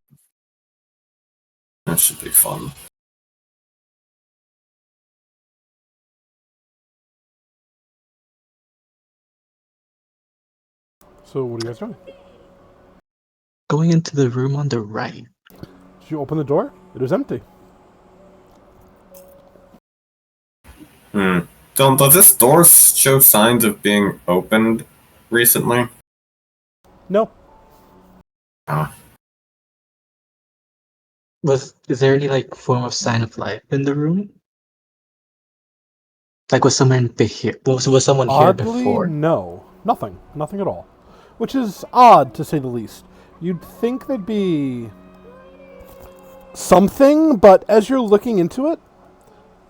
That should be fun. So, what are you guys doing? Going into the room on the right. Did you open the door? It was empty. Does this door show signs of being opened recently? No. Is there any like form of sign of life in the room? Like was someone here? Was someone here Oddly, before? no. Nothing. Nothing at all. Which is odd, to say the least. You'd think there'd be something, but as you're looking into it,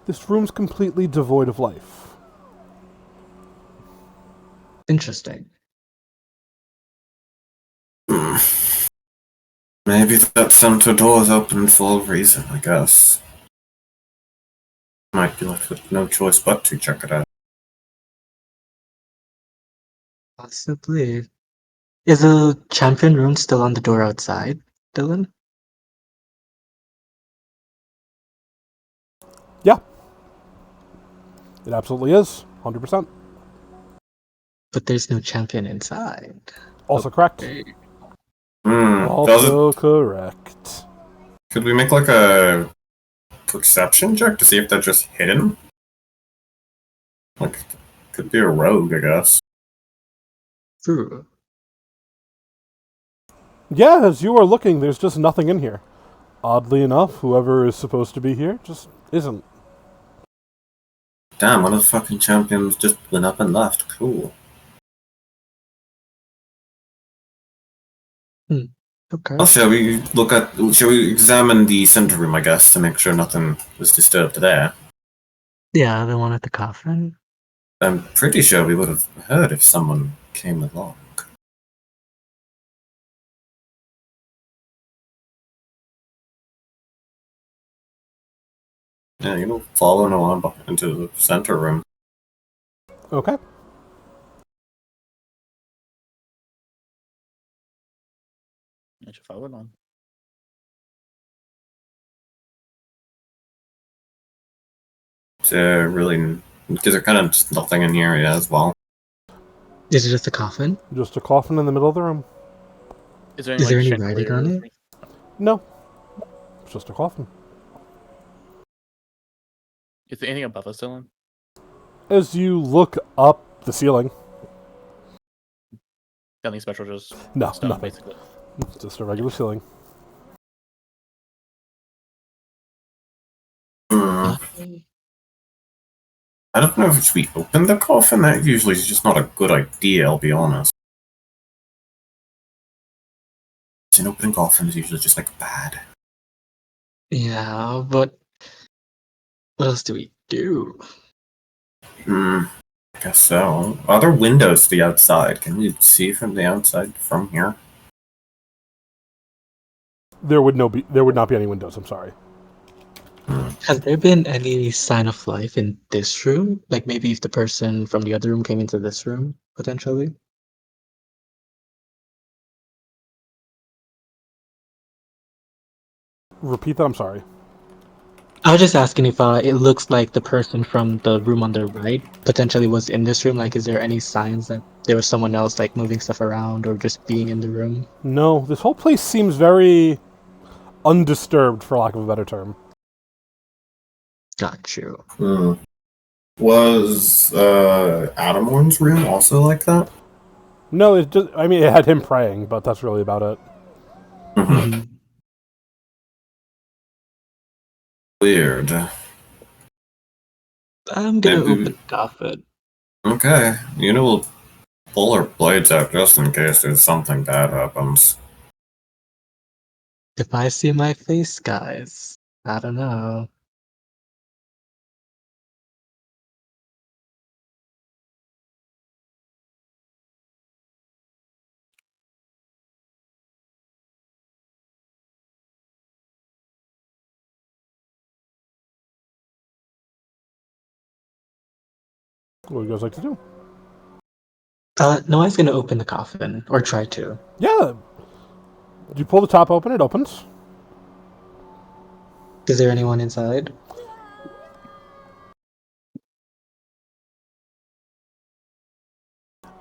this room's completely devoid of life. Interesting. Maybe that center door is open for a reason, I guess. Might be left with no choice but to check it out. Possibly. Is the champion rune still on the door outside, Dylan? Yeah. It absolutely is. 100%. But there's no champion inside. Also correct. Okay. Does it, Also correct. could we make like a perception check to see if they're just hidden? Like, could be a rogue, I guess. True. Yeah, as you are looking, there's just nothing in here. Oddly enough, whoever is supposed to be here just isn't. Damn, one of the fucking champions just went up and left. Cool. Okay. Well, shall we examine the center room, I guess, to make sure nothing was disturbed there? Yeah, the one at the coffin. I'm pretty sure we would have heard if someone came along. Yeah, following along into the center room. Okay. If I would on. really, because there's kind of just nothing in the area as well. Is it just a coffin? Just a coffin in the middle of the room. Is there Is there any chandelier writing on or it? anything? No. It's just a coffin. Is there anything above us, Dylan? As you look up the ceiling, Nothing special, just no, stone, nothing. basically. Just a regular ceiling. Hmm. I don't know if we open the coffin. That usually is just not a good idea, I'll be honest. An opening coffin is usually just like bad. Yeah, but what else do we do? I guess so. Are there windows to the outside? Can we see from the outside from here? There would not be any windows, I'm sorry. Has there been any sign of life in this room? Like maybe if the person from the other room came into this room, potentially? Repeat that, I'm sorry. I was just asking if it looks like the person from the room on the right potentially was in this room. Like, is there any signs that there was someone else like moving stuff around or just being in the room? No, this whole place seems very undisturbed, for lack of a better term. Got you. Was Adamorn's room also like that? No, it had him praying, but that's really about it. Mhm. Weird. I'm gonna Maybe- open the coffin. Okay, we'll pull our blades out just in case there's something bad happens. If I see my face, guys, I don't know. What would you guys like to do? Noah's gonna open the coffin, or try to. Yeah. You pull the top open, it opens. Is there anyone inside?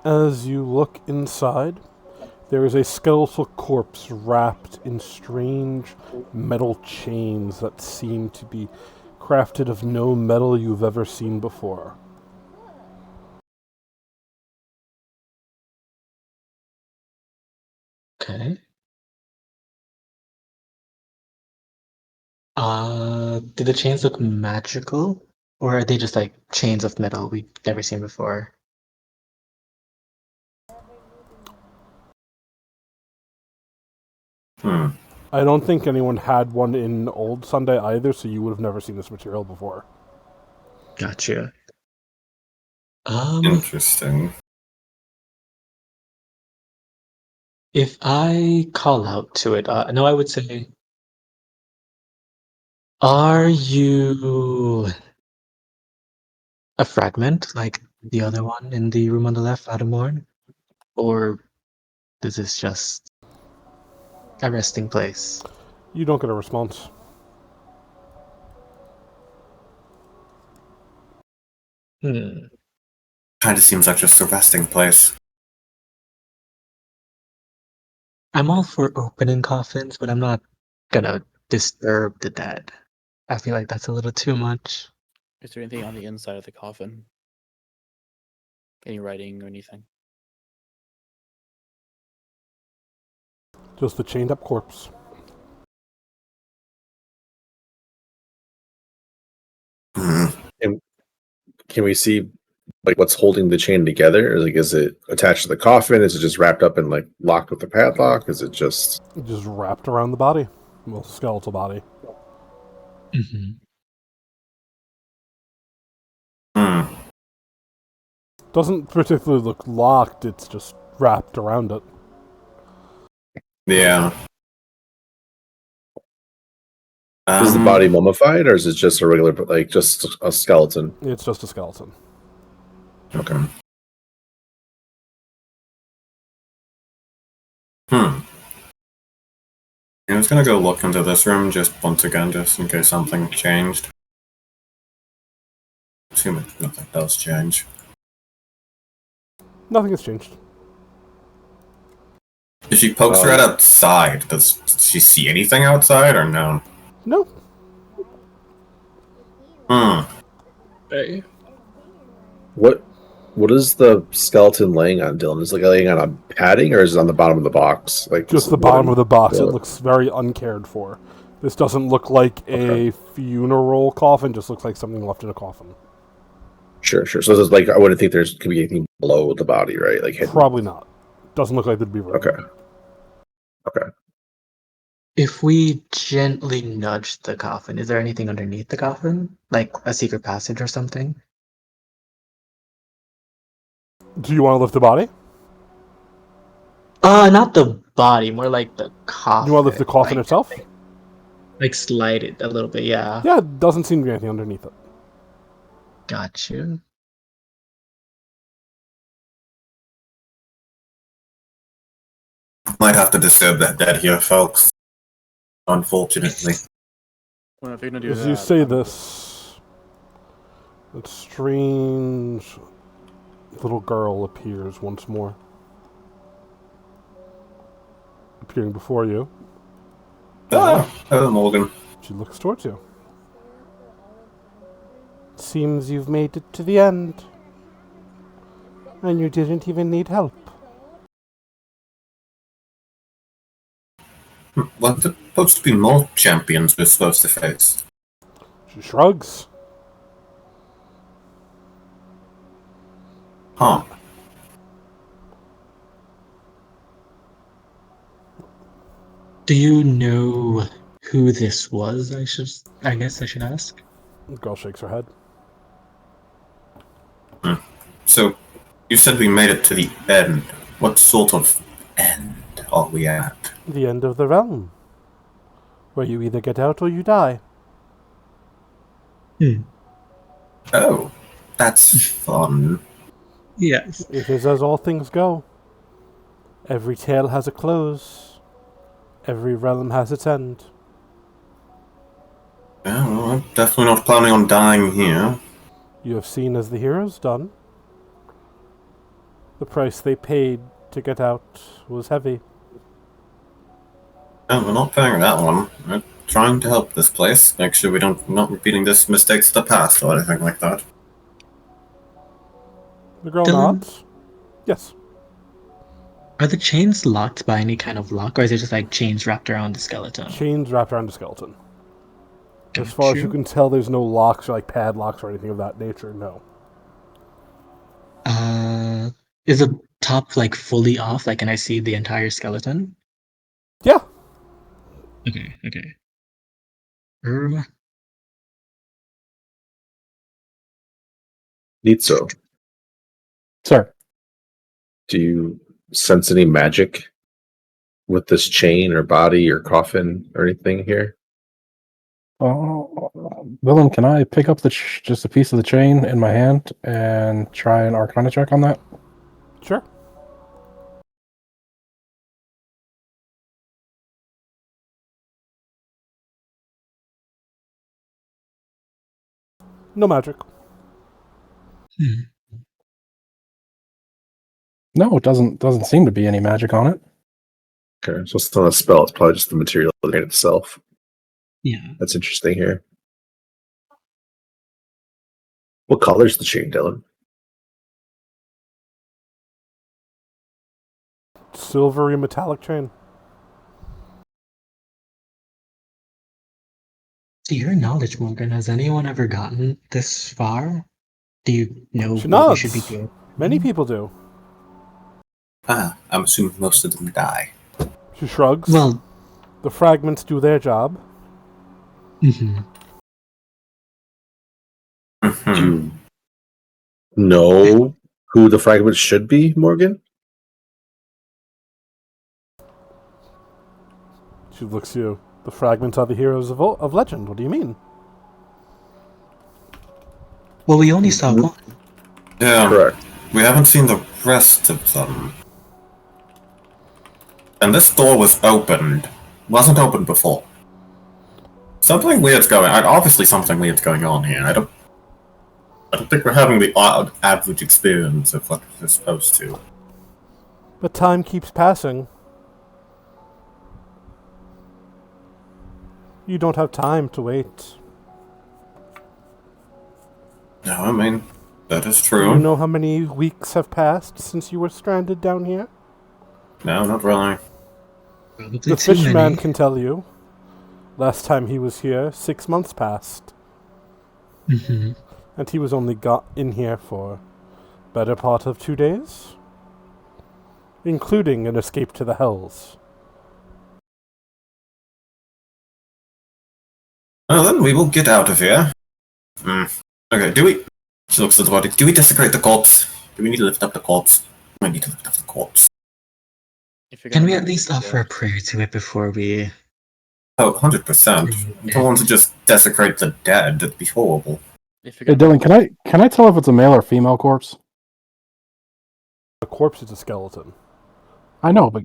As you look inside, there is a skeletal corpse wrapped in strange metal chains that seem to be crafted of no metal you've ever seen before. Okay. Did the chains look magical? Or are they just like chains of metal we've never seen before? I don't think anyone had one in Old Sunday either, so you would have never seen this material before. Gotcha. Interesting. If I call out to it, no, I would say, are you a fragment like the other one in the room on the left, Adamorn? Or is this just a resting place? You don't get a response. Hmm. Kind of seems like just a resting place. I'm all for opening coffins, but I'm not gonna disturb the dead. I feel like that's a little too much. Is there anything on the inside of the coffin? Any writing or anything? Just a chained up corpse. Can we see like what's holding the chain together? Like, is it attached to the coffin? Is it just wrapped up and like locked with the padlock? Is it just Just wrapped around the body. Well, skeletal body. Mm-hmm. Doesn't particularly look locked, it's just wrapped around it. Yeah. is the body mummified, or is it just a regular, like just a skeleton? It's just a skeleton. Okay. I'm just gonna go look into this room just once again, just in case something changed. assuming nothing does change. Nothing has changed. If she pokes her head outside, does she see anything outside or no? No. Hey. What is the skeleton laying on, Dylan? Is it like laying on a padding, or is it on the bottom of the box? Like Just the bottom of the box. It Yeah. looks very uncared for. This doesn't look like a funeral coffin. Just looks like something left in a coffin. Sure. So this is like, I wouldn't think there's could be anything below the body, right? Like hidden. Probably not. Doesn't look like there'd be room. Okay. If we gently nudge the coffin, is there anything underneath the coffin? Like a secret passage or something? Do you want to lift the body? Not the body, more like the coffin. You want to lift the coffin like, itself? Like slide it a little bit, yeah. Yeah, it doesn't seem to be anything underneath it. Got you. Might have to disturb that dead here, folks. Unfortunately. Well, if you're gonna do As that, you say this, that strange little girl appears once more. Appearing before you. Hello, Morgan. She looks towards you. Seems you've made it to the end. And you didn't even need help. Well, there's supposed to be more champions we're supposed to face. She shrugs. Huh. Do you know who this was? I guess I should ask. The girl shakes her head. So, you said we made it to the end. What sort of end are we at? The end of the realm. Where you either get out or you die. Oh, that's fun. Yes. It is as all things go. Every tale has a close. Every realm has its end. Yeah, well, I'm definitely not planning on dying here. You have seen as the heroes done. The price they paid to get out was heavy. No, we're not paying that one. We're trying to help this place, make sure we're not repeating this mistakes of the past or anything like that. The girl Dylan? nods. Yes. Are the chains locked by any kind of lock, or is it just like chains wrapped around the skeleton? Chains wrapped around the skeleton. As far as you can tell, there's no locks or like padlocks or anything of that nature. No. Is the top like fully off? Like, can I see the entire skeleton? Yeah. Okay. Nitso, Sir. do you sense any magic with this chain or body or coffin or anything here? Willem, can I pick up just a piece of the chain in my hand and try an Arcana check on that? Sure. No magic. No, it doesn't seem to be any magic on it. Okay, so it's not a spell. It's probably just the material of the chain itself. Yeah. That's interesting here. What color's the chain, Dylan? Silvery metallic chain. To your knowledge, Morgan, has anyone ever gotten this far? Do you know She what we nods. should be doing? Many people do. I'm assuming most of them die. She shrugs. Well, The fragments do their job. mhm. Do you know who the fragments should be, Morgan? She looks at you. The fragments are the heroes of legend. What do you mean? Well, we only saw one. Yeah, Correct. we haven't seen the rest of them. And this door was opened. Wasn't opened before. Something weird's going on. Obviously something weird's going on here. I don't... I don't think we're having the average experience of what we're supposed to. But time keeps passing. You don't have time to wait. No, I mean, that is Do true. you know how many weeks have passed since you were stranded down here? No, not really. Probably The too fishman many. can tell you. Last time he was here, 6 months passed. Mhm. And he was only got in here for better part of 2 days? Including an escape to the hells. Well, then we will get out of here. Okay, she looks at the body. Do we desecrate the corpse? Do we need to lift up the corpse? We need to lift up the corpse. If you're Can gonna we move at least the offer a corpse- prayer to it before we... Oh, 100%. I don't want to just desecrate the dead. That'd be horrible. If you're Hey, gonna Dylan, can I tell if it's a male or female corpse? The corpse is a skeleton. I know, but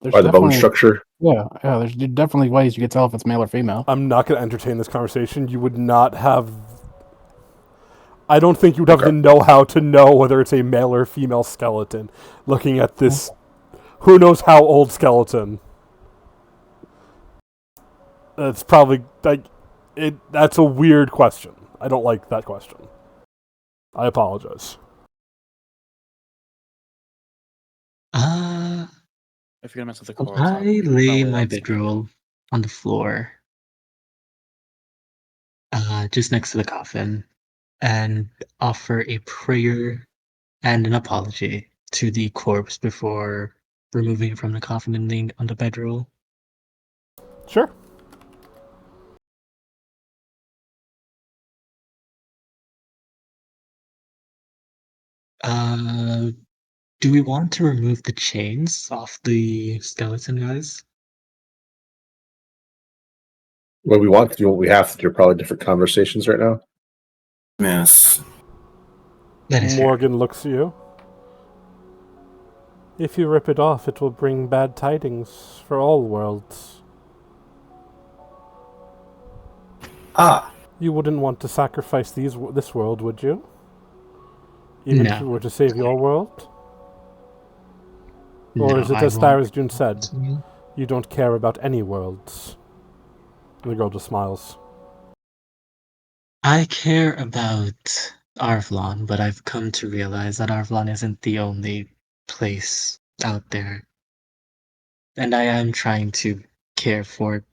there's By the bone definitely- structure. Yeah, there's definitely ways you can tell if it's male or female. I'm not going to entertain this conversation. You would not have... I don't think you'd have Okay. the know-how to know whether it's a male or female skeleton. Looking at this... Who knows how old skeleton. It's probably... That's a weird question. I don't like that question. I apologize. if you're gonna mess with the corpse, I lay probably my that's- bedroll on the floor, just next to the coffin, and offer a prayer and an apology to the corpse before removing it from the coffin and laying it on the bedroll. Sure. Do we want to remove the chains off the skeleton, guys? What we want to do, what we have to do, are probably different conversations right now. Yes. That is fair. Morgan looks at you. If you rip it off, it will bring bad tidings for all worlds. Ah, You wouldn't want to sacrifice this world, would you? Even if No. it were to save your world? Or is it as Thyras June said, you don't care about any worlds? And the girl just smiles. I care about Arvlon, but I've come to realize that Arvlon isn't the only place out there. And I am trying to care for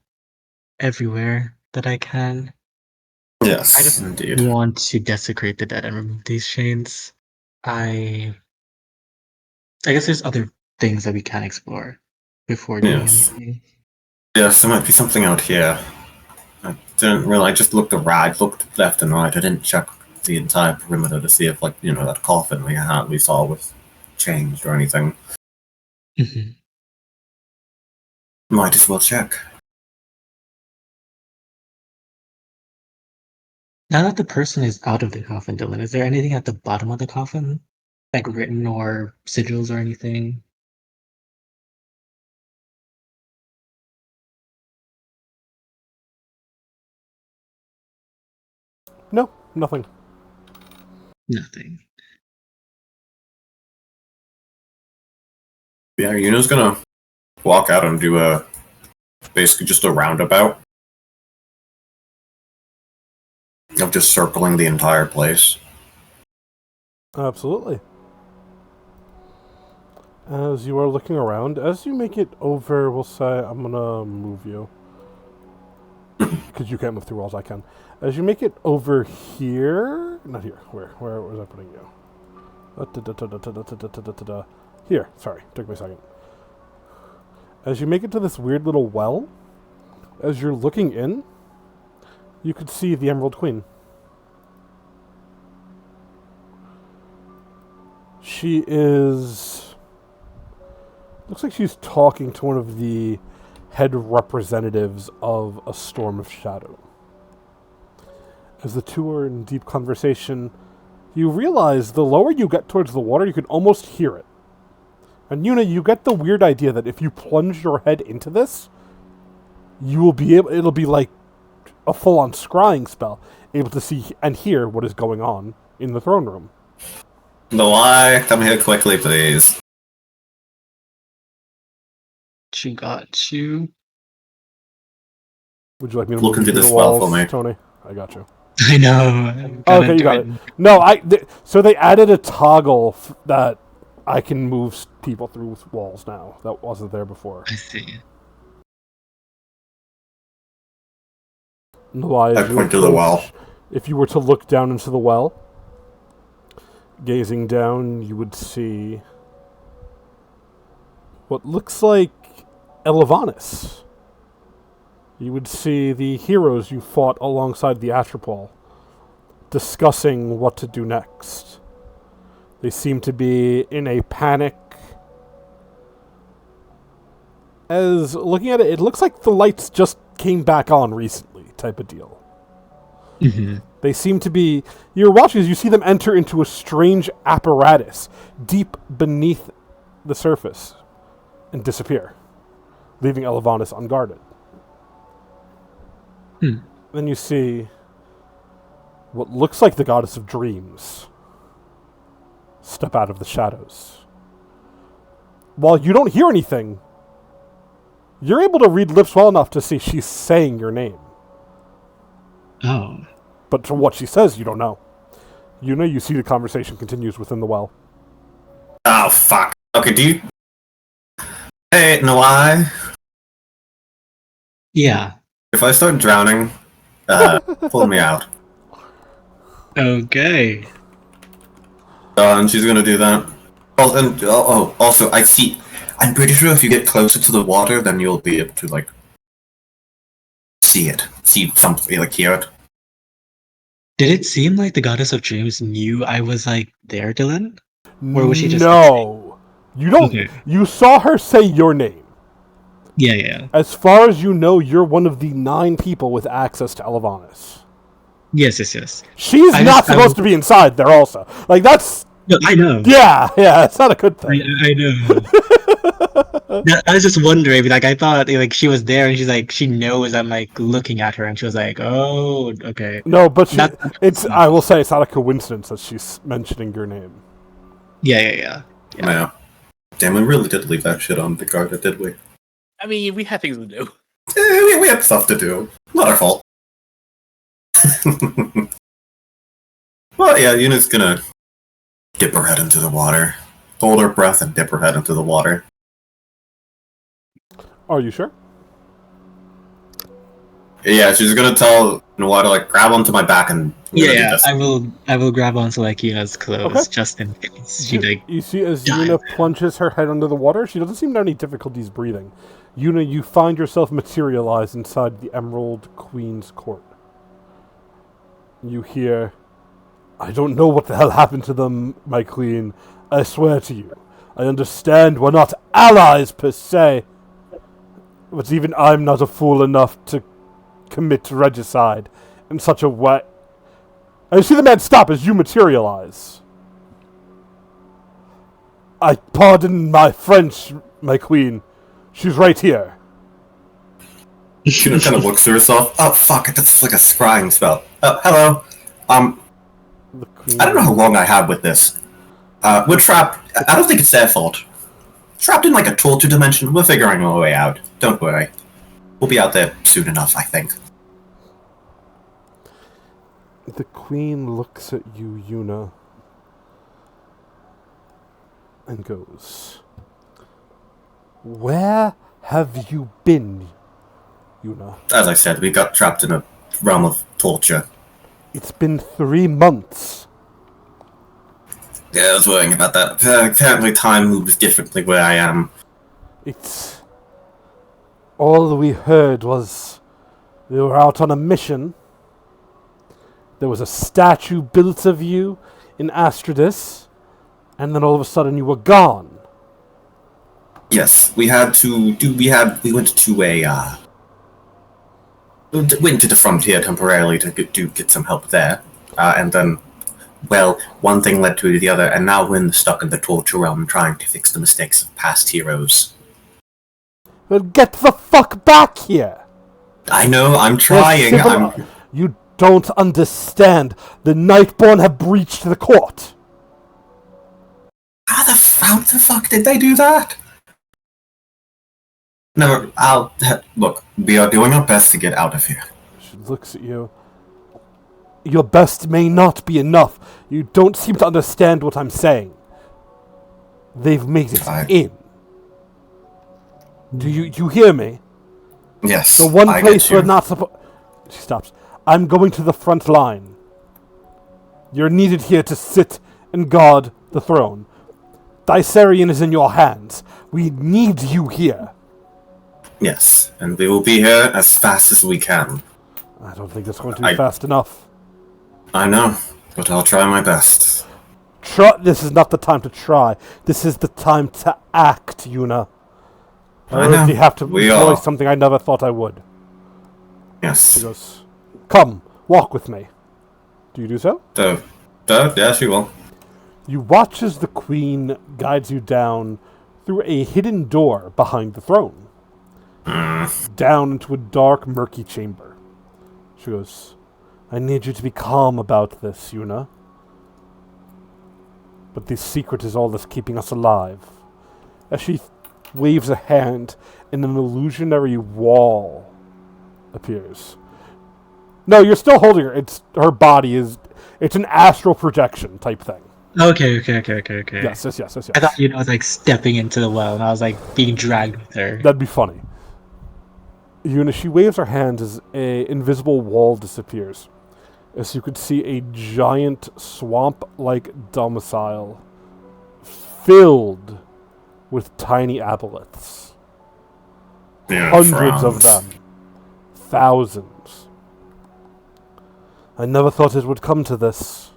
everywhere that I can. yes, I just indeed. want to desecrate the dead and remove these chains. I guess there's other things that we can explore before doing Yes. anything. Yes, there might be something out here. I didn't really. I just looked around, looked left and right. I didn't check the entire perimeter to see if, like, that coffin we saw was changed or anything. Mhm. Might as well check. Now that the person is out of the coffin, Dylan, is there anything at the bottom of the coffin? Like written or sigils or anything? No, nothing. Nothing. Yeah, Yuna's gonna walk out and do basically just a roundabout of just circling the entire place. Absolutely. As you are looking around, as you make it over, we'll say, I'm gonna move you. Because you can't move through walls, I can. As you make it over here... Not here. Where was I putting you? Here. Sorry. Took me a second. As you make it to this weird little well, as you're looking in, you could see the Emerald Queen. She is... Looks like she's talking to one of the head representatives of a Storm of Shadow. As the two are in deep conversation, you realize the lower you get towards the water, you can almost hear it. And Yuna, you get the weird idea that if you plunge your head into this, you will be able, it'll be like a full-on scrying spell. able to see and hear what is going on in the throne room. Noai, come here quickly, please. She got you. Would you like me to Look move into through this the well walls, for me. Tony? I got you. I know. Okay, you got it. No, so they added a toggle that I can move people through walls now. That wasn't there before. I see. Noai, I as you point to the well. approach, if you were to look down into the well, gazing down, you would see what looks like Elavanis. You would see the heroes you fought alongside the Atropol discussing what to do next. They seem to be in a panic. As looking at it, it looks like the lights just came back on recently, type of deal. Mm-hmm. They seem to be... You're watching as you see them enter into a strange apparatus deep beneath the surface and disappear, leaving Elavanis unguarded. Then you see what looks like the goddess of dreams step out of the shadows. While you don't hear anything, you're able to read lips well enough to see she's saying your name. Oh. But to what she says, you don't know. You see the conversation continues within the well. Oh, fuck. Okay, do you... Hey, Noai, Yeah. if I start drowning, pull me out. Okay. And she's gonna do that. Also, I see... I'm pretty sure if you get closer to the water, then you'll be able to, like... see it. See something, like, hear it. Did it seem like the goddess of dreams knew I was like there, Dylan? Or was she just No. You don't... Okay. You saw her say your name. Yeah. As far as you know, you're one of the 9 people with access to Elavanis. Yes. She's not supposed to be inside there also. Like, that's... No, I know. Yeah, it's not a good thing. I know. I was just wondering, like, I thought like she was there and she's like, she knows I'm like looking at her and she was like, oh, okay. No, but That's- I will say it's not a coincidence that she's mentioning your name. Yeah. Yeah. Damn, we really did leave that shit on the guard, did we? I mean, we had things to do. We had stuff to do. Not our fault. Well, yeah, Yuna's gonna dip her head into the water. Hold her breath and dip her head into the water. Are you sure? Yeah, she's gonna tell Noah to, like, grab onto my back and... Yeah, I will grab onto like Yuna's clothes Okay. just in case she like You see, as dive. Yuna plunges her head under the water, she doesn't seem to have any difficulties breathing. Yuna, you find yourself materialized inside the Emerald Queen's court. You hear, I don't know what the hell happened to them, my queen. I swear to you. I understand we're not allies per se. But even I'm not a fool enough to commit regicide in such a way. And you see the man stop as you materialize. I pardon my French, my queen. She's right here. Yuna kind of looks to herself. Oh, fuck, that's like a scrying spell. Oh, hello. The queen. I don't know how long I have with this. We're trapped. I don't think it's their fault. Trapped in like a torture dimension. We're figuring our way out. Don't worry. We'll be out there soon enough, I think. The queen looks at you, Yuna, and goes, where have you been, Yuna? As I said, we got trapped in a realm of torture. It's been 3 months. Yeah, I was worrying about that. Apparently time moves differently where I am. It's... All we heard was we were out on a mission. There was a statue built of you in Astrodis, and then all of a sudden you were gone. Yes, we went to went to the frontier temporarily to get some help there. And then, well, one thing led to the other, and now we're stuck in the torture realm trying to fix the mistakes of past heroes. Well, get the fuck back here! I know, I'm trying. There's civil- You don't understand. The Nightborn have breached the court. How the fuck did they do that? No, look, we are doing our best to get out of here. She looks at you. Your best may not be enough. You don't seem to understand what I'm saying. They've made it in. Do you hear me? Yes. The one I place get you. we're not supposed... She stops. I'm going to the front line. You're needed here to sit and guard the throne. Dysarian is in your hands. We need you here. Yes, and we will be here as fast as we can. I don't think that's going to be fast enough. I know, but I'll try my best. This is not the time to try. This is the time to act, Yuna. I know. You have to We employ are. something I never thought I would. Yes. She goes, come, walk with me. Do you do so? Yeah, she will. You watch as the queen guides you down through a hidden door behind the throne. Down into a dark, murky chamber. She goes, I need you to be calm about this, Yuna. But this secret is all that's keeping us alive. As she waves a hand, and an illusionary wall appears. No, you're still holding her. Her body is... It's an astral projection type thing. Okay. Yes. I thought I was like stepping into the well, and I was like being dragged with her. That'd be funny. Yuna, she waves her hand as a invisible wall disappears. As you could see a giant swamp-like domicile filled with tiny aboleths. Yeah, Hundreds of them. Thousands. I never thought it would come to this.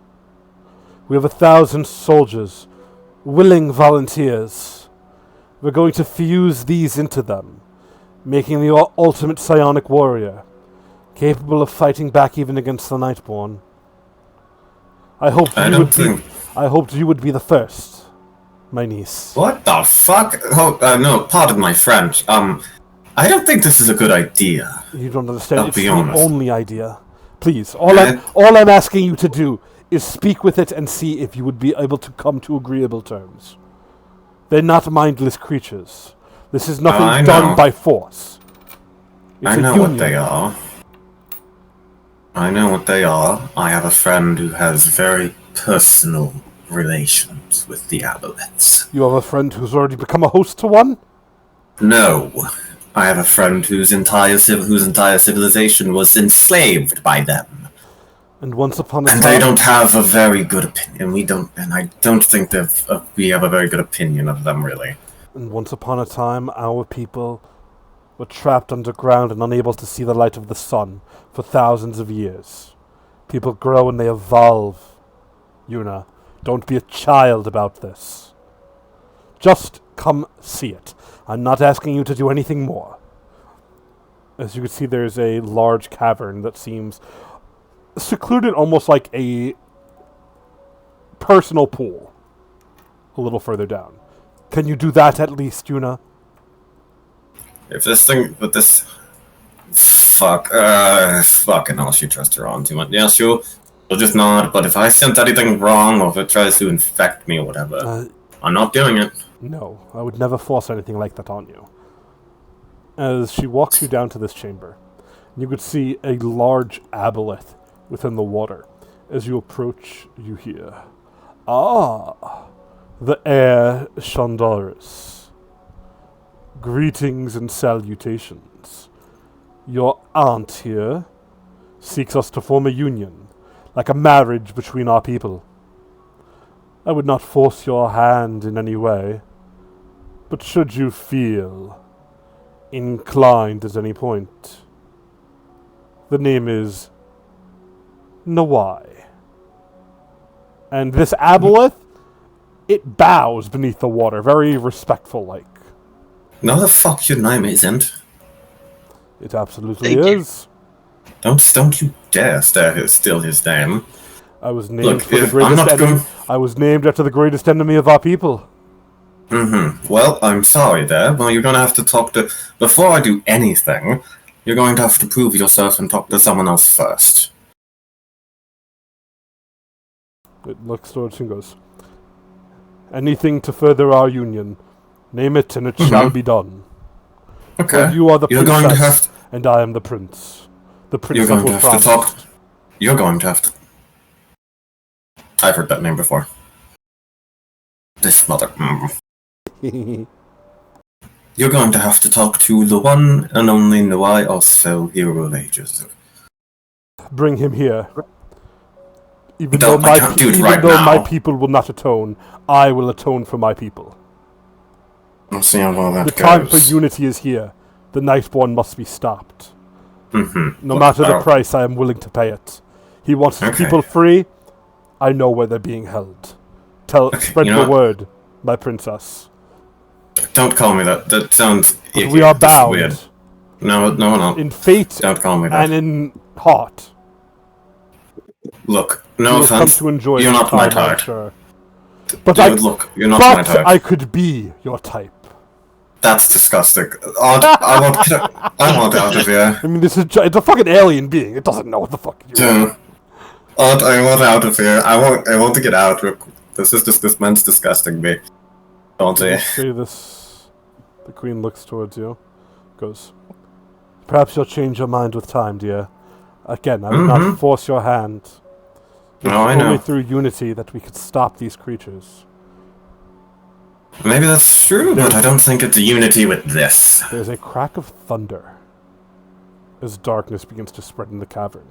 We have 1,000 soldiers, willing volunteers. We're going to fuse these into them, making the ultimate psionic warrior, capable of fighting back even against the Nightborn. I hoped you would be the first, my niece. What the fuck? Oh, no, pardon my French. I don't think this is a good idea. You don't understand. I'll It's be the honest. only idea. Please, all I'm asking you to do is speak with it and see if you would be able to come to agreeable terms. They're not mindless creatures. This is nothing I done know. by force. It's I a know union. what they are. I know what they are. I have a friend who has very personal relations with the aboleths. You have a friend who's already become a host to one? No. I have a friend whose entire civilization was enslaved by them. And once upon a And time... they don't have a very good opinion. I don't think we have a very good opinion of them, really. And once upon a time, our people were trapped underground and unable to see the light of the sun for thousands of years. People grow and they evolve. Yuna, don't be a child about this. Just come see it. I'm not asking you to do anything more. As you can see, there's a large cavern that seems secluded, almost like a personal pool a little further down. Can you do that at least, Yuna? If this thing, but this, fucking hell, she trusts her on too much. Yeah, she'll just nod, but if I sent anything wrong, or if it tries to infect me or whatever, I'm not doing it. No, I would never force anything like that on you. As she walks you down to this chamber, you could see a large aboleth within the water. As you approach, you hear, "Ah, the heir Shandaris. Greetings and salutations. Your aunt here seeks us to form a union, like a marriage between our people. I would not force your hand in any way, but should you feel inclined at any point, the name is Nawai. And this aboleth, it bows beneath the water, very respectful-like. No, the fuck your name isn't. It absolutely Thank you. is. Don't you dare steal his name. I was named Look, for the I'm greatest not enemy. going. I was named after the greatest enemy of our people. Well, I'm sorry there. Well, you're gonna have to talk to. Before I do anything, you're going to have to prove yourself and talk to someone else first. It looks towards you and goes, anything to further our union. Name it and it shall be done. Okay. Well, you are the You're princess, going to have and I am the prince. The prince You're that going to was have to promised. talk. You're going to have to. I've heard that name before. This mother. You're going to have to talk to the one and only Nawai Osfel, Hero of Ages. Bring him here. Even No, though, I can't do it right my now. people will not atone, I will atone for my people. We'll see how well that The goes. time for unity is here. The Nightborn must be stopped. Mm-hmm. No matter the price, I am willing to pay it. He wants his Okay. people free. I know where they're being held. Spread you the know- word, my princess. Don't call me that. That sounds But icky. we are That's bound weird. No, no. in fate Don't call me that. and in heart. Look, You no will come offense. to enjoy You're the not my time, I'm type. sure. But Dude, look, you're not my type. I could be your type. That's disgusting. I want out of here. I mean, it's a fucking alien being. It doesn't know what the fuck you are. Dude. I want out of here. I want to get out. This man's disgusting me. Don't he? Say this. The queen looks towards you. Goes, perhaps you'll change your mind with time, dear. Again, I will not force your hand. It's No, I only know. through unity that we could stop these creatures. Maybe that's true, but I don't think it's a unity with this. There's a crack of thunder as darkness begins to spread in the cavern.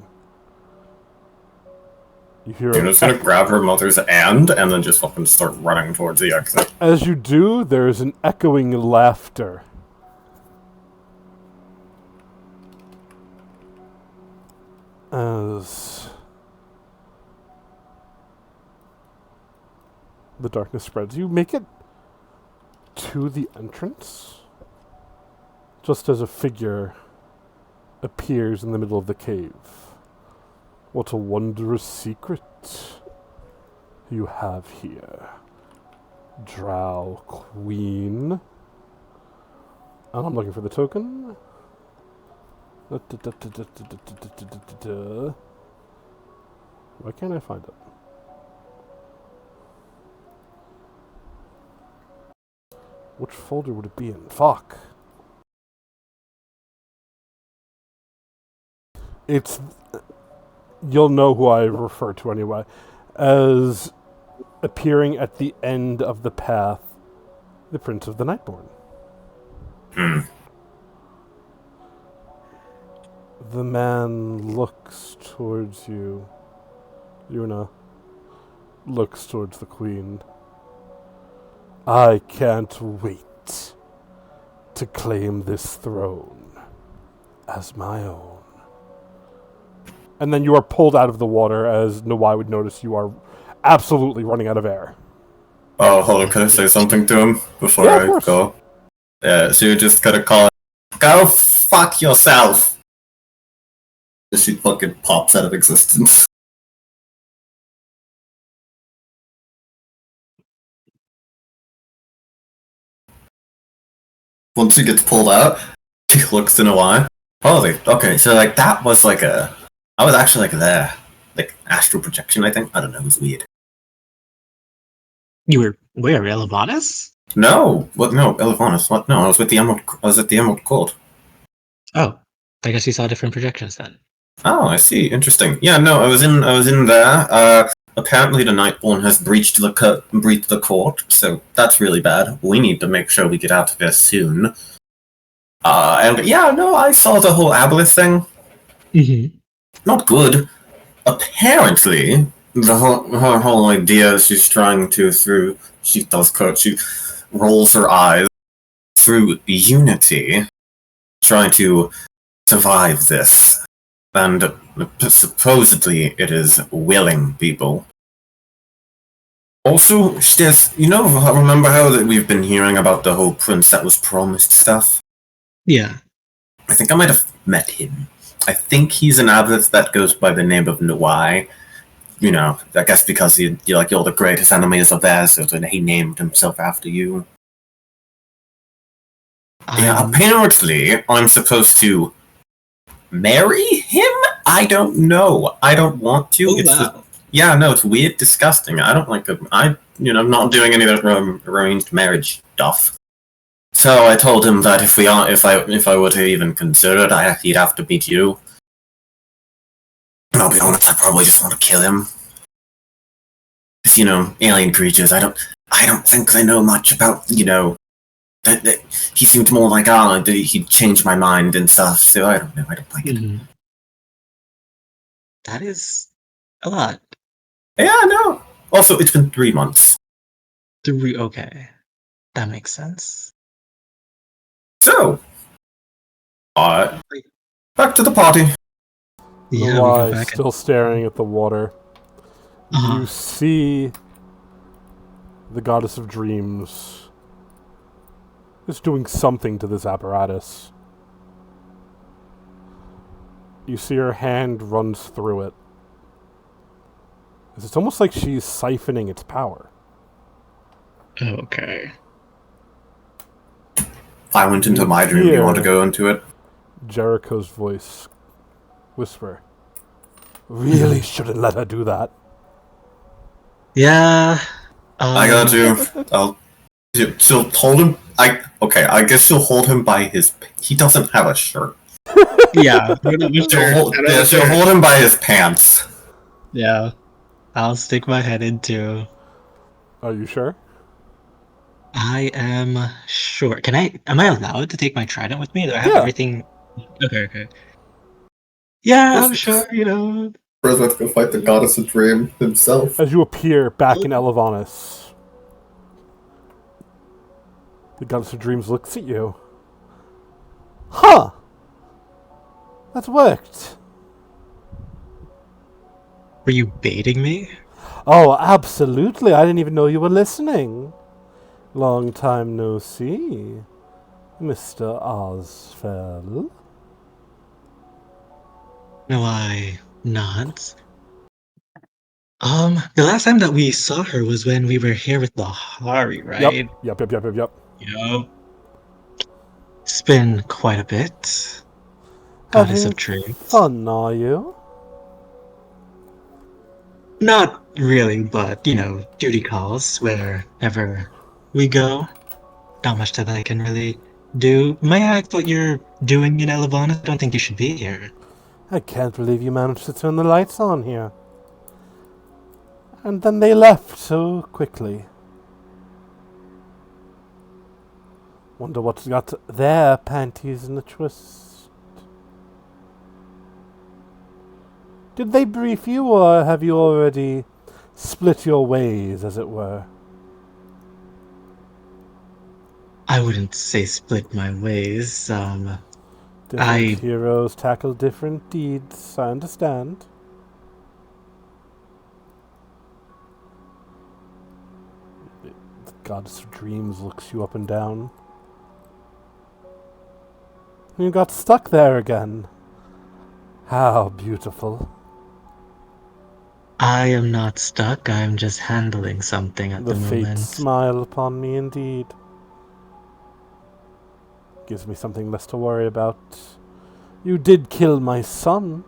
You hear Yuna's gonna grab her mother's hand and then just fucking start running towards the exit. As you do, there is an echoing laughter. As the darkness spreads, you make it to the entrance, just as a figure appears in the middle of the cave. What a wondrous secret you have here, Drow Queen. And I'm looking for the token. Why can't I find it? Which folder would it be in? Fuck. It's... You'll know who I refer to anyway. As appearing at the end of the path, the Prince of the Nightborn. The man looks towards you. Yuna looks towards the queen. I can't wait to claim this throne as my own. And then you are pulled out of the water as Nawai would notice you are absolutely running out of air. Oh, hold on, can I say something to him before Yeah, of I course. go? Yeah, so you're just gonna call it, go fuck yourself! She fucking pops out of existence. Once she gets pulled out, she looks in a while. Holy, okay, so like that was like I was actually like there. Like astral projection, I think. I don't know, it was weird. You were where, Elevatus? No, what? No, Elvanus. What? No, I was with the Emerald. I was at the Emerald Court. Oh, I guess you saw different projections then. Oh, I see. Interesting. Yeah, no, I was in there. Apparently, the Nightborn has breached the court, so that's really bad. We need to make sure we get out of here soon. And yeah, no, I saw the whole Aboleth thing. Mm-hmm. Not good. Apparently, her whole idea she's trying to she rolls her eyes through unity, trying to survive this. And supposedly it is willing people. Also, there's, remember how that we've been hearing about the whole prince that was promised stuff? Yeah. I think I might have met him. I think he's an abbot that goes by the name of Nawai. I guess because you're the greatest enemies of theirs, so then he named himself after you. Yeah, apparently I'm supposed to marry him? I don't know. I don't want to. Oh, wow. Yeah, no, it's weird, disgusting. I don't like it. I'm not doing any of that arranged marriage stuff. So I told him that if I were to even consider it, he'd have to meet you. And I'll be honest, I probably just want to kill him. Because, alien creatures, I don't think they know much about, that he seemed more like, he'd changed my mind and stuff, so I don't know, I don't like it. Mhm. That is a lot. Yeah, no. Also, it's been 3 months. Okay. That makes sense. So, back to the party. Yeah, we Noai go back. still staring at the water. Uh-huh. You see the goddess of dreams is doing something to this apparatus. You see her hand runs through it. It's almost like she's siphoning its power. Okay. I went into my dream. You want to go into it? Jericho's voice whisper. Really shouldn't let her do that. Yeah. I got to. She'll hold him. I guess she'll hold him by his. He doesn't have a shirt. Yeah. She'll hold him by his pants. Yeah. I'll stick my head into. Are you sure? I am sure. Am I allowed to take my trident with me? Do I have Yeah. everything? Okay. Yeah, Yes. I'm sure, First, let's go fight the goddess of dream himself. As you appear back in Elavanis, the goddess of dreams looks at you. Huh! That's worked. Were you baiting me? Oh, absolutely. I didn't even know you were listening. Long time no see, Mr. Osfell. No, I not. The last time that we saw her was when we were here with the Hari, right? Yep. Yup. It's been quite a bit. Goddess of Dreams. Fun, are you? Not really, but duty calls wherever we go. Not much that I can really do. May I ask what you're doing in Elevana? I don't think you should be here. I can't believe you managed to turn the lights on here. And then they left so quickly. Wonder what's got their panties in a twist. Did they brief you, or have you already split your ways, as it were? I wouldn't say split my ways. Different heroes tackle different deeds, I understand. The goddess of dreams looks you up and down. You got stuck there again. How beautiful. I am not stuck. I'm just handling something at the The fates moment. smile upon me indeed. Gives me something less to worry about. You did kill my son,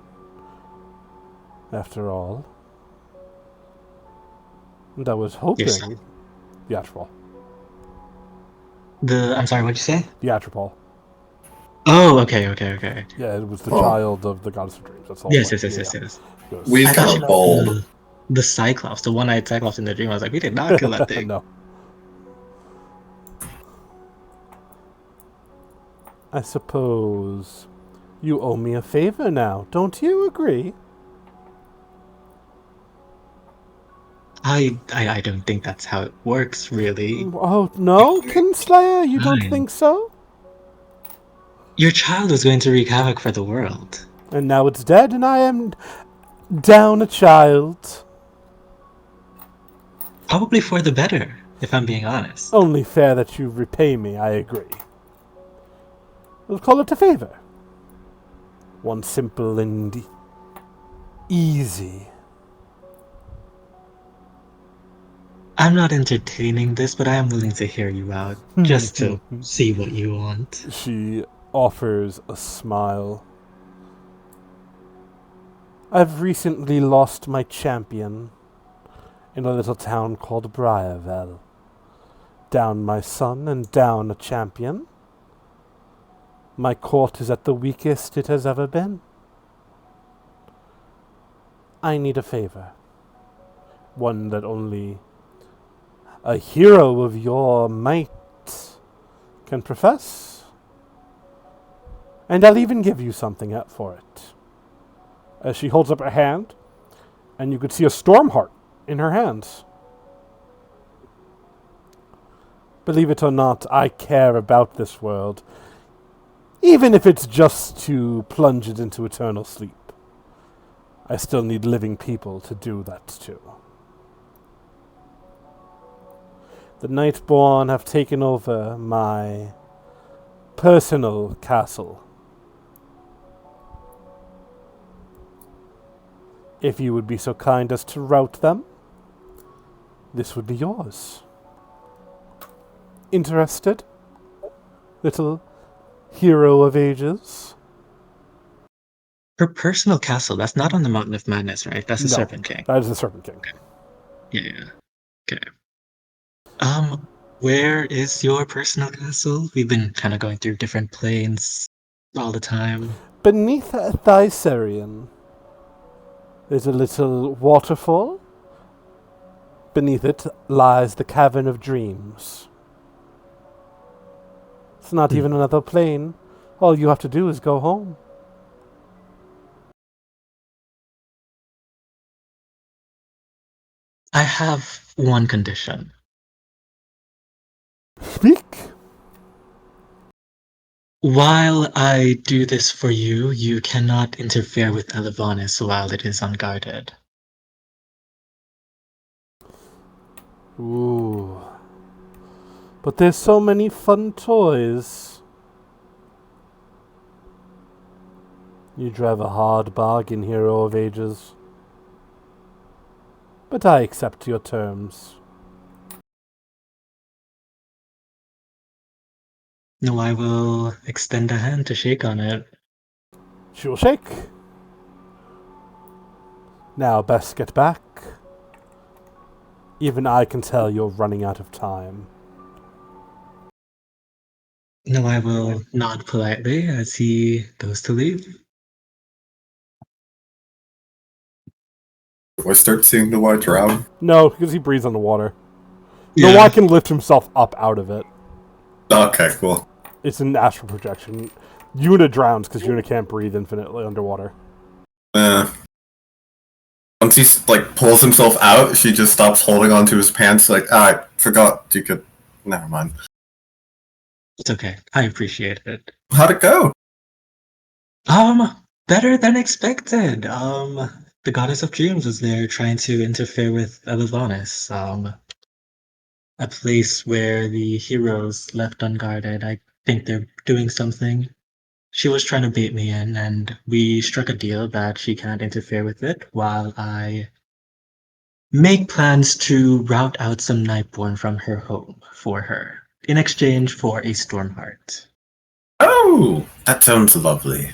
after all. And I was hoping... Your son? The Atropol. I'm sorry, what'd you say? The Atropol. Oh, okay. Yeah, it was the Oh. child of the goddess of dreams. That's all. Yes. Yes. We've I kind thought of you bold. meant the Cyclops, the one-eyed Cyclops in the dream. I was like, we did not kill that thing. No. I suppose you owe me a favor now. Don't you agree? I don't think that's how it works, really. Oh, no, Kinslayer? You don't Fine. think so? Your child was going to wreak havoc for the world. And now it's dead, and I am down a child. Probably for the better, if I'm being honest. Only fair that you repay me, I agree. We'll call it a favor. One simple and easy. I'm not entertaining this, but I am willing to hear you out, just to see what you want. She offers a smile. I've recently lost my champion in a little town called Briarvel. Down my son and down a champion. My court is at the weakest it has ever been. I need a favor. One that only a hero of your might can profess. And I'll even give you something for it. As she holds up her hand, and you could see a storm heart in her hands. Believe it or not, I care about this world, even if it's just to plunge it into eternal sleep. I still need living people to do that too. The Nightborn have taken over my personal castle. If you would be so kind as to rout them, this would be yours. Interested? Little hero of ages? Her personal castle, that's not on the Mountain of Madness, right? That's the No. Serpent King. That is the Serpent King. Yeah. Okay. Where is your personal castle? We've been kind of going through different planes all the time. Beneath Thyserion, there's a little waterfall. Beneath it lies the Cavern of Dreams. It's not even another plane. All you have to do is go home. I have one condition. Speak. While I do this for you, you cannot interfere with Elavanis while it is unguarded. Ooh. But there's so many fun toys. You drive a hard bargain, hero of ages. But I accept your terms. No, I will extend a hand to shake on it. She will shake. Now, best get back. Even I can tell you're running out of time. No, I will nod politely as he goes to leave. Do I start seeing the white drown? No, because he breathes on the water. Yeah. Noah can lift himself up out of it. Okay, cool. It's an astral projection. Yuna drowns because Yuna can't breathe infinitely underwater. Once he pulls himself out, she just stops holding onto his pants. I forgot you could. Never mind. It's okay. I appreciate it. How'd it go? Better than expected. The Goddess of Dreams was there trying to interfere with Elavanis. A place where the heroes left unguarded. I think they're doing something. She was trying to bait me in, and we struck a deal that she can't interfere with it while I make plans to route out some Nightborn from her home for her in exchange for a Stormheart. Oh, that sounds lovely.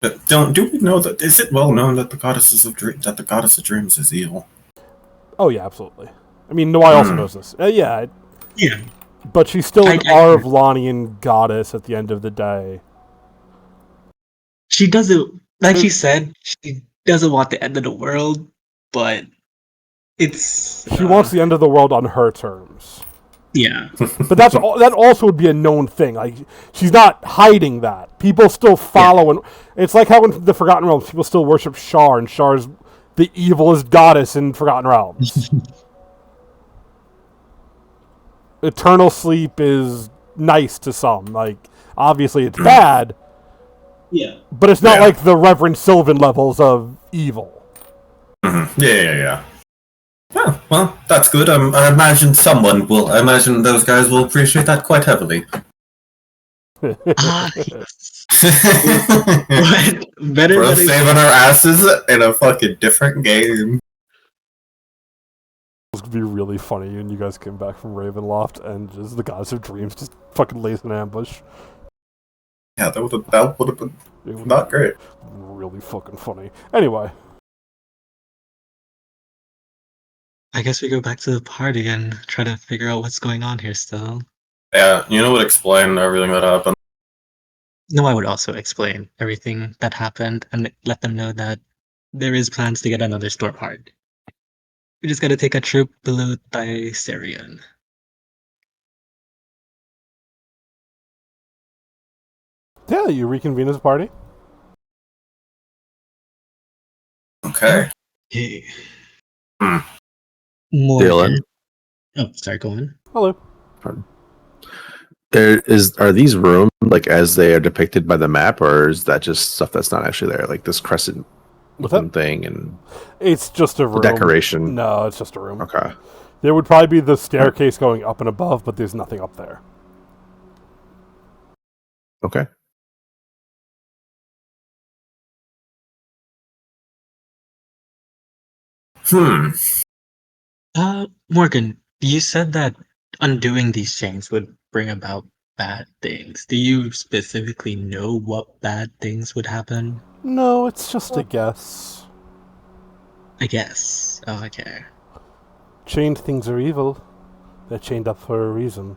But do we know that? Is it well known that the Goddess of Dreams is evil? Oh yeah, absolutely. I mean, Noai also knows this. Yeah, Yeah. but she's still an I- Arvlanian goddess at the end of the day. She doesn't, like she said, she doesn't want the end of the world, but it's... She wants the end of the world on her terms. Yeah. But that also would be a known thing. Like, she's not hiding that. People still follow, and it's like how in the Forgotten Realms, people still worship Shar, and Shar's the evilest goddess in Forgotten Realms. Eternal sleep is nice to some. Like, obviously it's bad, Yeah. but it's not Yeah. like the Reverend Sylvan levels of evil. Yeah. Oh, well, that's good. I imagine those guys will appreciate that quite heavily. Yes. But better We're than saving our asses in a fucking different game. It's gonna be really funny when you guys came back from Ravenloft and just the Goddess of Dreams just fucking lays an ambush. Yeah, that would have been It would not great. be really fucking funny. Anyway. I guess we go back to the party and try to figure out what's going on here still. Yeah, would explain everything that happened. No, I would also explain everything that happened and let them know that there is plans to get another store part. We just gotta take a trip below Thysarion. Yeah, you reconvene as a party. Okay. Hey. Hmm. Morgan. Dylan? Oh, sorry, go on. Hello. Are these rooms like as they are depicted by the map, or is that just stuff that's not actually there, like this crescent What's looking that? thing and It's just a room. decoration? No, it's just a room. Okay. There would probably be the staircase going up and above, but there's nothing up there. Okay. Morgan, you said that undoing these chains would bring about bad things. Do you specifically know what bad things would happen? No, it's just a guess. I guess. Oh, okay. Chained things are evil. They're chained up for a reason.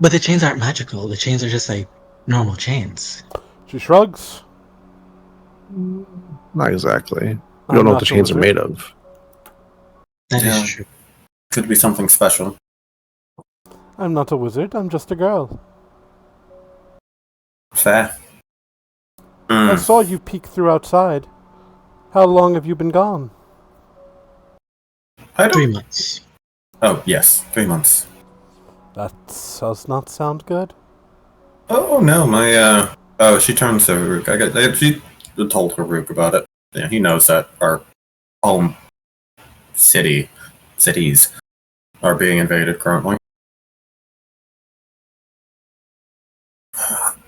But the chains aren't magical. The chains are just like normal chains. She shrugs. Not exactly. We I'm don't know what not the the chains are wizard. made of. That is Yeah. true. Could be something special. I'm not a wizard, I'm just a girl. Fair. I saw you peek through outside. How long have you been gone? I don't. 3 months. Oh, yes. 3 months. That does not sound good. Oh, no, my, Oh, she turns to Rook. She told her Rook about it. Yeah, he knows that our home cities are being invaded currently.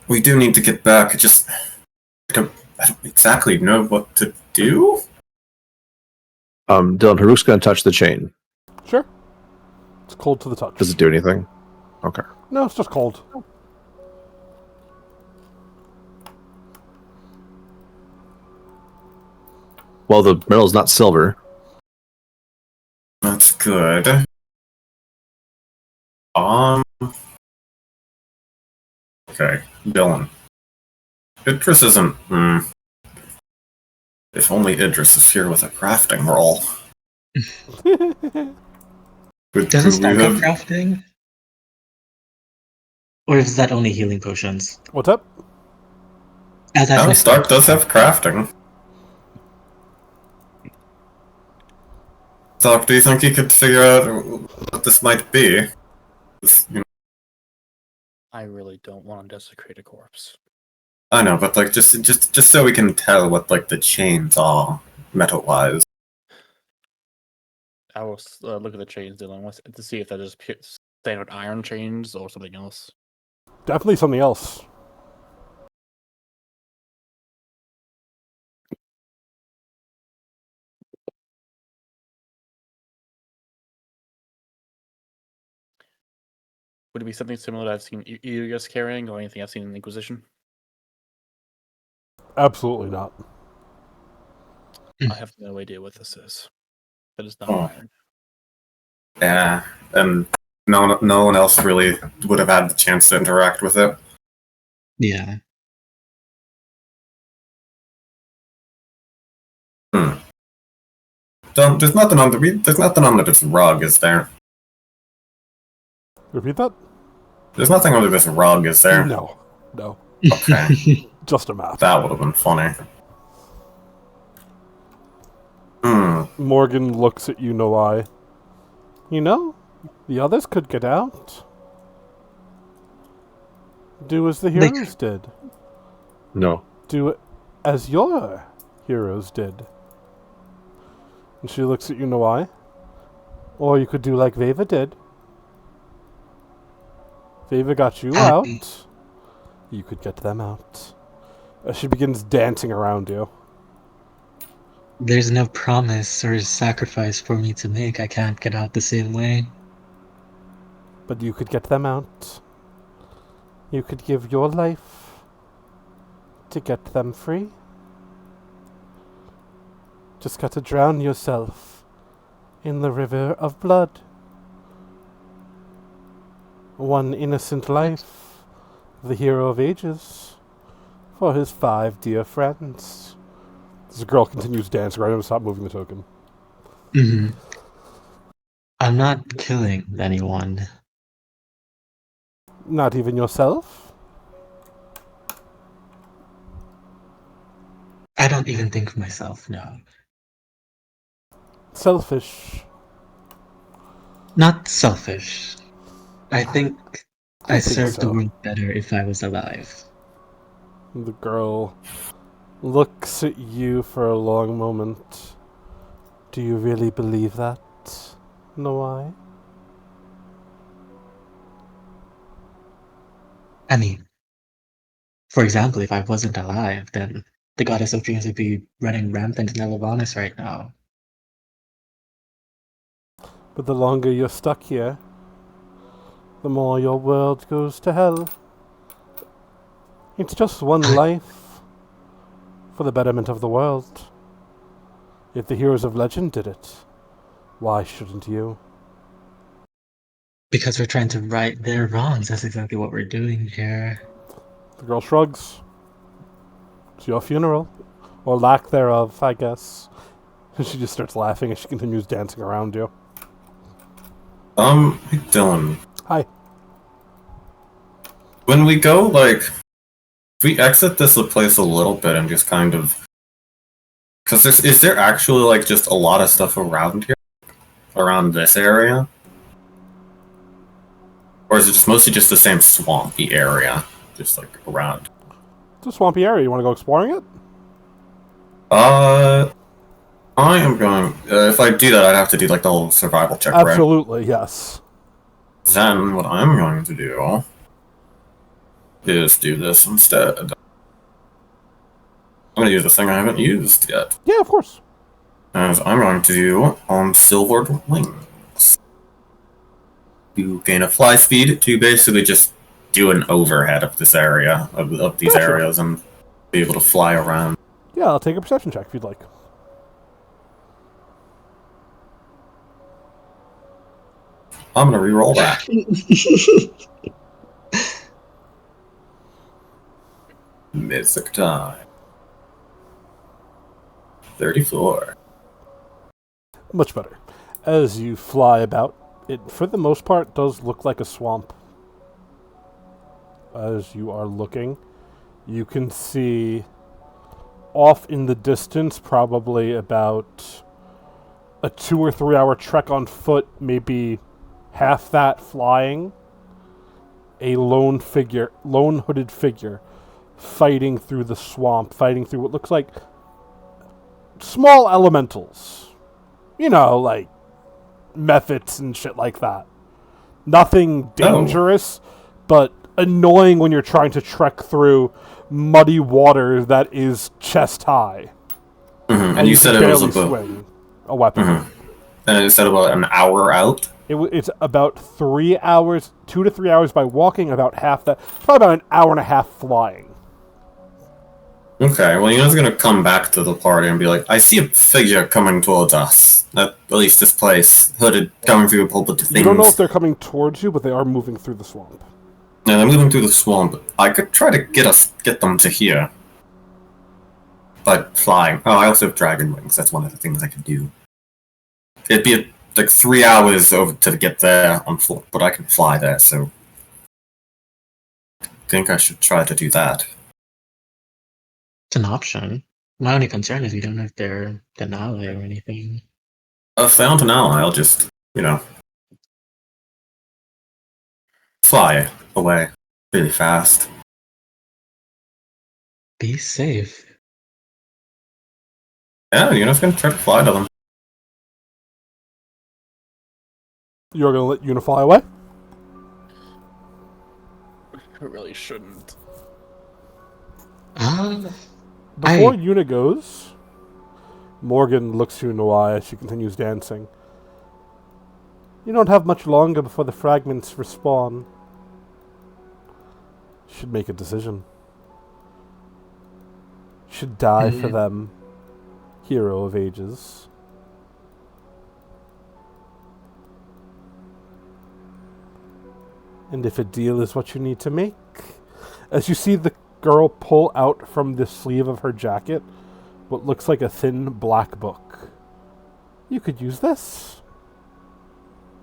We do need to get back. I don't exactly know what to do. Dylan, Haruk's gonna touch the chain. Sure. It's cold to the touch. Does it do anything? Okay. No, it's just cold. Well, the metal's not silver. That's good. Okay, Dylan. Idris isn't. If only Idris is here with a crafting roll. Doesn't Stark have have... crafting? Or is that only healing potions? What's up? That's No, actually Stark does have crafting. Stark, do you think you could figure out what this might be? I really don't want to desecrate a corpse. I know, but like just so we can tell what like the chains are metal-wise. I will look at the chains, Dylan, to see if that is standard iron chains or something else. Definitely something else. Would it be something similar that I've seen you guys carrying, or anything I've seen in the Inquisition? Absolutely not. I have no idea what this is. That is not Oh. iron. Yeah, and no one else really would have had the chance to interact with it. Yeah. There's nothing under this rug, is there? Repeat that? There's nothing under this rug, is there? No. No. Okay, Just a map. that would have been funny. Morgan looks at you, no eye. You know, the others could get out. Do as the They heroes did. No. Do it as your heroes did. And she looks at you, no eye. Or you could do like Veva did. Veva got you out. You could get them out. As she begins dancing around you. There's no promise or sacrifice for me to make. I can't get out the same way. But you could get them out. You could give your life to get them free. Just got to drown yourself in the river of blood. One innocent life, the hero of ages, for his 5 dear friends. This girl continues dancing. Right, I'm gonna stop moving the token. Hmm. I'm not killing anyone. Not even yourself? I don't even think of myself, no. Selfish. Not selfish. I think I I think serve the so. world better if I was alive. The girl looks at you for a long moment. Do you really believe that, Noai? I mean, for example, if I wasn't alive, then the goddess of dreams would be running rampant in Elavanis right now. But the longer you're stuck here, the more your world goes to hell. It's just one life for the betterment of the world. If the heroes of legend did it, why shouldn't you? Because we're trying to right their wrongs. That's exactly what we're doing here. The girl shrugs. It's your funeral. Or lack thereof, I guess. And she just starts laughing as she continues dancing around you. Hey, Dylan. Hi. When we go, like, if we exit this place a little bit and just kind of, because is there actually like just a lot of stuff around here, around this area, or is it just mostly just the same swampy area, just like around? It's a swampy area. You want to go exploring it? I am going. If I do that, I'd have to do like the whole survival check, right? Absolutely, yes. Then what I'm going to do is do this instead. I'm going to use the thing I haven't used yet. Yeah, of course. As I'm going to do on Silvered Wings. You gain a fly speed to basically just do an overhead of this area, of these Gotcha. areas, and be able to fly around. Yeah, I'll take a perception check if you'd like. I'm going to reroll that. Mythic time. 34. Much better. As you fly about, it for the most part does look like a swamp. As you are looking, you can see off in the distance, probably about a 2 or 3 hour trek on foot, maybe half that flying, a lone hooded figure, fighting through the swamp, fighting through what looks like small elementals. You know, like mephits and shit like that. Nothing dangerous, but annoying when you're trying to trek through muddy water that is chest high. Mm-hmm. And you said it was about swing a weapon. Mm-hmm. And it said about an hour out. It's about 3 hours, 2 to 3 hours by walking, about half that, probably about an hour and a half flying. Okay, well, Yuna's gonna come back to the party and be like, I see a figure coming towards us. At least this place, hooded, coming through a whole bunch of things. You don't know if they're coming towards you, but they are moving through the swamp. Yeah, they're moving through the swamp. I could try to get them to here. But flying. Oh, I also have dragon wings. That's one of the things I could do. It'd be like 3 hours over to get there on foot, but I can fly there, so I think I should try to do that. It's an option. My only concern is we don't know if they're Denali or anything. If they aren't an ally, I'll just, fly away really fast. Be safe. Yeah, Yuna's gonna try to fly to them. You're going to let Yuna fly away? I really shouldn't. Before Yuna goes, Morgan looks to Noai as she continues dancing. You don't have much longer before the fragments respawn. You should make a decision. You should die for them, hero of ages. And if a deal is what you need to make, as you see the girl pull out from the sleeve of her jacket what looks like a thin black book. You could use this.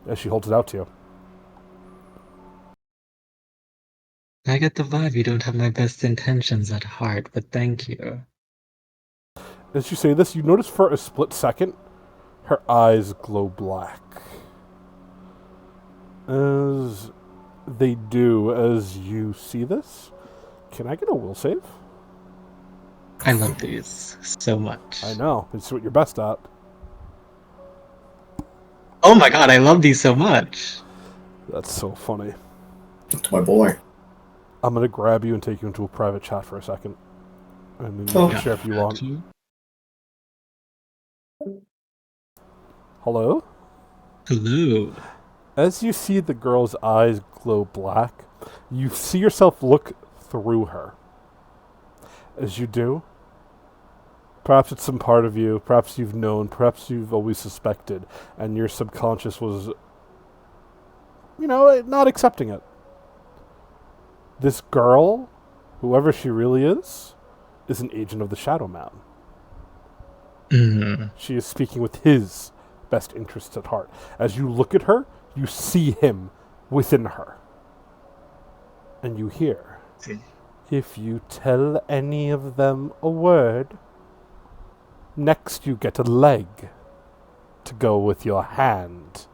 As she holds it out to you. I get the vibe you don't have my best intentions at heart, but thank you. As you say this, you notice for a split second, her eyes glow black. As they do as you see this, can I get a will save? I love these so much. I know. It's what you're best at. Oh my god, I love these so much. That's so funny. That's my boy. I'm going to grab you and take you into a private chat for a second. And then you Oh. can share if you want. Hello? Hello. As you see the girl's eyes glow black, you see yourself look through her. As you do, perhaps it's some part of you, perhaps you've known, perhaps you've always suspected, and your subconscious was, not accepting it. This girl, whoever she really is an agent of the Shadow Man. She is speaking with his best interests at heart. As you look at her, you see him within her. And you hear, if you tell any of them a word, next you get a leg to go with your hand.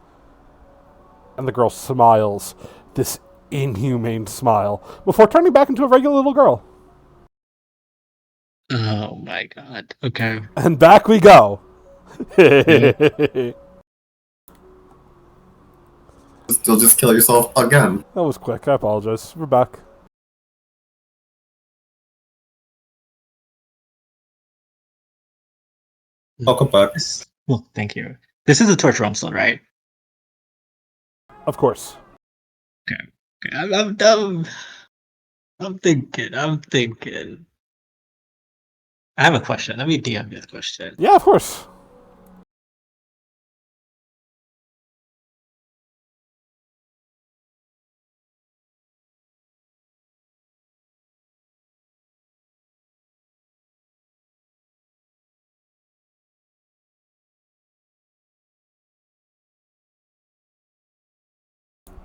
And the girl smiles, this inhumane smile, before turning back into a regular little girl. Oh my god. Okay. And back we go. You'll just kill yourself again. That was quick. I apologize. We're back. Welcome back. Well, thank you. This is a torture room still, right? Of course. Okay. I'm thinking. I have a question. Let me DM this question. Yeah, of course.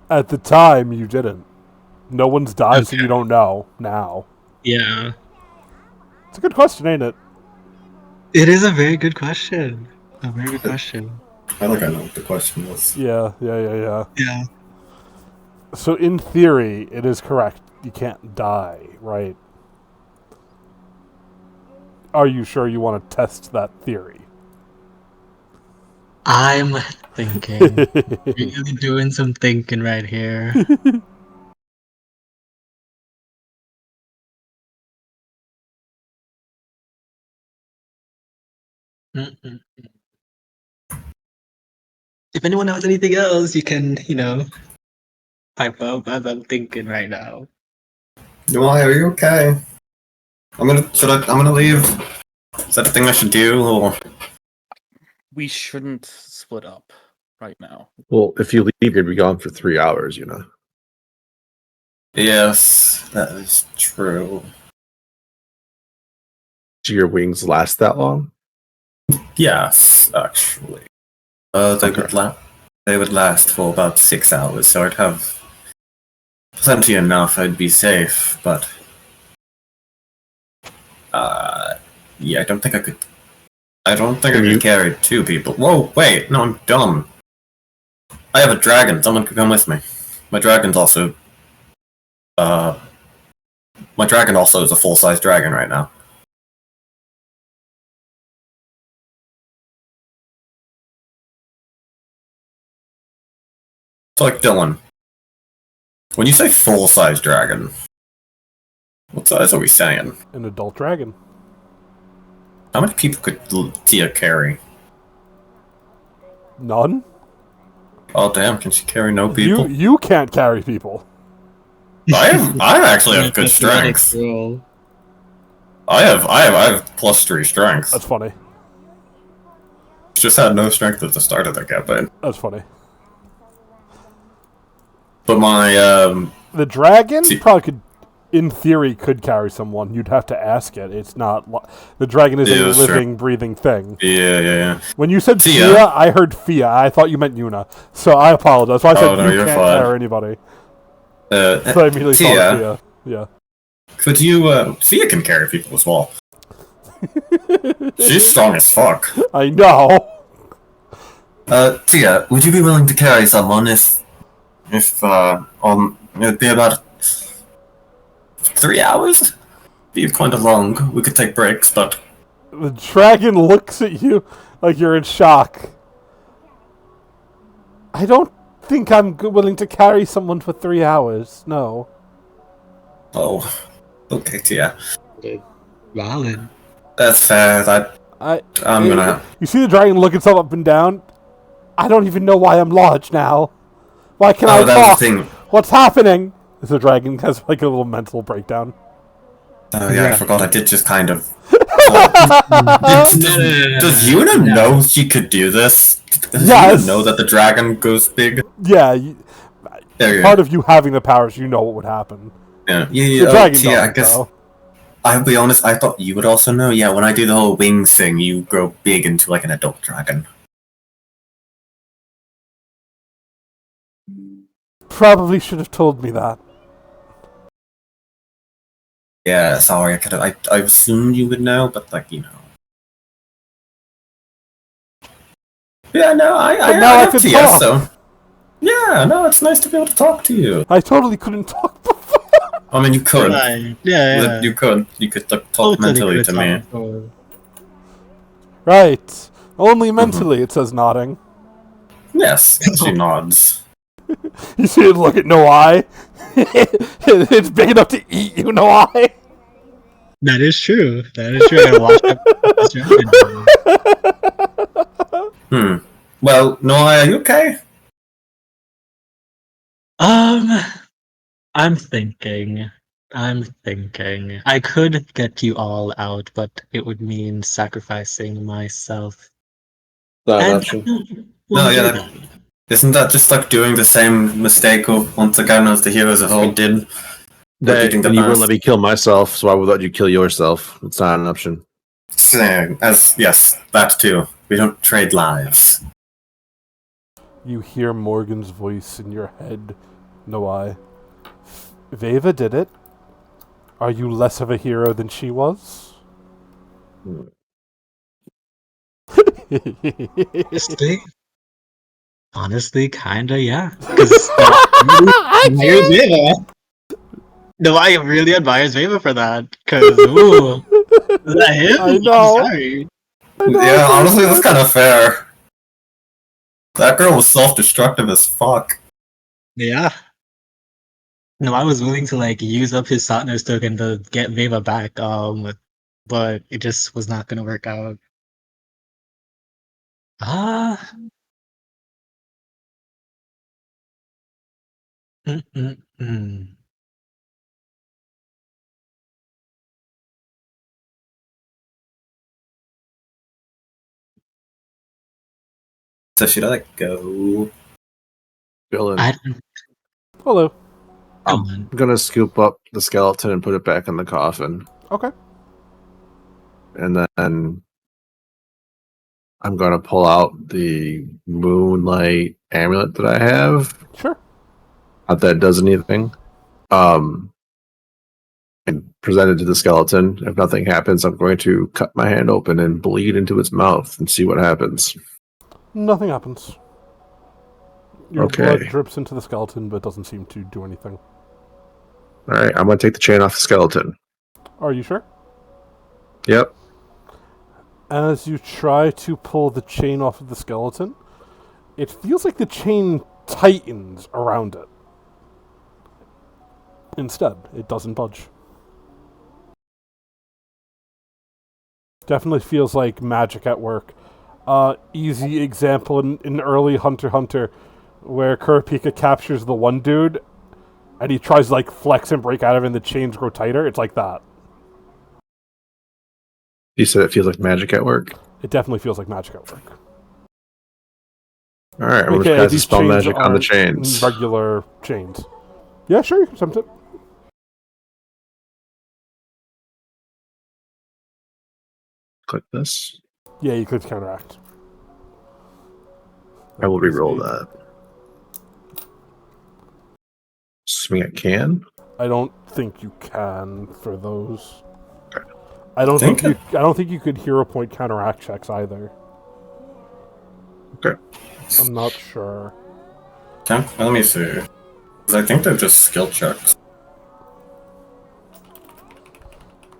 At the time, you didn't. No one's died, so you don't know now. Yeah. It's a good question, ain't it? It is a very good question. A very good question. I think I know what the question was. Yeah. Yeah. So in theory, it is correct. You can't die, right? Are you sure you want to test that theory? I'm thinking. Really doing some thinking right here. Mm-mm. If anyone knows anything else, you can, pipe up as I'm thinking right now. Why are you okay? I'm gonna leave. Is that the thing I should do? Or We shouldn't split up right now. Well, if you leave, you'd be gone for 3 hours, yes, that is true. Do your wings last that long? Yes, actually. Okay. They would last for about 6 hours, so I'd have plenty enough. I'd be safe, but yeah, I don't think I could. I don't think I could carry 2 people. Whoa, wait, no, I'm dumb. I have a dragon. Someone could come with me. My dragon also is a full-size dragon right now. So, like, Dylan, when you say full-size dragon, what size are we saying? An adult dragon. How many people could Tia carry? None? Oh, damn, can she carry no people? You can't carry people. I actually have good strength. Roll. I have +3 strength. That's funny. Just had no strength at the start of the campaign. That's funny. but my The dragon See- probably could, in theory, could carry someone. You'd have to ask it. It's not. The dragon is Yeah, a sure. living, breathing thing. yeah. When you said Fia. Fia, I heard Fia. I thought you meant Yuna. So I apologize. So I said Oh, no, you you're can't fine. carry anybody. So I immediately Tia, thought Fia. Yeah. could you? Fia can carry people as well. She's strong as fuck. I know. Tia, would you be willing to carry someone if it'd be about 3 hours? Be kind of long. We could take breaks, but The dragon looks at you like you're in shock. I don't think I'm willing to carry someone for 3 hours. No. oh, okay, Tia, Valid. that's fair. I'm gonna. You see the dragon look itself up and down? I don't even know why I'm lodged now. Why can I Oh, that talk? was the thing. What's happening? The dragon has like a little mental breakdown. Oh yeah, I Yeah. forgot. I did just kind of. Does Yuna know she could do this? Does Yes. Yuna know that the dragon goes big? Yeah, There you part go. of you having the powers, you know what would happen. Yeah, The dragon Tia, I doesn't, guess. though. I'll be honest. I thought you would also know. Yeah, when I do the whole wings thing, you grow big into like an adult dragon. Probably should have told me that. Yeah, sorry. I assumed you would know, but like Yeah, no, I But now I have can Tia, talk. so. Yeah, no, it's nice to be able to talk to you. I totally couldn't talk before. I mean, you could. Yeah. You could talk Totally mentally could've to me. talked for- Right. Only mentally, it says nodding. Yes, she nods. You see it look at no eye? It's big enough to eat you, no eye. That is true. That is true. I watched that. Well, Noah, are you okay? I'm thinking. I could get you all out, but it would mean sacrificing myself. Not an And option. No, yeah, do that- Isn't that just like doing the same mistake of once again as the heroes of old did? That, Eating the and you wouldn't mask. let me kill myself, so why would let you kill yourself? It's not an option. Yes, that too. We don't trade lives. You hear Morgan's voice in your head, no eye. Veva did it. Are you less of a hero than she was? Honestly, kinda, yeah. Because admires Veva. No, I really admires Veva for that. Because, ooh, is that him? I know. I'm sorry. Yeah, honestly, that's kind of fair. That girl was self-destructive as fuck. Yeah. No, I was willing to like use up his Satnus token to get Veva back, but it just was not gonna work out. Ah. Mm-mm-mm. So should I like go? Dylan, I Hello. come I'm on. gonna scoop up the skeleton and put it back in the coffin, Okay. and then I'm gonna pull out the moonlight amulet that I have. Sure. Not that it does anything. And present it to the skeleton. If nothing happens, I'm going to cut my hand open and bleed into its mouth and see what happens. Nothing happens. Your Okay. blood drips into the skeleton, but doesn't seem to do anything. All right, I'm gonna take the chain off the skeleton. Are you sure? Yep. As you try to pull the chain off of the skeleton, it feels like the chain tightens around it. Instead, it doesn't budge. Definitely feels like magic at work. Easy example in early Hunter x Hunter, where Kurapika captures the one dude, and he tries to like flex and break out of it, and the chains grow tighter. It's like that. You said it feels like magic at work. It definitely feels like magic at work. All right, I'm Okay, gonna cast these spell chains magic on the aren't chains. regular chains. Yeah, sure, you can attempt it. Click this. Yeah, you could counteract. I will That is re-roll a- that. Assuming I can. I don't think you can for those. Okay. I don't think Think you. I don't think you could hero point counteract checks either. Okay. I'm not sure. Okay, let me see. 'Cause I think they're just skill checks.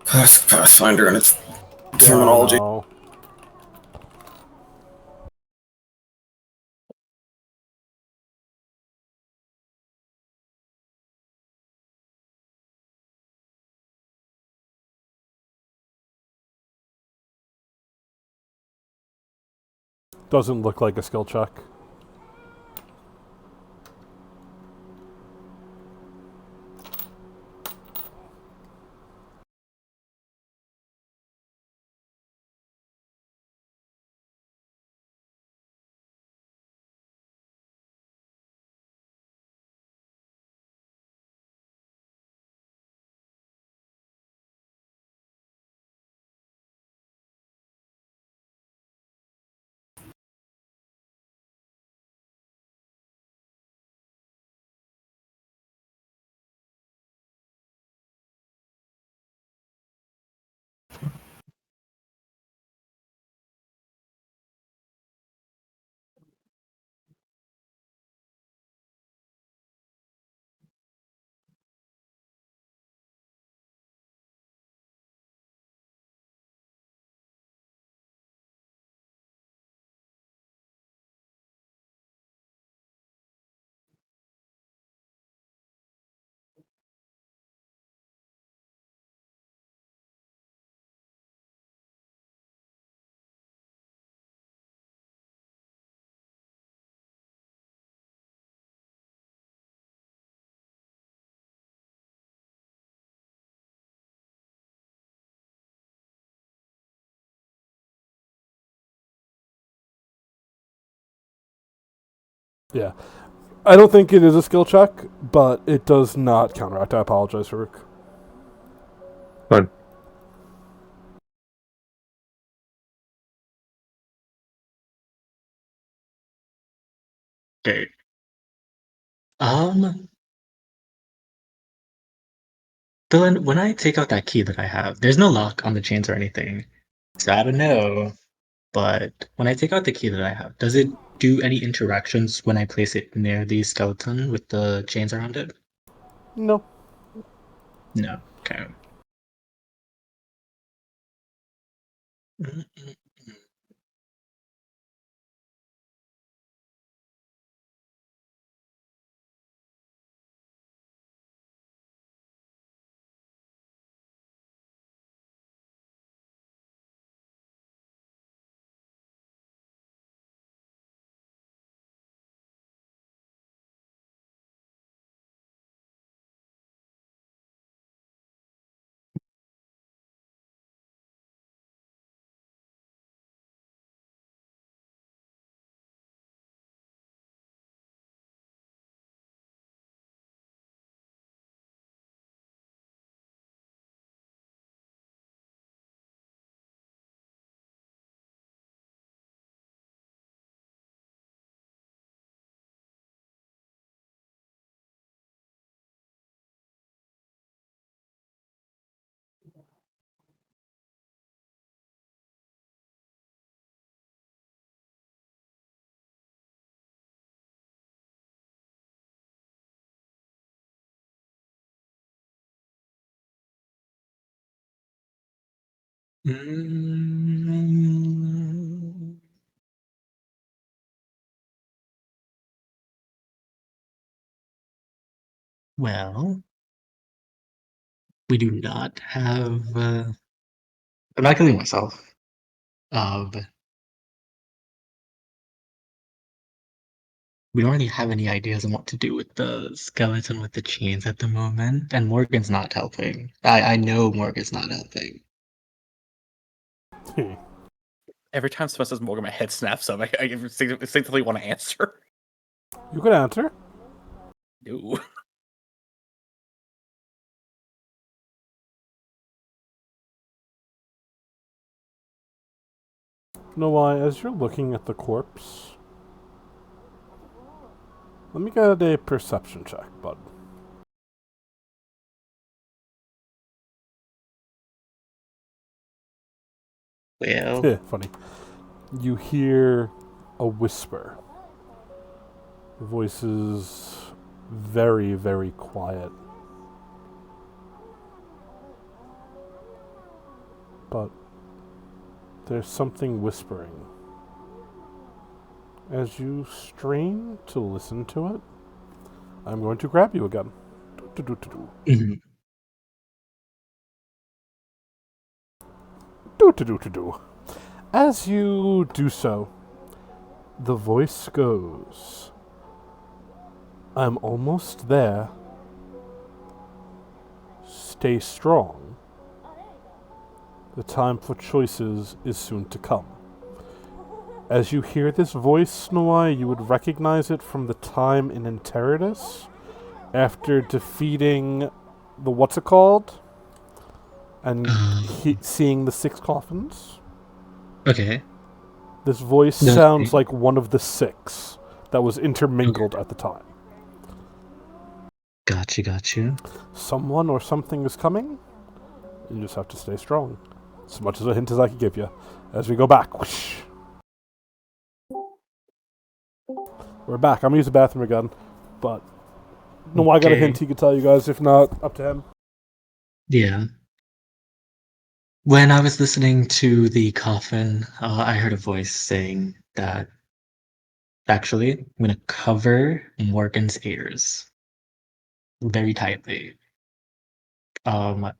Pathfinder and its terminology. No. Doesn't look like a skill check. Yeah. I don't think it is a skill check, but it does not counteract. I apologize, Farouk. Fine. Okay. Dylan, when I take out that key that I have, there's no lock on the chains or anything. So I don't know. But when I take out the key that I have, does it do any interactions when I place it near the skeleton with the chains around it? No. No. Okay. Mm-mm. Mm. Well, we do not have. I'm not killing myself. But we don't really have any ideas on what to do with the skeleton with the chains at the moment, and Morgan's not helping. I know Morgan's not helping. Every time someone says Morgan, my head snaps up. I instinctively want to answer. You can answer. No. You know why? As you're looking at the corpse, let me get a perception check, bud. Well, Yeah, funny. You hear a whisper. The voice is very, very quiet. But there's something whispering. As you strain to listen to it, I'm going to grab you again. Do-do-do-do-do. mhm. Do-do-do-do-do. As you do so, the voice goes, I'm almost there. Stay strong. The time for choices is soon to come. As you hear this voice, Snowy, you would recognize it from the time in Enteritus, after defeating the what's it called? And seeing the 6 coffins. Okay. This voice No, sounds okay. like one of the 6 that was intermingled at the time. Got you. Someone or something is coming. You just have to stay strong. As much as a hint as I can give you. As we go back. Whoosh. We're back. I'm going to use the bathroom again. But no, I got a Okay. hint he could tell you guys. If not, up to him. Yeah. When I was listening to the coffin, I heard a voice saying that actually, I'm gonna cover Morgan's ears very tightly. I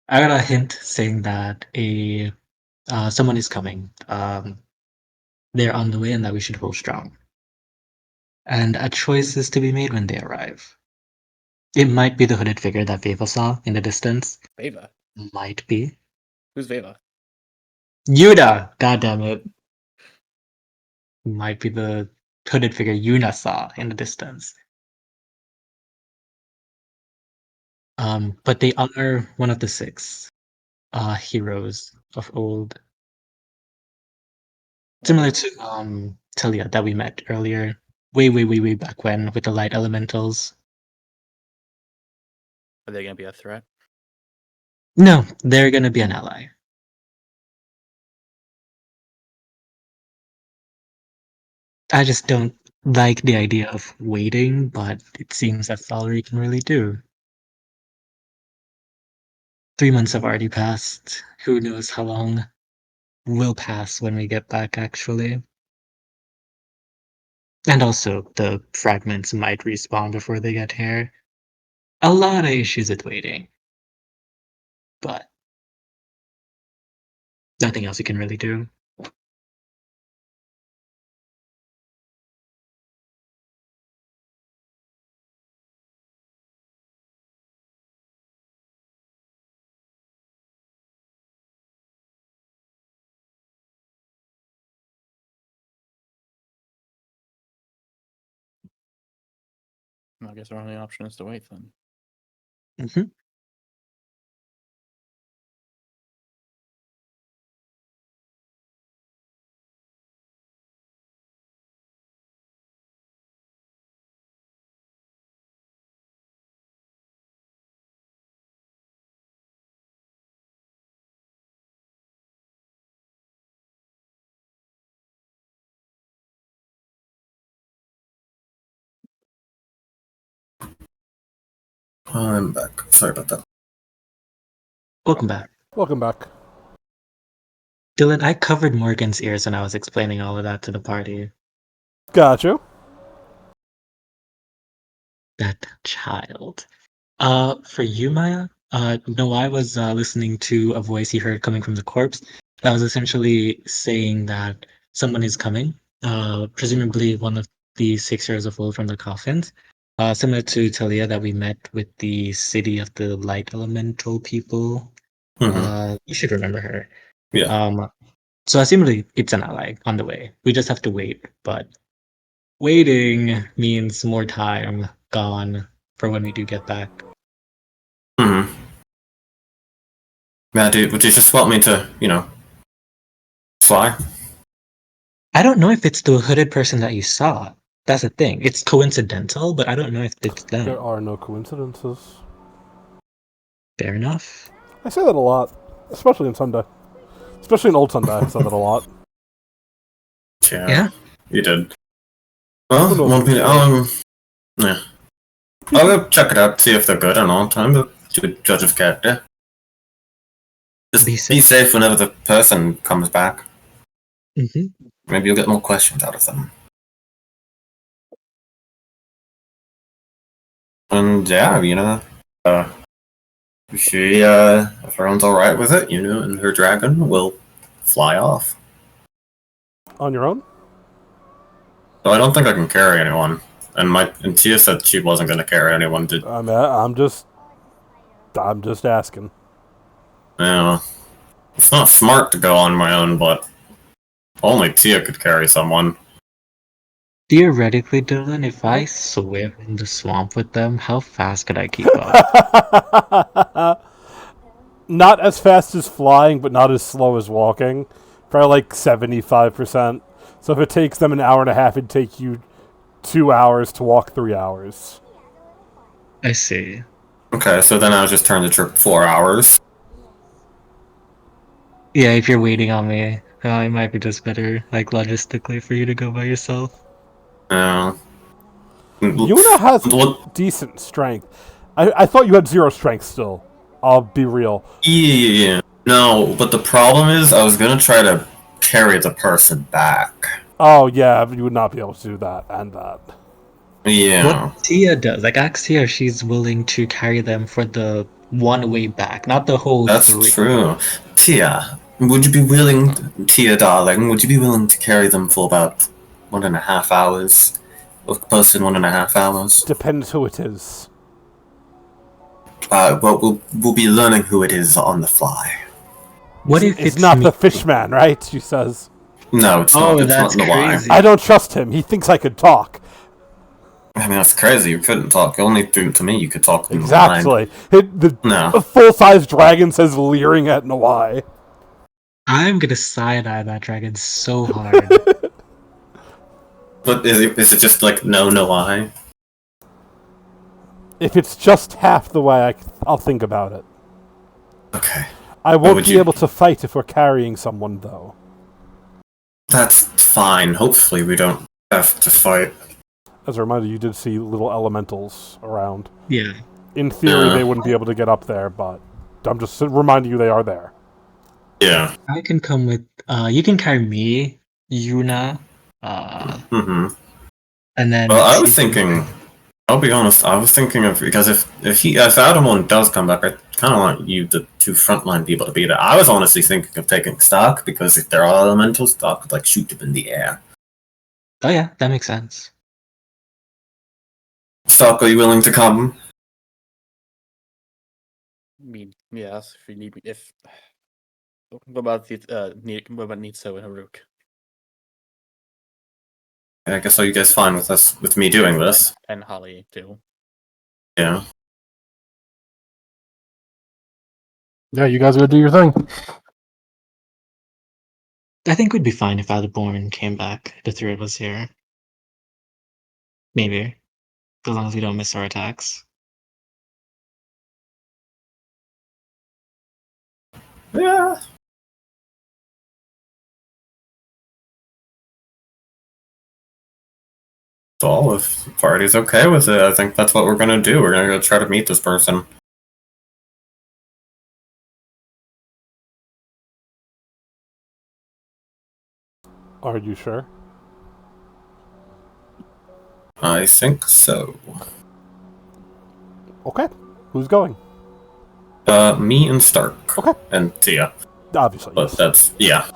got a hint saying that someone is coming. They're on the way, and that we should hold strong. And a choice is to be made when they arrive. It might be the hooded figure that Veva saw in the distance. Veva. Might be. Who's Veva? Yuna! God damn it. Might be the hooded figure Yuna saw in the distance. But they are one of the 6 heroes of old. Similar to Talia that we met earlier. Way back when with the light elementals. Are they going to be a threat? No, they're gonna be an ally. I just don't like the idea of waiting, but it seems that's all we can really do. 3 months have already passed. Who knows how long will pass when we get back, actually. And also, the fragments might respawn before they get here. A lot of issues with waiting. But nothing else you can really do. I guess our only option is to wait then. Mm-hmm. I'm back. Sorry about that. Welcome back. Welcome back. Dylan, I covered Morgan's ears when I was explaining all of that to the party. Got you. That child. For you, Maya, no, I was listening to a voice he heard coming from the corpse that was essentially saying that someone is coming, presumably one of the 6 years of old from the coffins, similar to Talia that we met with the City of the Light Elemental people. Mhm. You should remember her. Yeah. So assumably it's an ally on the way. We just have to wait, but waiting means more time gone for when we do get back. Hmm. Yeah, would you just want me to, fly? I don't know if it's the hooded person that you saw. That's the thing. It's coincidental, but I don't know if it's them. There are no coincidences. Fair enough. I say that a lot, especially in Sunday. Especially in Old Sunday, I say that a lot. Yeah. You did. Well, Who knows want me to, who's yeah. I'll go check it out, see if they're good or not. I'm a good judge of character. Just Be be safe. safe whenever the person comes back. Hmm. Maybe you'll get more questions out of them. And yeah, if everyone's alright with it, and her dragon will fly off. On your own? So I don't think I can carry anyone. And Tia said she wasn't going to carry anyone. I'm just asking. Yeah. It's not smart to go on my own, but only Tia could carry someone. Theoretically, Dylan, if I swim in the swamp with them, how fast could I keep up? Not as fast as flying, but not as slow as walking. Probably like 75%. So if it takes them an hour and a half, it'd take you 2 hours to walk 3 hours. I see. Okay, so then I'll just turn the trip 4 hours. Yeah, if you're waiting on me, it might be just better, like logistically, for you to go by yourself. Yeah. Yuna has What? decent strength. I thought you had 0 strength still. I'll be real. Yeah. No, but the problem is I was going to try to carry the person back. Oh, yeah, you would not be able to do that and that. Yeah. What Tia does, like ask Tia if she's willing to carry them for the one way back, not the whole That's 3. true. Tia, Tia darling, would you be willing to carry them for about 1.5 hours? Or close to 1.5 hours? Depends who it is. Well, we'll be learning who it is on the fly. What if It's not me? the fishman, right? She says. No, it's Oh, not. It's that's not Nawai. crazy. I don't trust him. He thinks I could talk. I mean, that's crazy. You couldn't talk. Only to me you could talk in the Exactly. mind. No. The full-size dragon says leering at Nawai. I'm gonna side-eye that dragon so hard. But is it just like no Nawai? If it's just half the way, I'll think about it. Okay. I won't would be you- able to fight if we're carrying someone, though. That's fine. Hopefully we don't have to fight. As a reminder, you did see little elementals around. Yeah. In theory, Yeah. they wouldn't be able to get up there, but I'm just reminding you they are there. Yeah. I can come with. You can carry me, Yuna, Mm-hmm. and then. Well, I was thinking. I'll be honest. I was thinking of because if Adamon does come back, I kind of want you, the 2 frontline people, to be there. I was honestly thinking of taking Stark because if there are elementals, Stark could shoot them in the air. Oh yeah, that makes sense. Stark, are you willing to come? I mean, yes, if you need me. What about Nitso and Haruk? I guess are you guys fine with me doing this? And Holly too. Yeah. Yeah, you guys go do your thing. I think we'd be fine if Adborn came back. The 3 of us here. Maybe, as long as we don't miss our attacks. Yeah. So if the party's okay with it, I think that's what we're gonna do. We're gonna go try to meet this person. Are you sure? I think so. Okay. Who's going? Me and Stark. Okay. And Tia. Obviously. But Yes. that's yeah.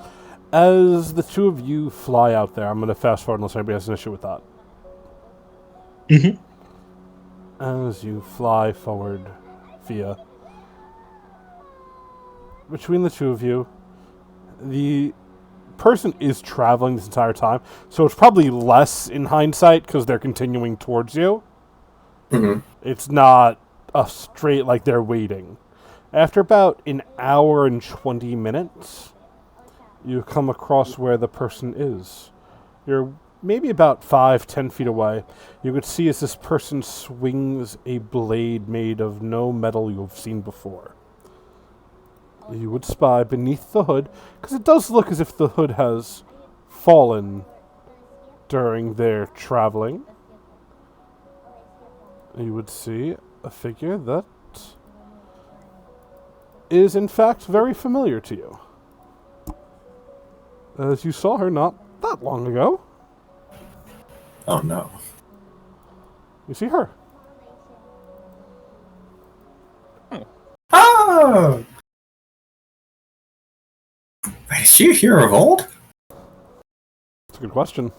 As the 2 of you fly out there, I'm going to fast forward unless anybody has an issue with that. Mm-hmm. As you fly forward via between the 2 of you, the person is traveling this entire time, so it's probably less in hindsight because they're continuing towards you. Mm-hmm. It's not a straight, like, they're waiting. After about an hour and 20 minutes, you come across where the person is. You're maybe about 5-10 feet away. You could see as this person swings a blade made of no metal you've seen before. You would spy beneath the hood, because it does look as if the hood has fallen during their traveling. You would see a figure that is in fact very familiar to you, as you saw her not that long ago. Oh no. You see her. Oh! Wait, is she a hero of old? That's a good question.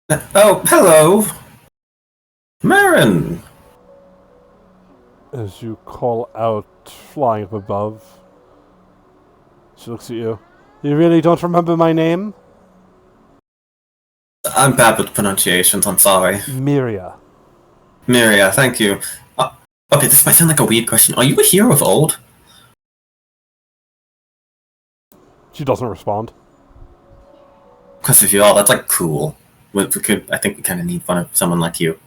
Oh, hello! Marin! As you call out, flying up above, she looks at you. You really don't remember my name? I'm bad with pronunciations, I'm sorry. Miria. Miria, thank you. Okay, this might sound like a weird question. Are you a hero of old? She doesn't respond. Because if you are, that's like cool. I think we kind of need someone like you.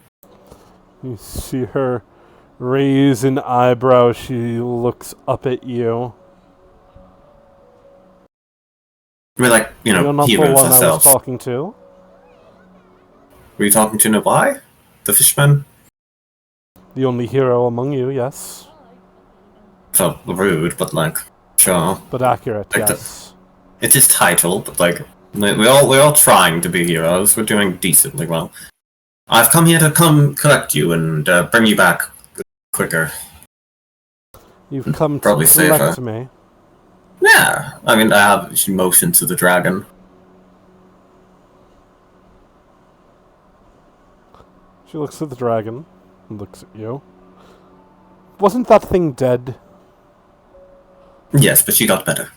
You see her raise an eyebrow. She looks up at you. We're like, You're not the heroes one I was ourselves. talking to. Were you talking to Nobai? The fishman? The only hero among you, yes. So rude, but like, sure. But accurate, Like yes. It's his title, but like, we're all trying to be heroes. We're doing decently well. I've come here to collect you and bring you back quicker. You've come Probably to collect safer. me. Yeah, I mean, I have she motion to the dragon. She looks at the dragon and looks at you. Wasn't that thing dead? Yes, but she got better.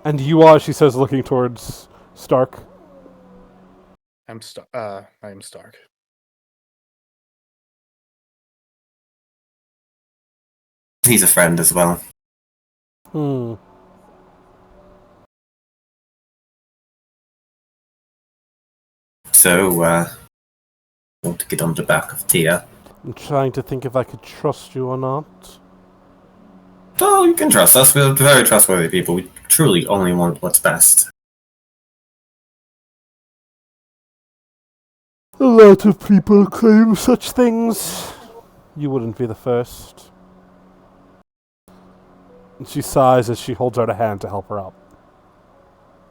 And you are, she says, looking towards Stark. I am Stark. He's a friend as well. Hmm. So, want to get on the back of Tia. I'm trying to think if I could trust you or not. Oh, you can trust us. We're very trustworthy people. We truly only want what's best. A lot of people claim such things. You wouldn't be the first. And she sighs as she holds out a hand to help her up.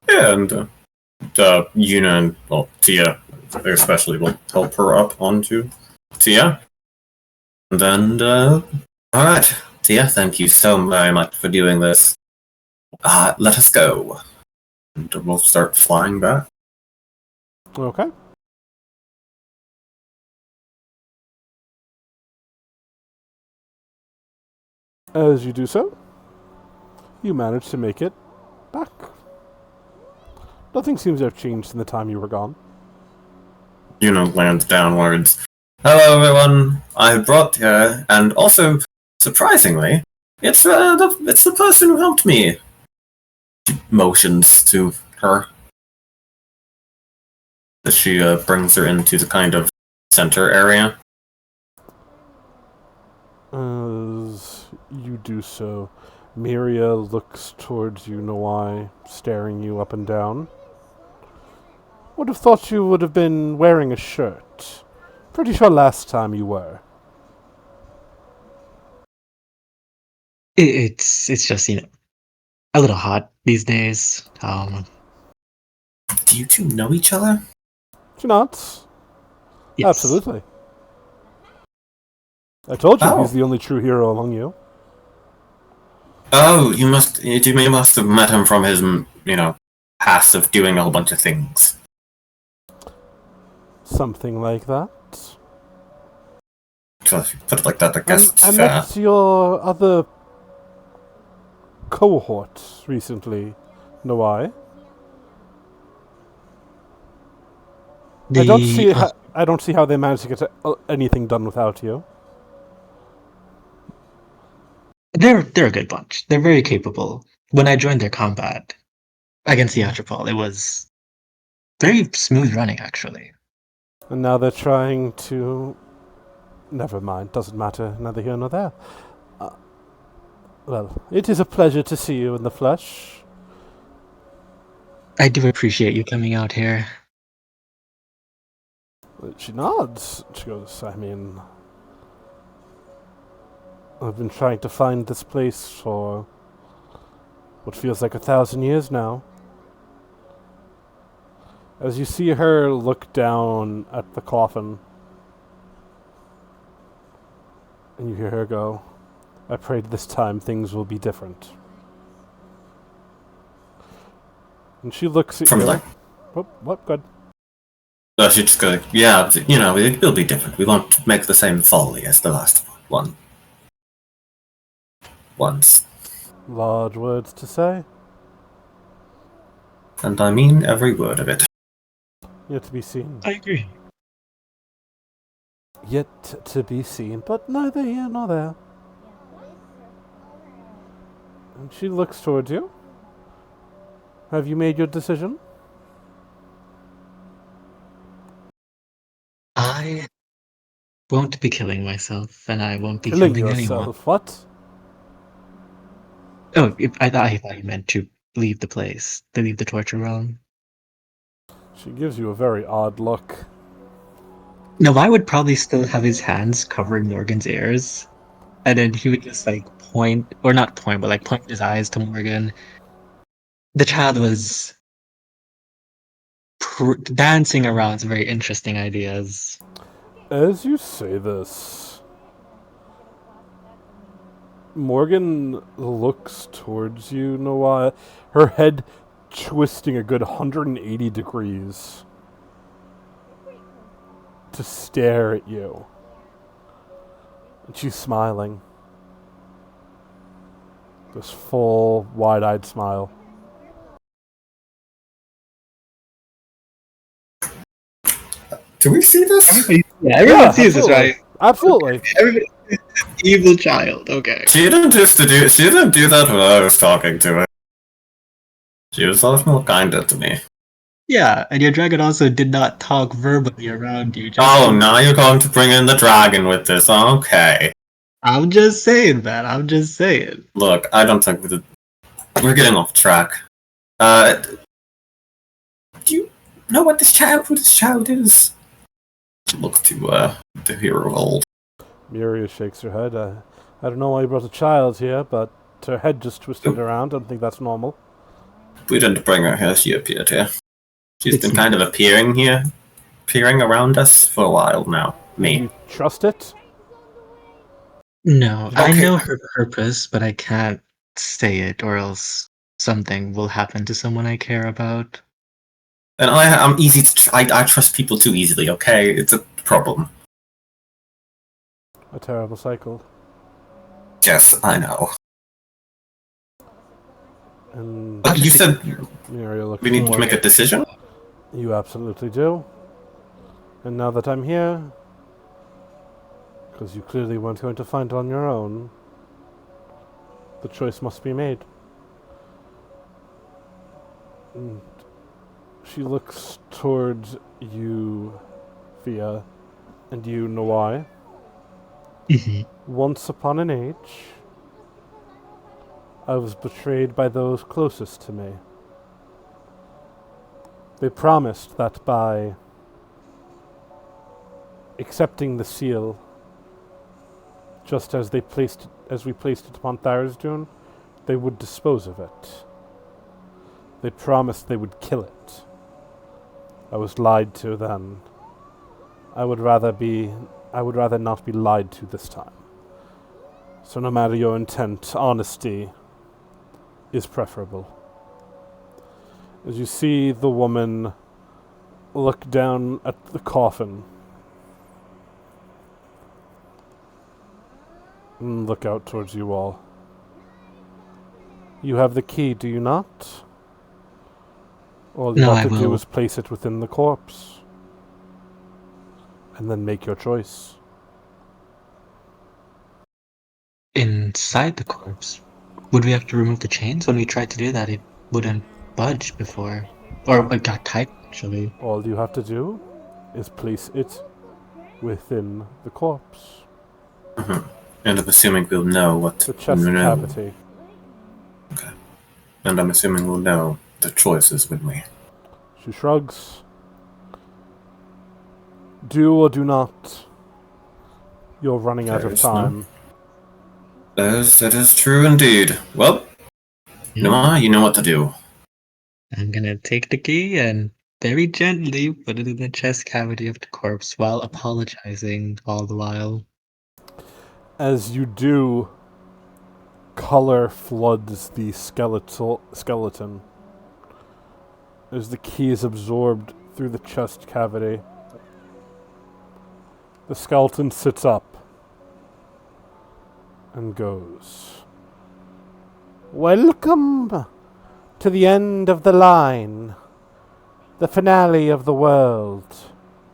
Yeah, and Yuna and, well, Tia especially will help her up onto Tia. And then, alright. Tia, thank you so very much for doing this. Let us go. And we'll start flying back. Okay. As you do so, you manage to make it back. Nothing seems to have changed in the time you were gone. Yuna lands downwards. Hello, everyone. I brought her, and also, surprisingly, it's the person who helped me. She motions to her. As she brings her into the kind of center area. As you do so, Miria looks towards you, Noai, staring you up and down. Would have thought you would have been wearing a shirt. Pretty sure last time you were. It's just a little hot these days. Do you two know each other? Do you not? Yes. Absolutely. I told you Oh. he's the only true hero among you. Oh, you must have met him from his, past of doing a whole bunch of things. Something like that. Well, if you put it like that, I guess it's I fair. met your other cohort recently, Nawai. I don't see how they managed to get anything done without you. They're a good bunch. They're very capable. When I joined their combat against the Atropol, it was very smooth running, actually. And now they're trying to... Never mind, doesn't matter, neither here nor there. Well, it is a pleasure to see you in the flesh. I do appreciate you coming out here. She nods. She goes, I mean... I've been trying to find this place for what feels like 1,000 years now. As you see her look down at the coffin, and you hear her go, I prayed this time things will be different. And she looks at From you. like, What? Good. she just goes, yeah, you know, it will be different. We won't make the same folly as the last one. Once. Large words to say. And I mean every word of it. Yet to be seen. I agree. Yet to be seen, but neither here nor there. And she looks towards you. Have you made your decision? I won't be killing myself, and I won't be Killing killing anyone. yourself, what? Oh, I thought you meant to leave the place, to leave the torture realm. She gives you a very odd look. No, I would probably still have his hands covering Morgan's ears, and then he would just like point, or not point, but like point his eyes to Morgan. The child was dancing around some very interesting ideas. As you say this, Morgan looks towards you, Noah, her head twisting a good 180 degrees to stare at you. And she's smiling. This full, wide-eyed smile. Do we see this? Everyone sees this, absolutely. right? Absolutely. Everybody sees this evil child. Okay. She didn't do that when I was talking to her. She was a lot more kinder to me. Yeah, and your dragon also did not talk verbally around you. Oh, now you're going to bring in the dragon with this. Okay. I'm just saying, man. I'm just saying. Look, I don't think we're getting off track. Do you know who this child is? Look to the hero old. Miria shakes her head. I don't know why you brought a child here, but her head just twisted around. I don't think that's normal. We didn't bring her here. She appeared here. She's It's been kind of appearing around us for a while now. Do Me. you trust it? No, I Okay. know her purpose, but I can't say it, or else something will happen to someone I care about. And I'm easy to. I trust people too easily. Okay, it's a problem. A terrible cycle. Yes, I know. And But you said Miria looks we need to make a decision. You absolutely do. And now that I'm here, because you clearly weren't going to find it on your own, the choice must be made. And she looks towards you, Fia, and you, Nawai. Once upon an age, I was betrayed by those closest to me. They promised that by accepting the seal, just as we placed it upon Tharizdun, they would dispose of it. They promised they would kill it. I was lied to then. I would rather not be lied to this time. So no matter your intent, honesty is preferable. As you see the woman look down at the coffin, and look out towards you all. You have the key, do you not? All you No, have I to do will. is place it within the corpse. And then make your choice. Inside the corpse. Would we have to remove the chains? When we tried to do that, it wouldn't budge before. Or it got tight, actually. All you have to do is place it within the corpse. And I'm assuming we'll know what The chest no. cavity. And I'm assuming we'll know the choices, wouldn't we? She shrugs. Do or do not. You're running out of There's no- time. That is true indeed. Well, Noah, you know what to do. I'm gonna take the key and very gently put it in the chest cavity of the corpse while apologizing all the while. As you do, color floods the skeleton. As the key is absorbed through the chest cavity, the skeleton sits up and goes, "Welcome to the end of the line, the finale of the world,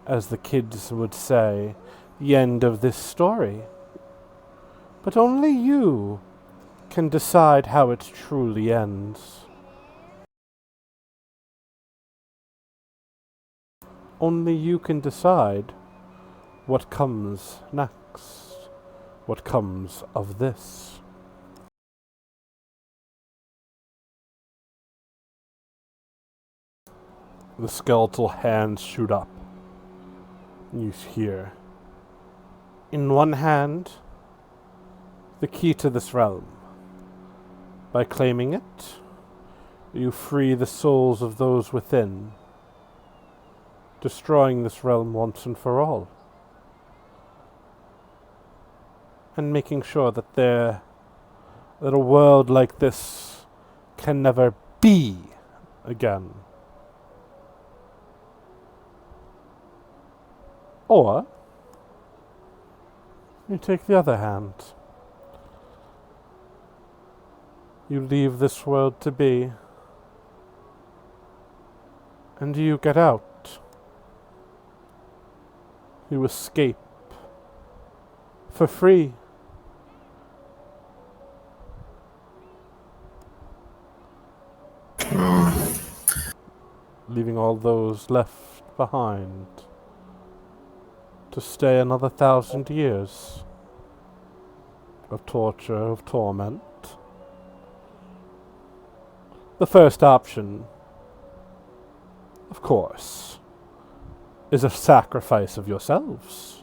as the kids would say, the end of this story. But only you can decide how it truly ends. Only you can decide what comes next, what comes of this." The skeletal hands shoot up. You hear, in one hand, the key to this realm. By claiming it, you free the souls of those within, destroying this realm once and for all, and making sure that a world like this can never be again. Or you take the other hand. You leave this world to be, and you get out. You escape for free. Leaving all those left behind to stay another 1,000 years of torture, of torment. The first option, of course, is a sacrifice of yourselves.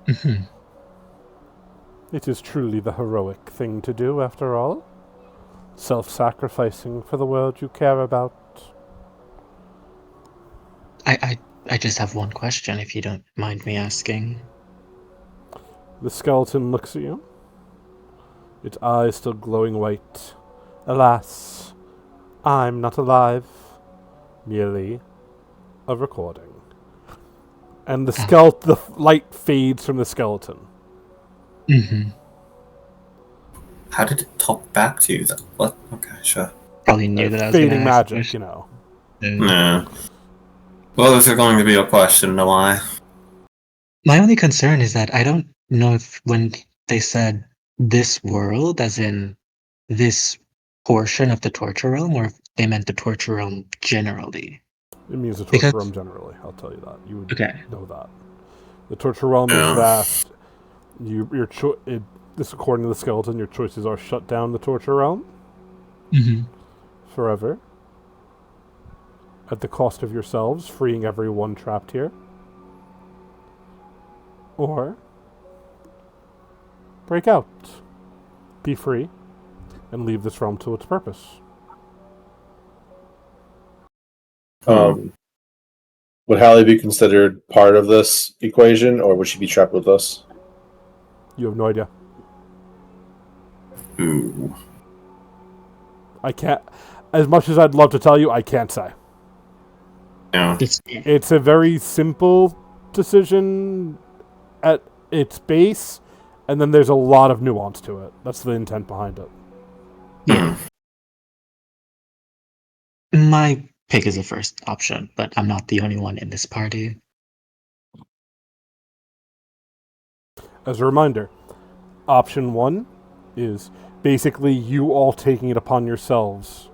Mhm. It is truly the heroic thing to do, after all. Self-sacrificing for the world you care about. I just have one question, if you don't mind me asking. The skeleton looks at you, its eyes still glowing white. Alas, I'm not alive, merely a recording. And the light fades from the skeleton. Mm-hmm. How did it talk back to you? What? Okay, sure. Probably knew that I was Fading gonna ask magic, you. Yeah. Well, is there going to be a question? No, why? My only concern is that I don't know if when they said this world, as in this portion of the torture realm, or if they meant the torture realm generally. It means the Because- torture realm generally, I'll tell you that. You would Okay. know that. The torture realm Yeah. is vast. This according to the skeleton, your choices are shut down the torture realm Mm-hmm. forever, at the cost of yourselves, freeing everyone trapped here. Or break out, be free, and leave this realm to its purpose. Would Hallie be considered part of this equation, or would she be trapped with us? You have no idea. Ooh. I can't. As much as I'd love to tell you, I can't say. Yeah. It's a very simple decision at its base, And then there's a lot of nuance to it. That's the intent behind it. Yeah. My pick is the first option, but I'm not the only one in this party. As a reminder, option 1 is basically you all taking it upon yourselves,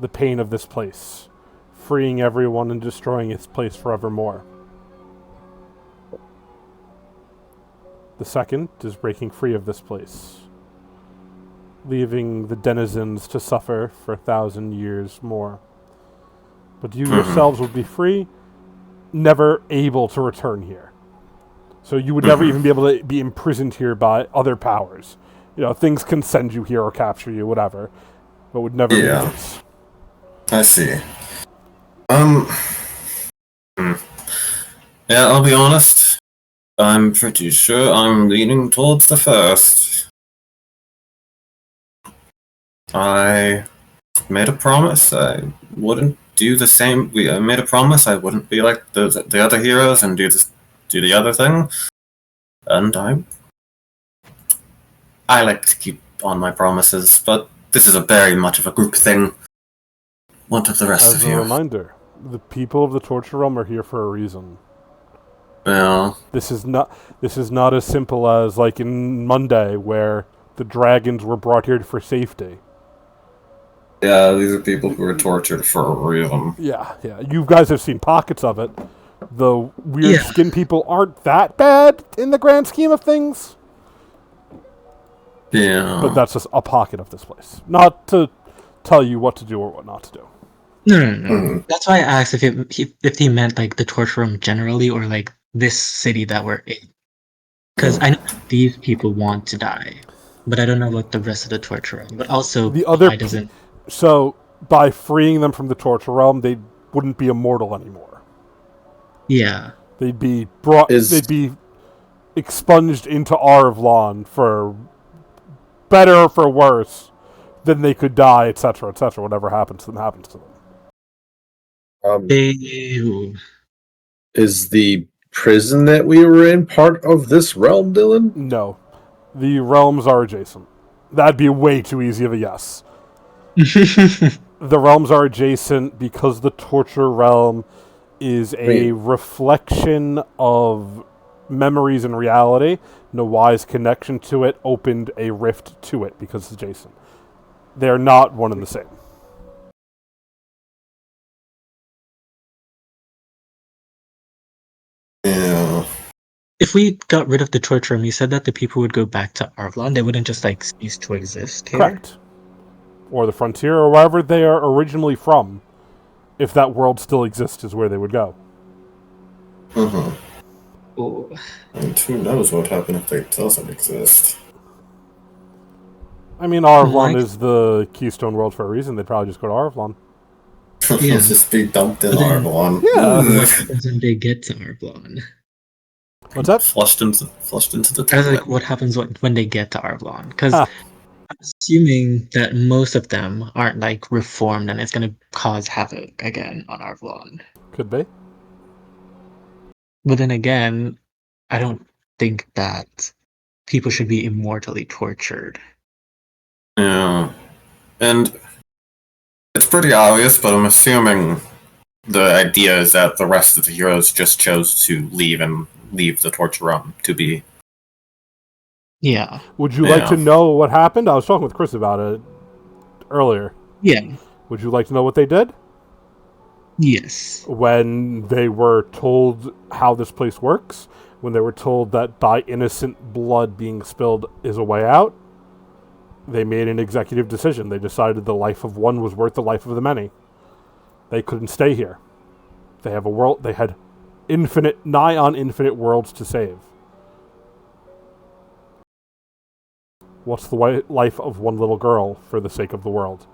the pain of this place, freeing everyone and destroying its place forevermore. The second is breaking free of this place, leaving the denizens to suffer for 1,000 years more. But you yourselves would be free, never able to return here. So you would never even be able to be imprisoned here by other powers. You know, things can send you here or capture you, whatever, but would never be Yeah. this. I see. Yeah, I'll be honest. I'm pretty sure I'm leaning towards the first. I made a promise I wouldn't do the same. I made a promise I wouldn't be like the other heroes and do the other thing. And I like to keep on my promises, but this is a very much of a group thing. What of the rest As of a you? reminder, the people of the Torture Realm are here for a reason. Yeah. This is not as simple as like in Monday, where the dragons were brought here for safety. Yeah, these are people who were tortured for a reason. Yeah. You guys have seen pockets of it. The weird Yeah. skin people aren't that bad in the grand scheme of things, Yeah. but that's just a pocket of this place. Not to tell you what to do or what not to do. No. That's why I asked if he meant like the torture room generally or like this city that we're in. Because I know these people want to die, but I don't know about the rest of the torture room. But also, The other why doesn't? So by freeing them from the Torture Realm, they wouldn't be immortal anymore. Yeah. They'd be brought. They'd be expunged into Arvlon for better or for worse. Then they could die, etc., etc. Whatever happens to them happens to them. They. Is the prison that we were in part of this realm, Dylan? No, the realms are adjacent. That'd be way too easy of a yes. The realms are adjacent because the Torture Realm is a reflection of memories and reality. Nawai's connection to it opened a rift to it because it's adjacent. They're not one and the same. Yeah. If we got rid of the torture room, you said that the people would go back to Arvlon. They wouldn't just like cease to exist here. Correct. Or the frontier, or wherever they are originally from. If that world still exists, is where they would go. Oh. And who knows what would happen if they doesn't exist? I mean, Arvlon Like- is the Keystone world for a reason. They'd probably just go to Arvlon. Yeah. Let's just be dumped in But then- Arvlon. Yeah. When they get to Arvlon, What's that? Flushed into the I was toilet. like, what happens when they get to Arvlon? Because Ah. I'm assuming that most of them aren't like reformed, and it's gonna cause havoc again on Arvlon. Could be. But then again, I don't think that people should be immortally tortured. Yeah. And it's pretty obvious, but I'm assuming the idea is that the rest of the heroes just chose to leave the torture room to be. Yeah. Would you like Yeah. to know what happened? I was talking with Chris about it earlier. Yeah. Would you like to know what they did? Yes. When they were told how this place works, when they were told that by innocent blood being spilled is a way out, they made an executive decision. They decided the life of one was worth the life of the many. They couldn't stay here. They have a world. They had nigh on infinite worlds to save. What's the life of one little girl for the sake of the world?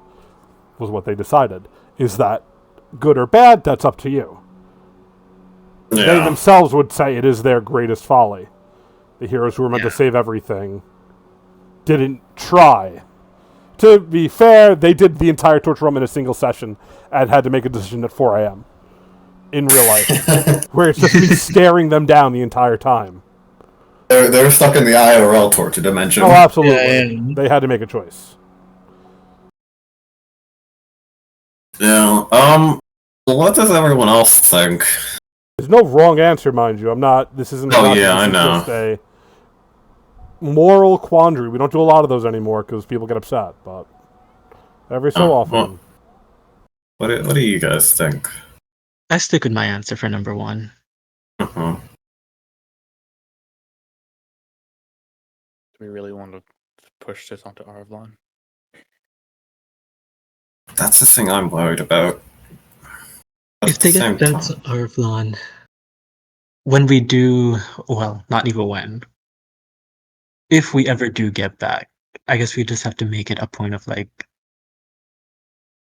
Was what they decided. Is that good or bad? That's up to you. They Yeah. themselves would say it is their greatest folly. The heroes who were meant to Yeah. save everything didn't try. To be fair, they did the entire torture room in a single session and had to make a decision at 4 a.m. in real life, where it's just me staring them down the entire time. They're stuck in the IRL torture dimension. Oh, absolutely. Yeah. They had to make a choice. Yeah. What does everyone else think? There's no wrong answer, mind you. I'm not. This isn't. Oh, not, yeah, this I is know. Just a moral quandary. We don't do a lot of those anymore because people get upset. But every so Oh, often, well, what do you guys think? I stick with my answer for number one. Uh-huh. Do we really want to push this onto Arvlon? That's the thing I'm worried about. But If at they the get same sent to time, Arvlon, when we do, well, not even when, if we ever do get back, I guess we just have to make it a point of like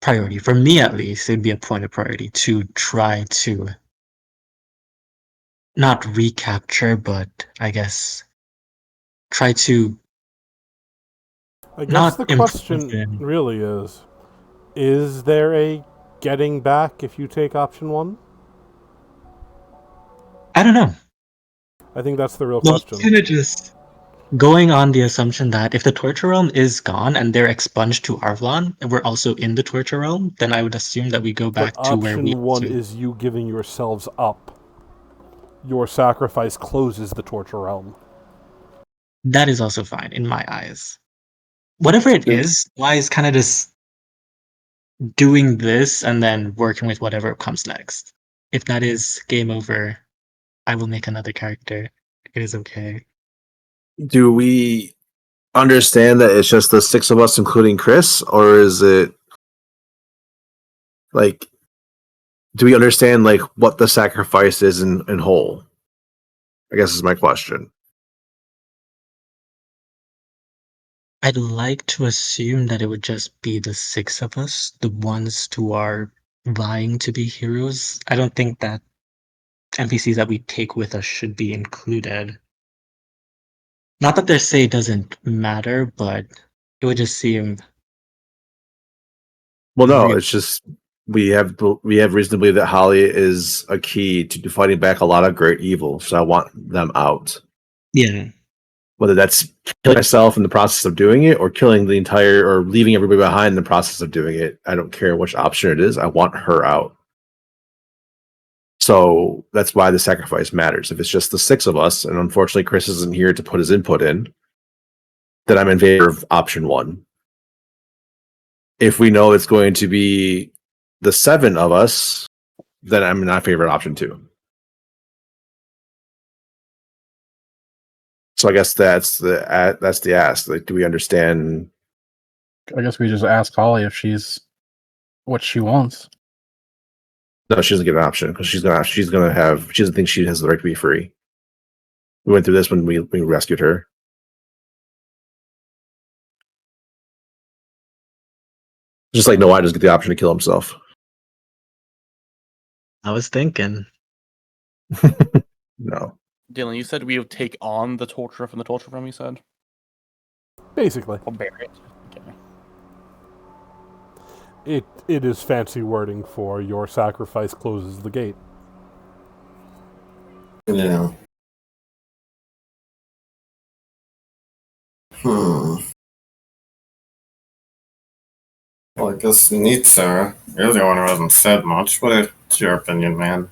priority. For me, at least, it'd be a point of priority to try to not recapture, but I guess try to I guess not the improve question them. really is there a getting back if you take option one? I don't know. I think that's the real Well, question. kind of just going on the assumption that if the torture realm is gone and they're expunged to Arvlon, and we're also in the torture realm, then I would assume that we go But back to where we option one to. is you giving yourselves up. Your sacrifice closes the torture realm. That is also fine in my eyes. Whatever it is, why is kind of just doing this and then working with whatever comes next. If that is game over, I will make another character. It is okay. Do we understand that it's just the six of us, including Chris, or is it like? Do we understand like what the sacrifice is in whole? I guess is my question. I'd like to assume that it would just be the six of us, the ones who are vying to be heroes. I don't think that NPCs that we take with us should be included. Not that their say doesn't matter, but it would just seem Well, no, real. it's just we have reason to believe that Holly is a key to fighting back a lot of great evil. So I want them out. Yeah. Whether that's killing myself in the process of doing it, or killing the entire, or leaving everybody behind in the process of doing it. I don't care which option it is. I want her out. So that's why the sacrifice matters. If it's just the six of us, and unfortunately Chris isn't here to put his input in, then I'm in favor of option one. If we know it's going to be the seven of us, then I'm not in favor of option two. So I guess that's the ask. Like, do we understand? I guess we just ask Holly if she's what she wants. No, she doesn't get an option because she doesn't think she has the right to be free. We went through this when we rescued her. Just like Noah doesn't get the option to kill himself. I was thinking. No. Dylan, you said we would take on the torture from the torture room, you said? Basically. Or bear it. Okay. It is fancy wording for your sacrifice closes the gate. yeah. Well, I guess Nitsa, you're the one who hasn't said much. What's your opinion, man?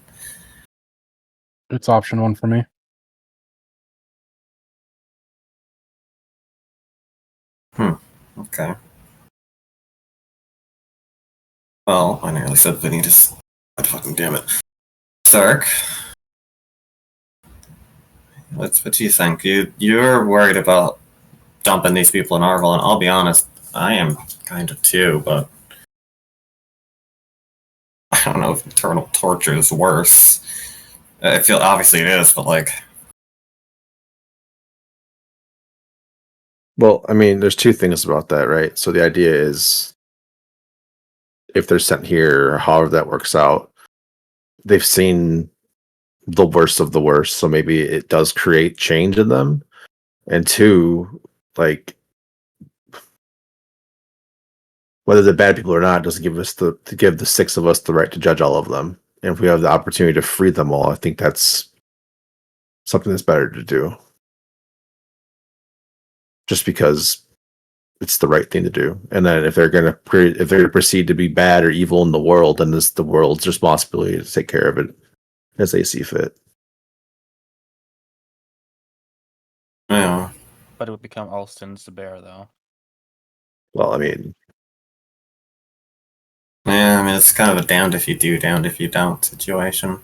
It's option one for me. Okay. Well, I nearly said Vanitas. God fucking damn it. Sark, what do you think? You're worried about dumping these people in Arvel, and I'll be honest, I am kind of too, but I don't know if eternal torture is worse. I feel obviously it is, but like, Well, I mean, there's two things about that, right? So the idea is if they're sent here, or however that works out, they've seen the worst of the worst. So maybe it does create change in them. And two, like, whether they're bad people or not doesn't give us to give the six of us the right to judge all of them. And if we have the opportunity to free them all, I think that's something that's better to do. just because it's the right thing to do. And then if they're going to proceed to be bad or evil in the world, then it's the world's responsibility to take care of it as they see fit. Yeah. But it would become Alston's the bear, though. Well, I mean, Yeah, I mean, it's kind of a damned if you do, damned if you don't situation.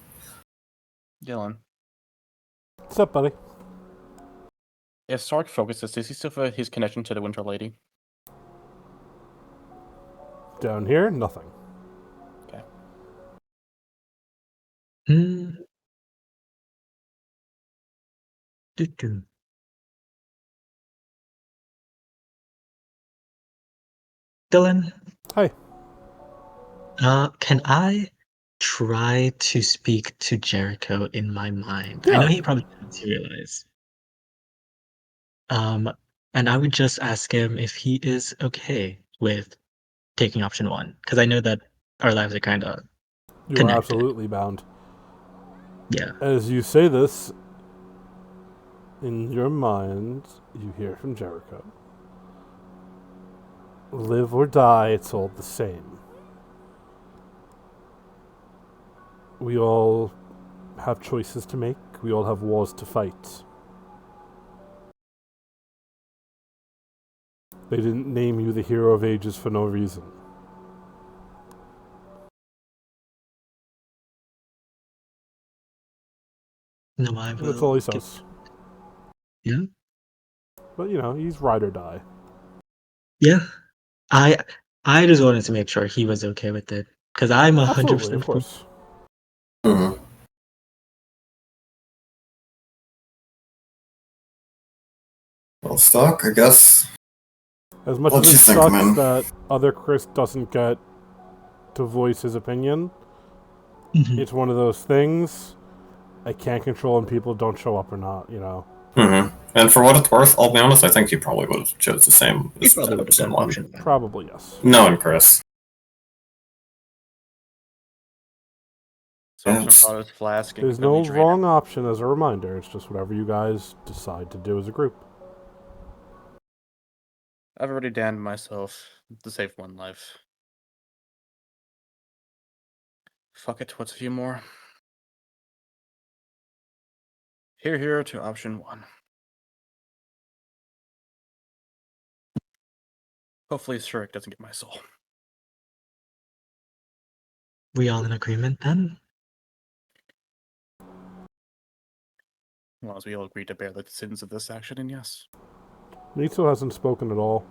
Dylan, What's up, buddy? if Sark focuses, does he still feel his connection to the Winter Lady? Down here, nothing. Hmm. Doo-doo. Dylan, Hi. can I try to speak to Jericho in my mind? I Yeah. know he probably doesn't realize. And I would just ask him if he is okay with taking option 1, because I know that our lives are kind of You are connected. absolutely bound. Yeah. As you say this, in your mind, you hear from Jericho. Live or die, it's all the same. We all have choices to make. We all have wars to fight. They didn't name you the hero of ages for no reason. No, I will. That's all he get- says. Yeah. But, he's ride or die. Yeah. I just wanted to make sure he was okay with it, because I'm 100% Absolutely, of course. Mm-hmm. Well, Stock, I guess. As much What as you it think, sucks man? that other Chris doesn't get to voice his opinion, Mhm. it's one of those things I can't control when people don't show up or not, Mm-hmm. And for what it's worth, I'll be honest, I think you probably would have chose the same He as probably would have done one. option 1. Probably yes. Knowing Chris. So Yes. brought his flask. and There's quickly no drained it. wrong option as a reminder. It's just whatever you guys decide to do as a group. I've already damned myself to save one life. Fuck it, what's a few more? Here to option 1. Hopefully Shurik doesn't get my soul. We all in agreement then? As long as we all agree to bear the sins of this action, and yes. Nitsu hasn't spoken at all.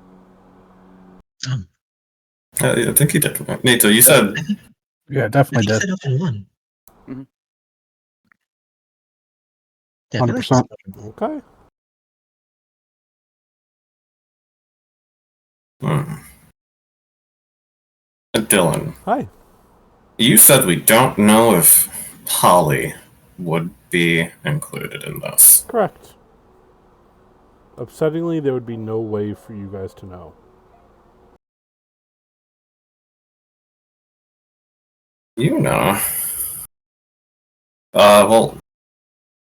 I think you did. Nito, you said Yeah, I definitely think he did. said option 1. Mhm. Yeah, I feel like he 100%. said option 1. Okay. Dylan. Hi. You said we don't know if Holly would be included in this. Correct. Upsettingly, there would be no way for you guys to know. You know. Well,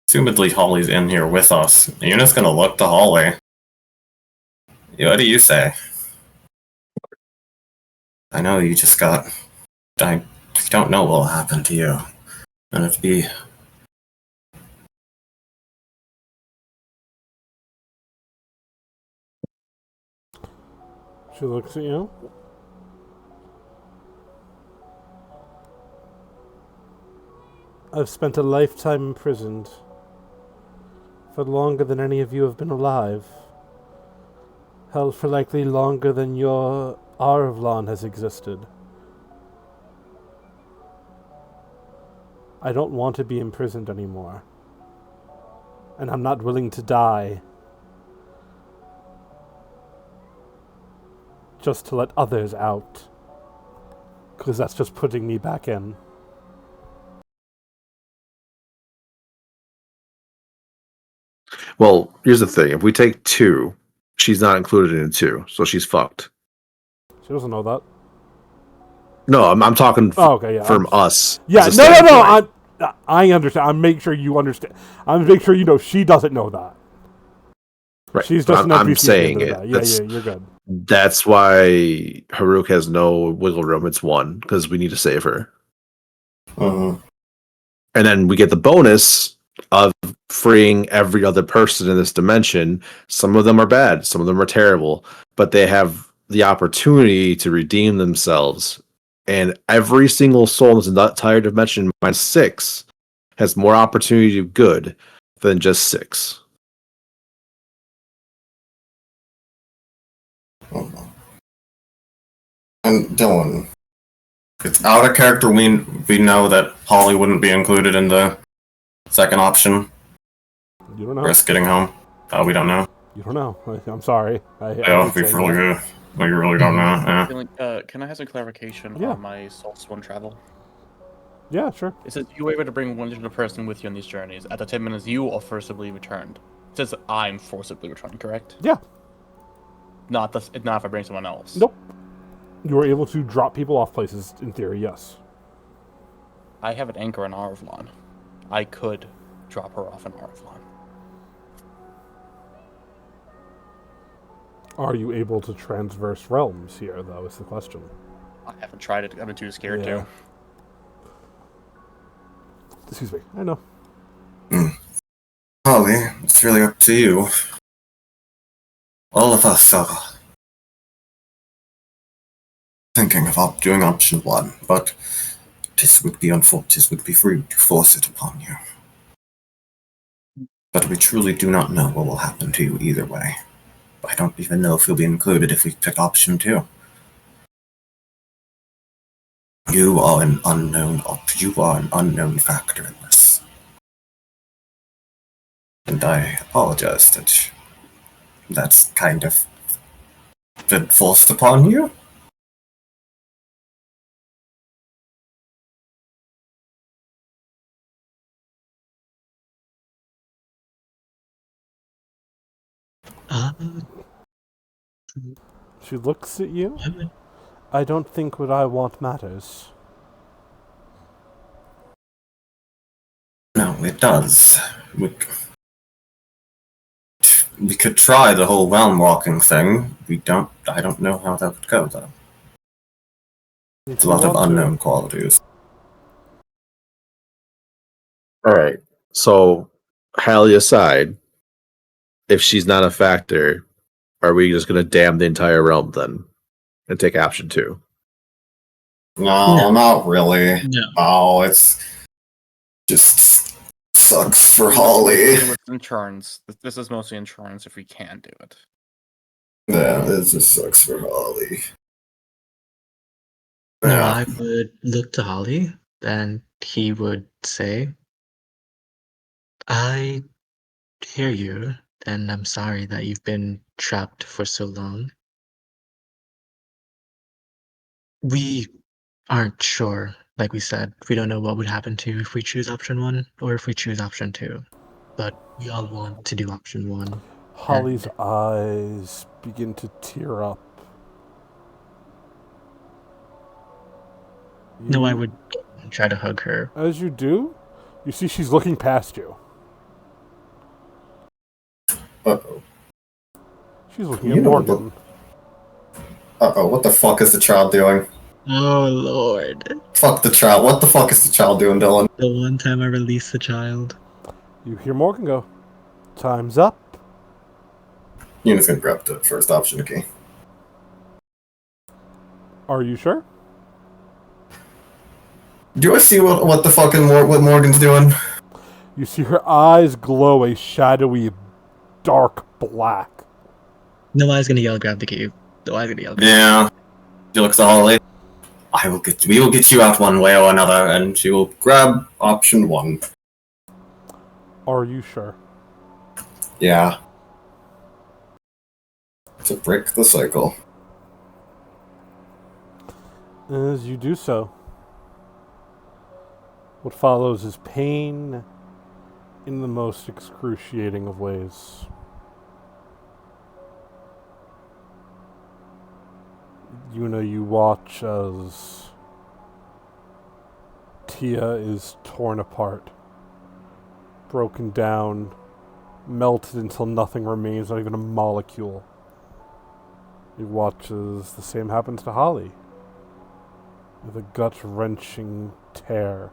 assumedly Holly's in here with us. You're just gonna look to Holly. What do you say? I know you just got... I don't know what will happen to you. And it'd be... She looks at you. I've spent a lifetime imprisoned. For longer than any of you have been alive. Hell, for likely longer than your Arvlon has existed. I don't want to be imprisoned anymore. And I'm not willing to die. Just to let others out. Because that's just putting me back in. well, here's the thing: if we take 2, she's not included in 2, so she's fucked. She doesn't know that. No, I'm talking Oh, okay, yeah. from us. Yeah, as a no. standpoint. I understand. I'm making sure you understand. I'm making sure you know she doesn't know that. Right. She's but just an I'm NPC at the saying end of the it. day. Yeah, you're good. That's why Haruk has no wiggle room. It's 1 because we need to save her. Mhm. And then we get the bonus of freeing every other person in this dimension. Some of them are bad, some of them are terrible, but they have the opportunity to redeem themselves. And every single soul in this entire dimension, minus 6, has more opportunity to do good than just 6. Mhm. And Dylan, it's out of character. We know that Holly wouldn't be included in the second option. You don't know. Risk getting home. We don't know. You don't know. I'm sorry. I Yeah, hate we saying really that. do. We really don't know. Yeah. Feeling, can I have some clarification Yeah. on my Source 1 travel? Yeah, sure. It says you were able to bring one additional person with you on these journeys. At the 10 minutes, you are forcibly returned. It says I'm forcibly returned, correct? Yeah. Not if I bring someone else. Nope. You were able to drop people off places, in theory, yes. I have an anchor in Arvlon. I could drop her off in Arvlon. Are you able to transverse realms here, though, is the question. I haven't tried it. I've been too scared Yeah. to. Excuse me. I know. Holly, it's really up to you. All of us are thinking of doing option 1, but this would be unfortunate. This would be rude to force it upon you. But we truly do not know what will happen to you either way. I don't even know if you'll be included if we pick option 2. You are an unknown factor in this. And I apologize that that's kind of been forced upon you. Uh, She looks at you. I don't think what I want matters. No, it does. We could try the whole realm walking thing. I don't know how that would go, though. If It's a you lot of want to- unknown qualities. All right. So, Hallie aside, if she's not a factor, are we just going to damn the entire realm then and take option 2? No, not really. No. Oh, it's just sucks for Holly. With insurance. This is mostly insurance if we can do it. Yeah, it just sucks for Holly. No, Yeah. I would look to Holly, and he would say, I hear you, and I'm sorry that you've been trapped for so long. We aren't sure, like we said, we don't know what would happen to you if we choose option 1 or if we choose option 2. But we all want to do option 1. Holly's eyes begin to tear up. No, I You- would try to hug her. As you do, you see she's looking past you. Uh-oh. She's looking You at know Morgan. Uh-oh, what the fuck is the child doing? Oh, Lord. Fuck the child. What the fuck is the child doing, Dylan? The one time I released the child. You hear Morgan go, "Time's up." Yuna's gonna grab the first option key. Are you sure? Do I see what the fucking what Morgan's doing? You see her eyes glow a shadowy, dark black. No Eye's gonna yell, grab the key. No Eye's gonna yell, grab Yeah. She looks at Holly. We will get you out one way or another, and she will grab option 1. Are you sure? Yeah. To break the cycle. As you do so, what follows is pain in the most excruciating of ways. You watch as Tia is torn apart, broken down, melted until nothing remains, not even a molecule. You watch as the same happens to Holly, with a gut-wrenching tear.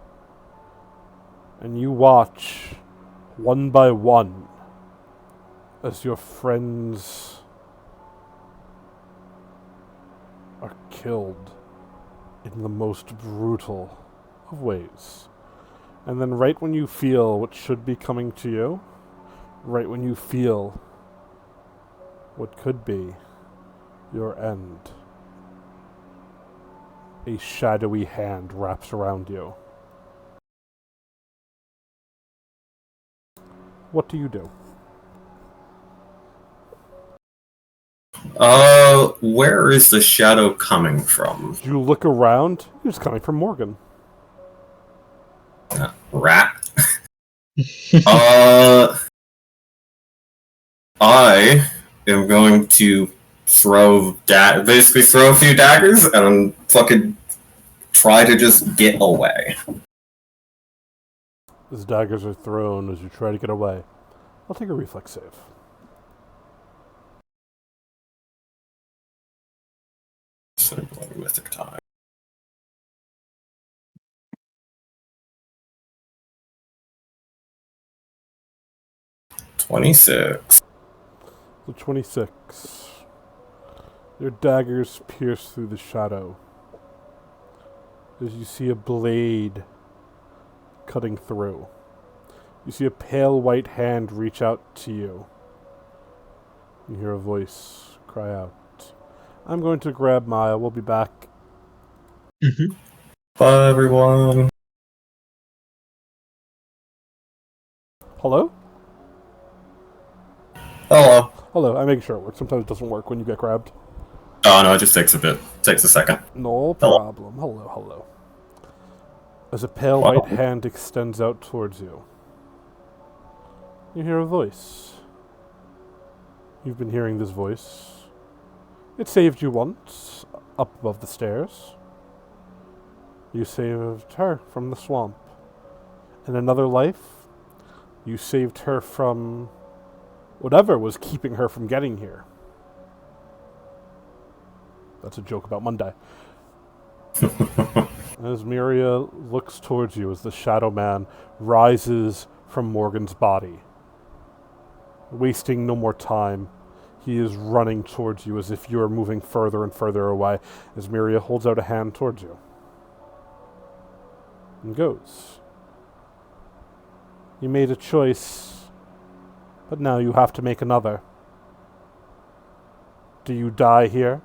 And you watch, one by one, as your friends are killed in the most brutal of ways. And then right when you feel what should be coming to you, right when you feel what could be your end, a shadowy hand wraps around you. What do you do? Where is the shadow coming from? You look around, it's coming from Morgan. Rat. I am going to basically throw a few daggers and fucking try to just get away. As daggers are thrown as you try to get away, I'll take a reflex save. So bloody mythic time. $26. The 26. Your daggers pierce through the shadow as you see a blade cutting through. You see a pale white hand reach out to you. You hear a voice cry out, "I'm going to grab Maya, we'll be back." Bye, everyone. Hello? Hello. Hello, I make sure it works. Sometimes it doesn't work when you get grabbed. Oh no, it just takes a bit. Takes a second. No Hello. problem. Hello, hello. As a pale Wow. white hand extends out towards you, you hear a voice. You've been hearing this voice. It saved you once, up above the stairs. You saved her from the swamp. In another life, you saved her from whatever was keeping her from getting here. That's a joke about Monday. As Miria looks towards you as the Shadow Man rises from Morgan's body. Wasting no more time, he is running towards you as if you are moving further and further away as Miria holds out a hand towards you. And goes. You made a choice, but now you have to make another. Do you die here?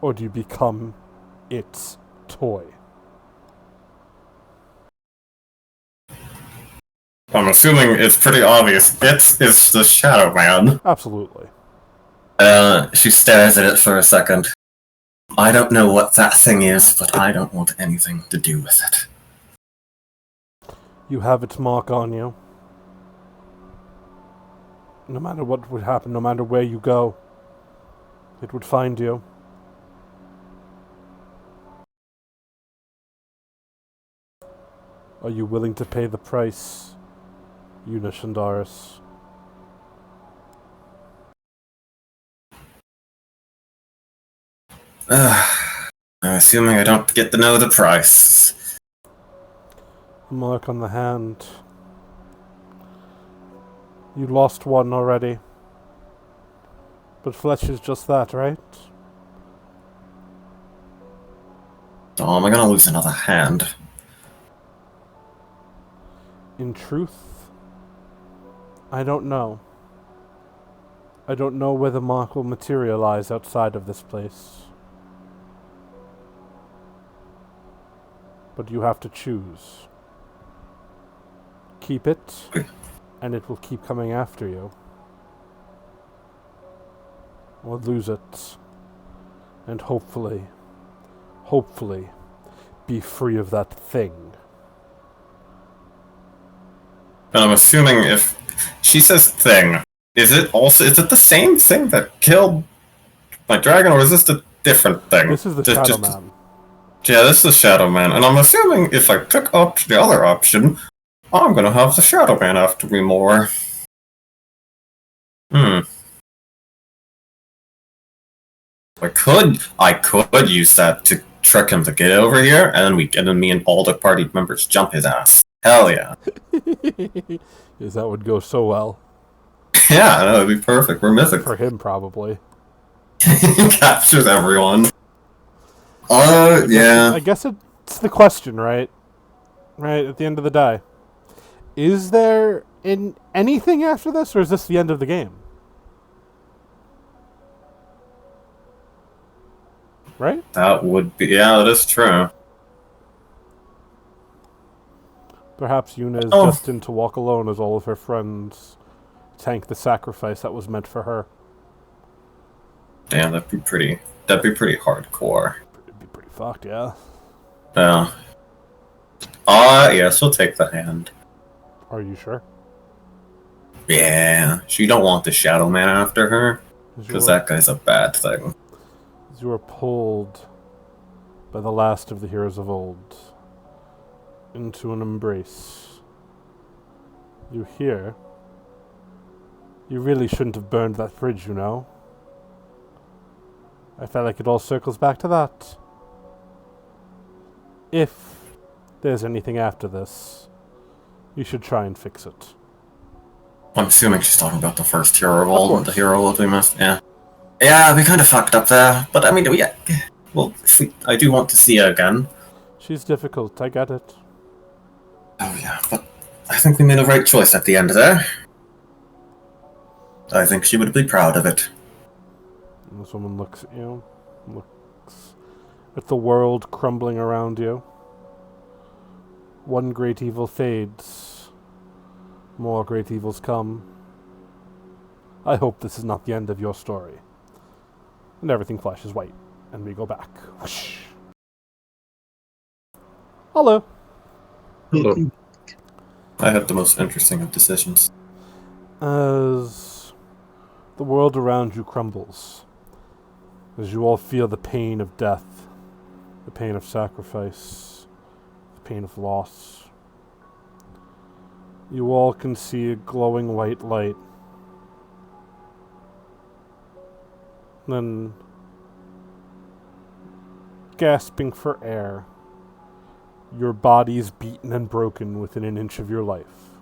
Or do you become its toy? I'm assuming it's pretty obvious. It's the Shadow Man. Absolutely. She stares at it for a second. I don't know what that thing is, but I don't want anything to do with it. You have its mark on you. No matter what would happen, no matter where you go, it would find you. Are you willing to pay the price, Una Shandaris? I'm assuming I don't get to know the price. A mark on the hand. You lost one already. But flesh is just that, right? Oh, am I gonna lose another hand? In truth, I don't know. I don't know where the mark will materialize outside of this place. But you have to choose. Keep it, and it will keep coming after you. Or lose it, and hopefully, be free of that thing. And I'm assuming if she says thing, is it the same thing that killed my dragon, or is this a different thing? This is the Shadow Man. Yeah, this is the Shadow Man, and I'm assuming if I pick up the other option, I'm gonna have the Shadow Man after me more. Hmm. I could use that to trick him to get over here, and then me and all the party members jump his ass. Hell yeah. Yes, that would go so well. Yeah, that would be perfect. We're mythic. For him, probably. Captures everyone. Yeah. I guess it's the question, right? Right, at the end of the day. Is there anything after this, or is this the end of the game? Right? That would be. Yeah, that is true. Perhaps Yuna is Oh. destined to walk alone as all of her friends tank the sacrifice that was meant for her. Damn, that'd be pretty hardcore. It'd be pretty fucked, yeah. Yeah. Yes, we'll take the hand. Are you sure? Yeah, she don't want the Shadow Man after her, because that guy's a bad thing. As you are pulled by the last of the heroes of old into an embrace, you hear, "You really shouldn't have burned that bridge, you know. I felt like it all circles back to that. If there's anything after this, you should try and fix it." I'm assuming she's talking about the first hero of all, course. the hero that we missed. Yeah. Yeah, we kind of fucked up there, but I mean, I do want to see her again. She's difficult, I get it. Oh yeah, but I think we made the right choice at the end there. I think she would be proud of it. And this woman looks at you, looks at the world crumbling around you. One great evil fades. More great evils come. I hope this is not the end of your story. And everything flashes white, and we go back. Whoosh. Hello. Hello. I had the most interesting of decisions. As the world around you crumbles, as you all feel the pain of death, the pain of sacrifice, the pain of loss, you all can see a glowing white light. Then, gasping for air, your bodies beaten and broken within an inch of your life.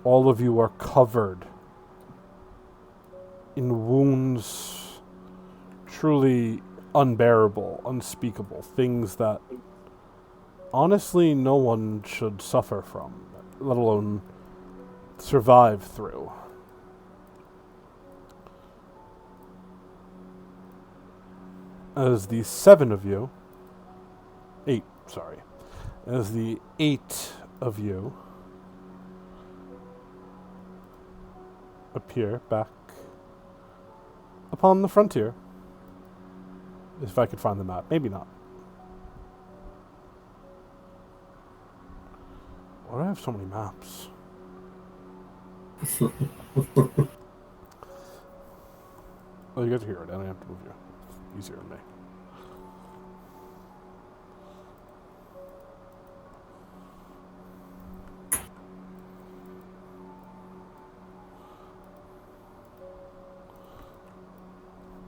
All of you are covered in wounds truly unbearable, unspeakable, things that honestly no one should suffer from, let alone survive through. As the 7 of you, 8, sorry, as the 8 of you appear back upon the frontier. If I could find the map. Maybe not. Why do I have so many maps? Oh, you guys are here. I don't have to move you. It's easier than me.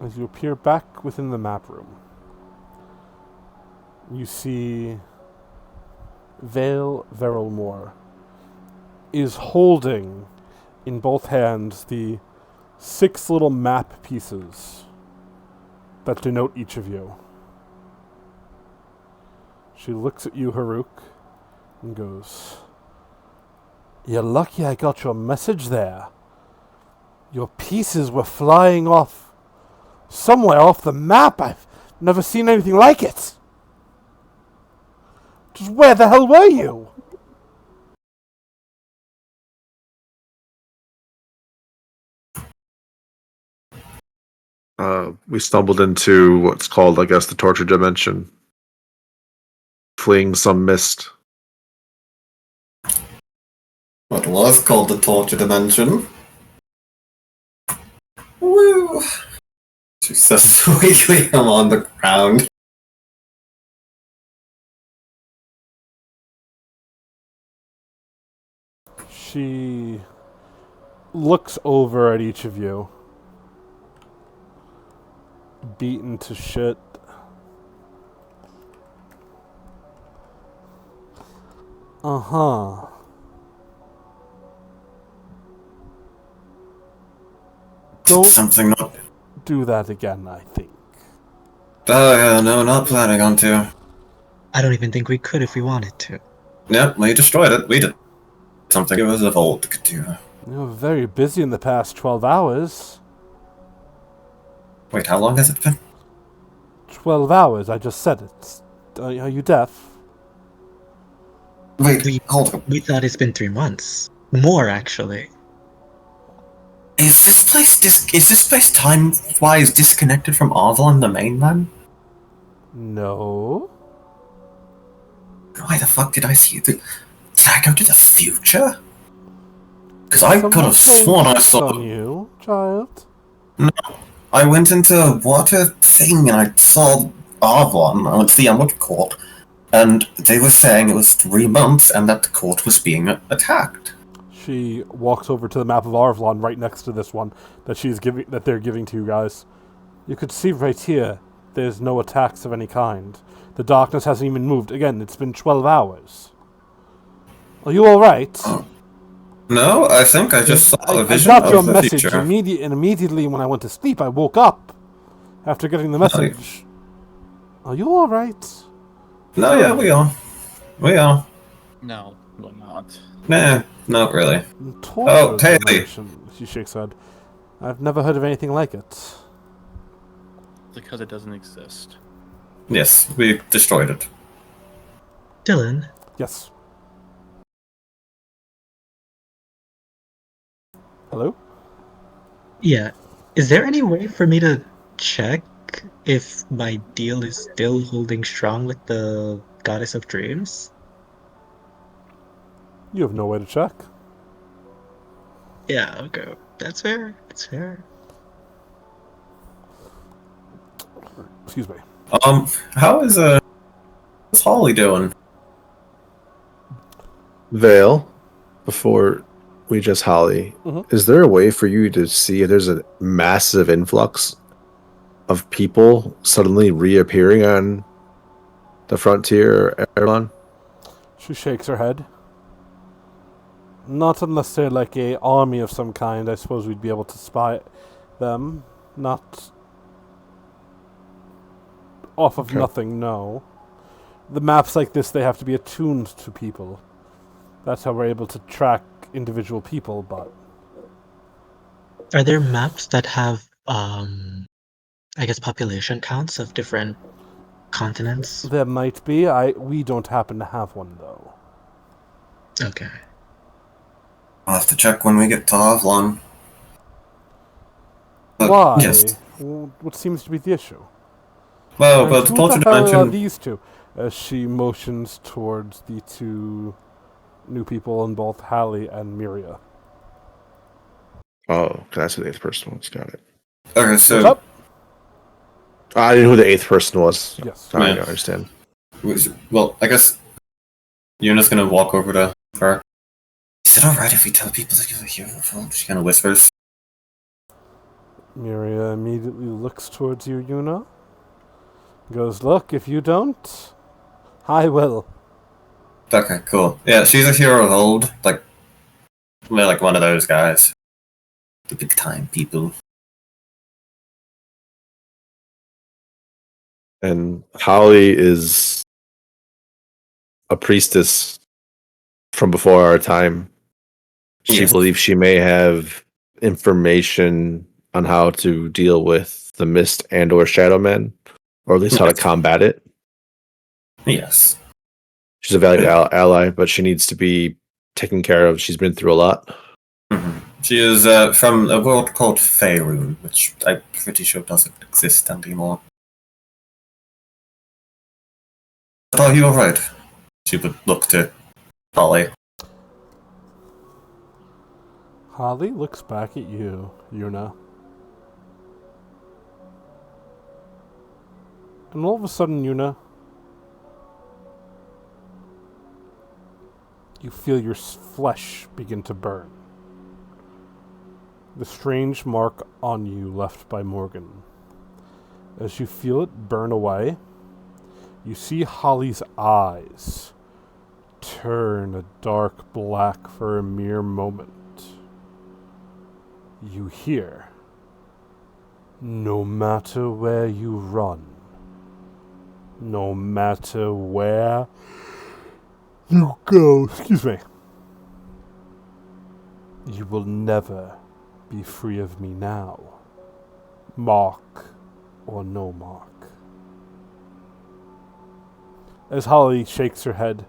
As you appear back within the map room, you see Vale Verylmore is holding in both hands the 6 little map pieces that denote each of you. She looks at you, Haruk, and goes, "You're lucky I got your message there. Your pieces were flying off somewhere off the map. I've never seen anything like it. Just where the hell were you?" We stumbled into what's called, I guess, the torture dimension, fleeing some mist. What was called the torture dimension. Woo! She says weakly, I'm on the ground. She looks over at each of you. Beaten to shit. Uh-huh. Don't Something not. do that again, I think. Oh, yeah, no, not planning on to. I don't even think we could if we wanted to. Yep, we destroyed it. We did something it was of old could do. You were very busy in the past 12 hours. Wait, how long has it been? 12 hours, I just said it. Are you deaf? Wait, hold on. We thought it's been 3 months. More, actually. Is this place time-wise disconnected from Avalon, the mainland? No. Why the fuck did I see it? Did I go to the future? Because I could have Someone sworn I playing saw. tricks on you, child. I went into a water thing and I saw Avalon. I went to the Emerald Court, and they were saying it was 3 months and that the court was being attacked. She walks over to the map of Arvlon right next to this one that they're giving to you guys. You could see right here, there's no attacks of any kind. The darkness hasn't even moved. Again, it's been 12 hours. Are you alright? No, I think I just saw a I vision got of your the message future. immediately when I went to sleep. I woke up after getting the message. Are you alright? No, yeah, we are. We are. No, we're not. Nah, not really. Torture Haley. dimension. She shakes her head. I've never heard of anything like it. Because it doesn't exist. Yes, we destroyed it. Dylan, Yes. Hello? yeah. Is there any way for me to check if my deal is still holding strong with the Goddess of Dreams? You have no way to check. Yeah, okay. That's fair. That's fair. Excuse me. How's Holly doing? Vale, before we just Holly, Mhm. is there a way for you to see if there's a massive influx of people suddenly reappearing on the frontier, Erlon? She shakes her head. Not unless they're like a army of some kind. I suppose we'd be able to spy them. Not off of Okay. nothing, no. The maps like this, they have to be attuned to people. That's how we're able to track individual people, but Are there maps that have, I guess, population counts of different continents? there might be. We don't happen to have one, though. Okay. I'll have to check when we get to Avalon. But, Why? Yes. What seems to be the issue? Well, And but the who Torture the hell are Dimension. these two? As she motions towards the two new people in both Hallie and Miria. Oh, that's who the 8th person was. Got it. Okay, What's so up? I didn't know who the 8th person was. Yes. I Yeah. don't understand. well, I guess Yuna's gonna walk over to her. Is it alright if we tell people that you're here? She kind of whispers. Miria immediately looks towards you, Yuna. Goes, look, if you don't, I will. Okay, cool. Yeah, she's a hero of old, like one of those guys. The big time people. And Holly is a priestess from before our time. She Yes. believes she may have information on how to deal with the mist and or shadow men, or at least how to Yes. combat it. Yes. She's a valued ally, but she needs to be taken care of. She's been through a lot. hmm She is from a world called Faerun, which I'm pretty sure doesn't exist anymore. But are you alright? She would look to Holly. Holly looks back at you, Yuna. And all of a sudden, Yuna, you feel your flesh begin to burn. The strange mark on you left by Morgan. As you feel it burn away, you see Holly's eyes turn a dark black for a mere moment. You hear, no matter where you run, no matter where you go, you will never be free of me now, mark or no mark. As Holly shakes her head,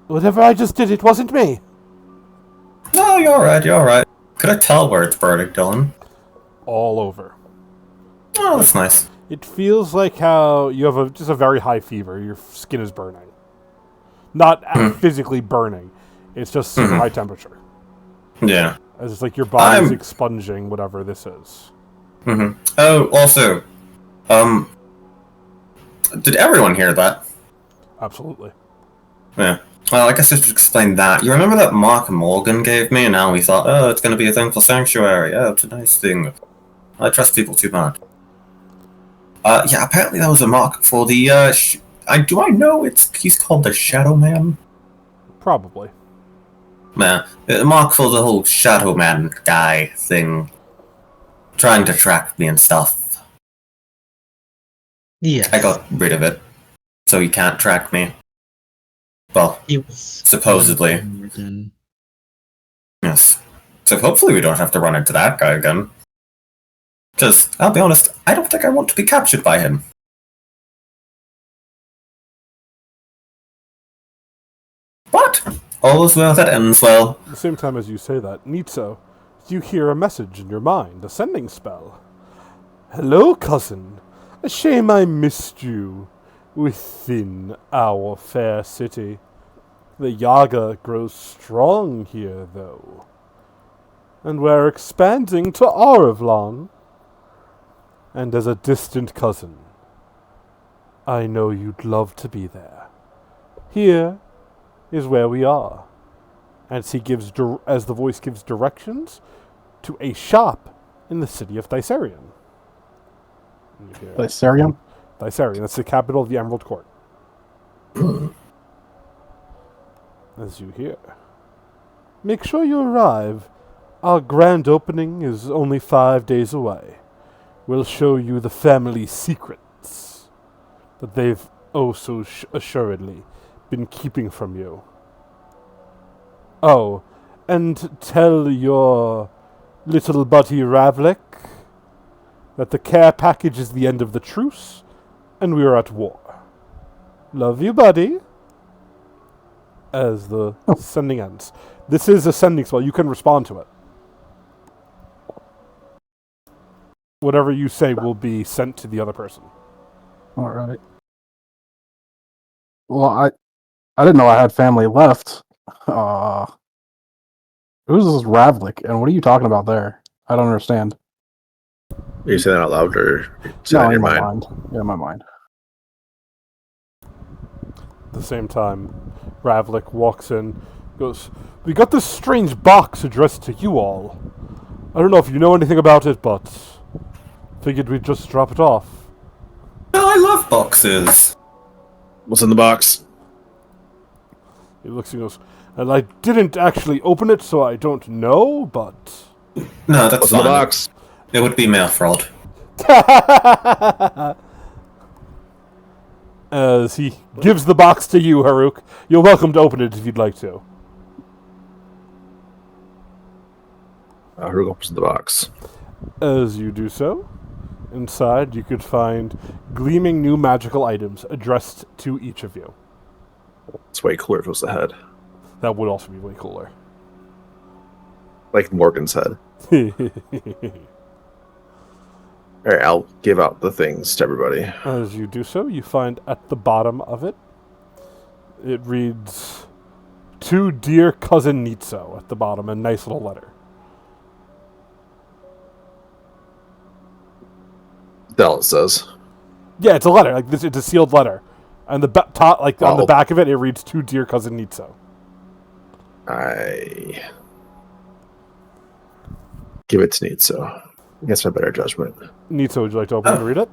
whatever I just did, it wasn't me. No, you're alright, you're alright. Could I tell where it's burning, Dylan? All over. Oh, that's nice. It feels like how you have just a very high fever. Your skin is burning. Not physically burning. It's just super high temperature. Yeah. As it's like your body's expunging whatever this is. Mm-hmm. Oh, also, did everyone hear that? Absolutely. Yeah. Well, I guess I should explain that. You remember that mark Morgan gave me, and now we thought, oh, it's going to be a thing for Sanctuary. Oh, it's a nice thing. I trust people too much. Yeah, apparently that was a mark for the, do I know he's called the Shadow Man? Probably. Yeah, a mark for the whole Shadow Man guy thing. Trying to track me and stuff. Yes. I got rid of it, so he can't track me. Well, He was supposedly. Morgan. Yes. So hopefully we don't have to run into that guy again. Because, I'll be honest, I don't think I want to be captured by him. But, all is well that ends well. At the same time as you say that, Nitso, you hear a message in your mind, a sending spell. Hello, cousin. A shame I missed you within our fair city. The Yaga grows strong here, though. And we're expanding to Arevlon. And as a distant cousin, I know you'd love to be there. Here is where we are. As as the voice gives directions to a shop in the city of Thysarion. Thysarion? Thysarion, that's the capital of the Emerald Court. As you hear. Make sure you arrive. Our grand opening is only 5 days away. We'll show you the family secrets that they've so assuredly been keeping from you. Oh, and tell your little buddy Ravlik that the care package is the end of the truce, and we are at war. Love you, buddy. As the sending ends. This is a sending spell. You can respond to it. Whatever you say will be sent to the other person. All right. Well, I didn't know I had family left. Who's this Ravlik, and what are you talking about there? I don't understand. Are you saying that out loud or say that in your my mind? Yeah, in my mind. At the same time, Ravlik walks in, goes, "We got this strange box addressed to you all. I don't know if you know anything about it, but figured we'd just drop it off." Oh, I love boxes. What's in the box? He looks and goes, "And I didn't actually open it, so I don't know, but..." No, that's What's in fine. the box? It would be mail fraud. As he gives the box to you, Haruk. You're welcome to open it if you'd like to. Who opens the box? As you do so, inside you could find gleaming new magical items addressed to each of you. It's way cooler if it was the head. That would also be way cooler. Like Morgan's head. Alright, I'll give out the things to everybody. As you do so, you find at the bottom of it, it reads, "To dear cousin Nitso" at the bottom, a nice little letter. That's all it says. Yeah, it's a letter. Like this, it's a sealed letter, and the top, like on the Oh. back of it, it reads, "To dear cousin Nitso." give it to Nitso against my better judgment. Nitso, would you like to open and read it?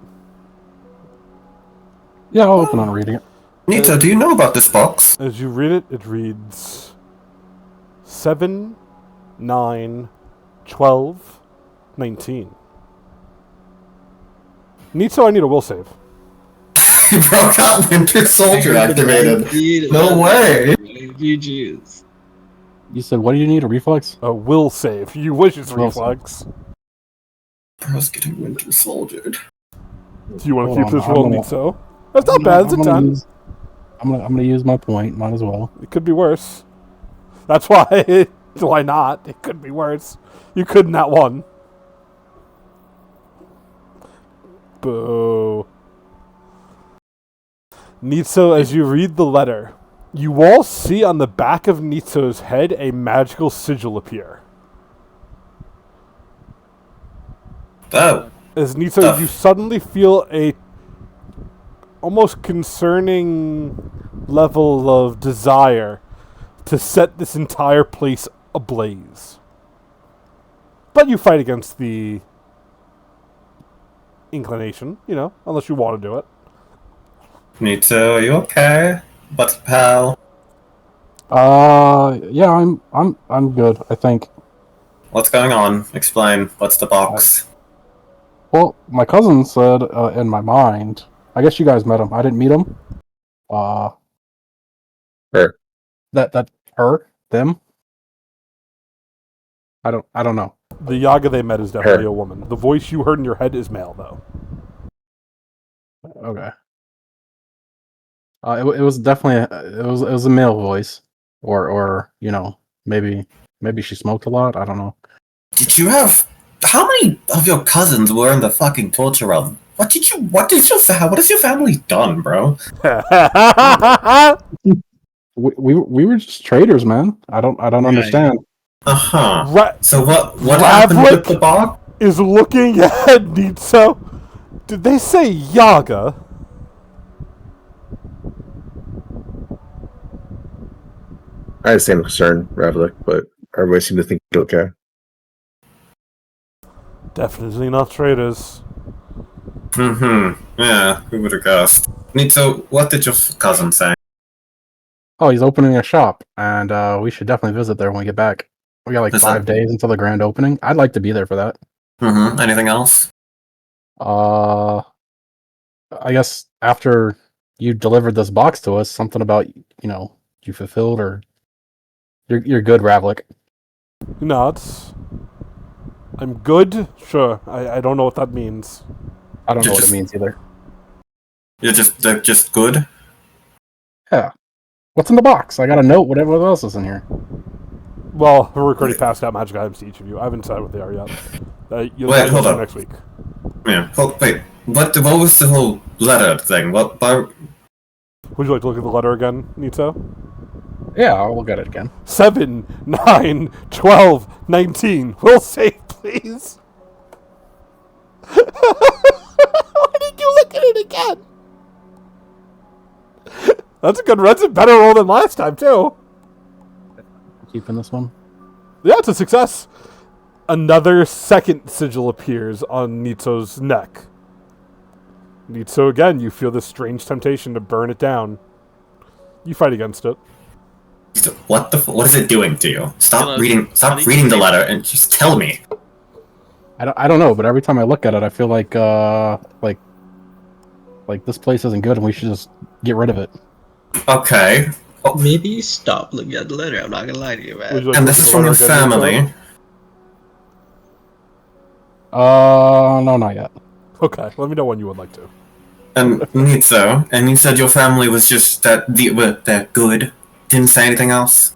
Yeah, I'll open on reading it. Nita, do you know about this box? As you read it, it reads 7, 9, 12, 19. Nitso, I need a will save. Bro got Winter Soldier activated. No way. GG's. You said, what do you need? A reflex? A will save. You wish it's Will reflex. Bro's getting Winter Soldiered. Do you want to Hold keep on, this I'm roll, gonna- Nitso? That's not bad. It's a 10. I'm gonna use my point. Might as well. It could be worse. That's why. Why not? It could be worse. You could not one. Boo. Nitso, as you read the letter, you all see on the back of Nitso's head a magical sigil appear. Oh, As Nitso, you suddenly feel a almost concerning level of desire to set this entire place ablaze. But you fight against the inclination, unless you want to do it. Nita, are you okay? But pal, Yeah, I'm good. I think. what's going on? Explain. What's the box? Well, my cousin said in my mind. I guess you guys met him. I didn't meet him. Her. That her them. I don't know. The Yaga they met is definitely Her. a woman. The voice you heard in your head is male, though. Okay. It was definitely it was a male voice, or maybe she smoked a lot. I don't know. Did you have? How many of your cousins were in the fucking torture realm? What does your family done, bro? We were just traders, man. I don't understand. Uh-huh. Ra- So what happened with the box? is looking at Nitso. Did they say Yaga? I had the same concern, Ravlik, but everybody seemed to think okay. Definitely not traders. Yeah, who would have guessed? Nito, what did your cousin say? Oh, he's opening a shop, and we should definitely visit there when we get back. We got like Is 5 that- days until the grand opening. I'd like to be there for that. Anything else? I guess after you delivered this box to us, something about you fulfilled or you're good, Ravlik. Not. I'm good? Sure. I don't know what that means. I don't know what Just- it means either. You're just good? Yeah. What's in the box? I got a note. Whatever else is in here. Well, Haruka already passed out magic items to each of you. I haven't decided what they are yet. You'll Wait, find hold out on. next week. Yeah. Wait. What was the whole letter thing? Would you like to look at the letter again, Nito? Yeah, I'll look at it again. 7, 9, 12, 19. Will save, please. Why did you look at it again? That's a better roll than last time, too. Keeping this one. Yeah, it's a success. Another second sigil appears on Nitso's neck. Nitso, again, you feel this strange temptation to burn it down. You fight against it. What is it doing to you? Stop Gonna- reading the letter and just tell me. I don't know, but every time I look at it, I feel like this place isn't good, and we should just get rid of it. Okay. Maybe you stop looking at the letter. I'm not gonna lie to you, Would man. you like And to this look is at from the your letter again, Nitso? family. No, not yet. Okay, let me know when you would like to. And Nitso, and you said your family was just they're good. Didn't say anything else.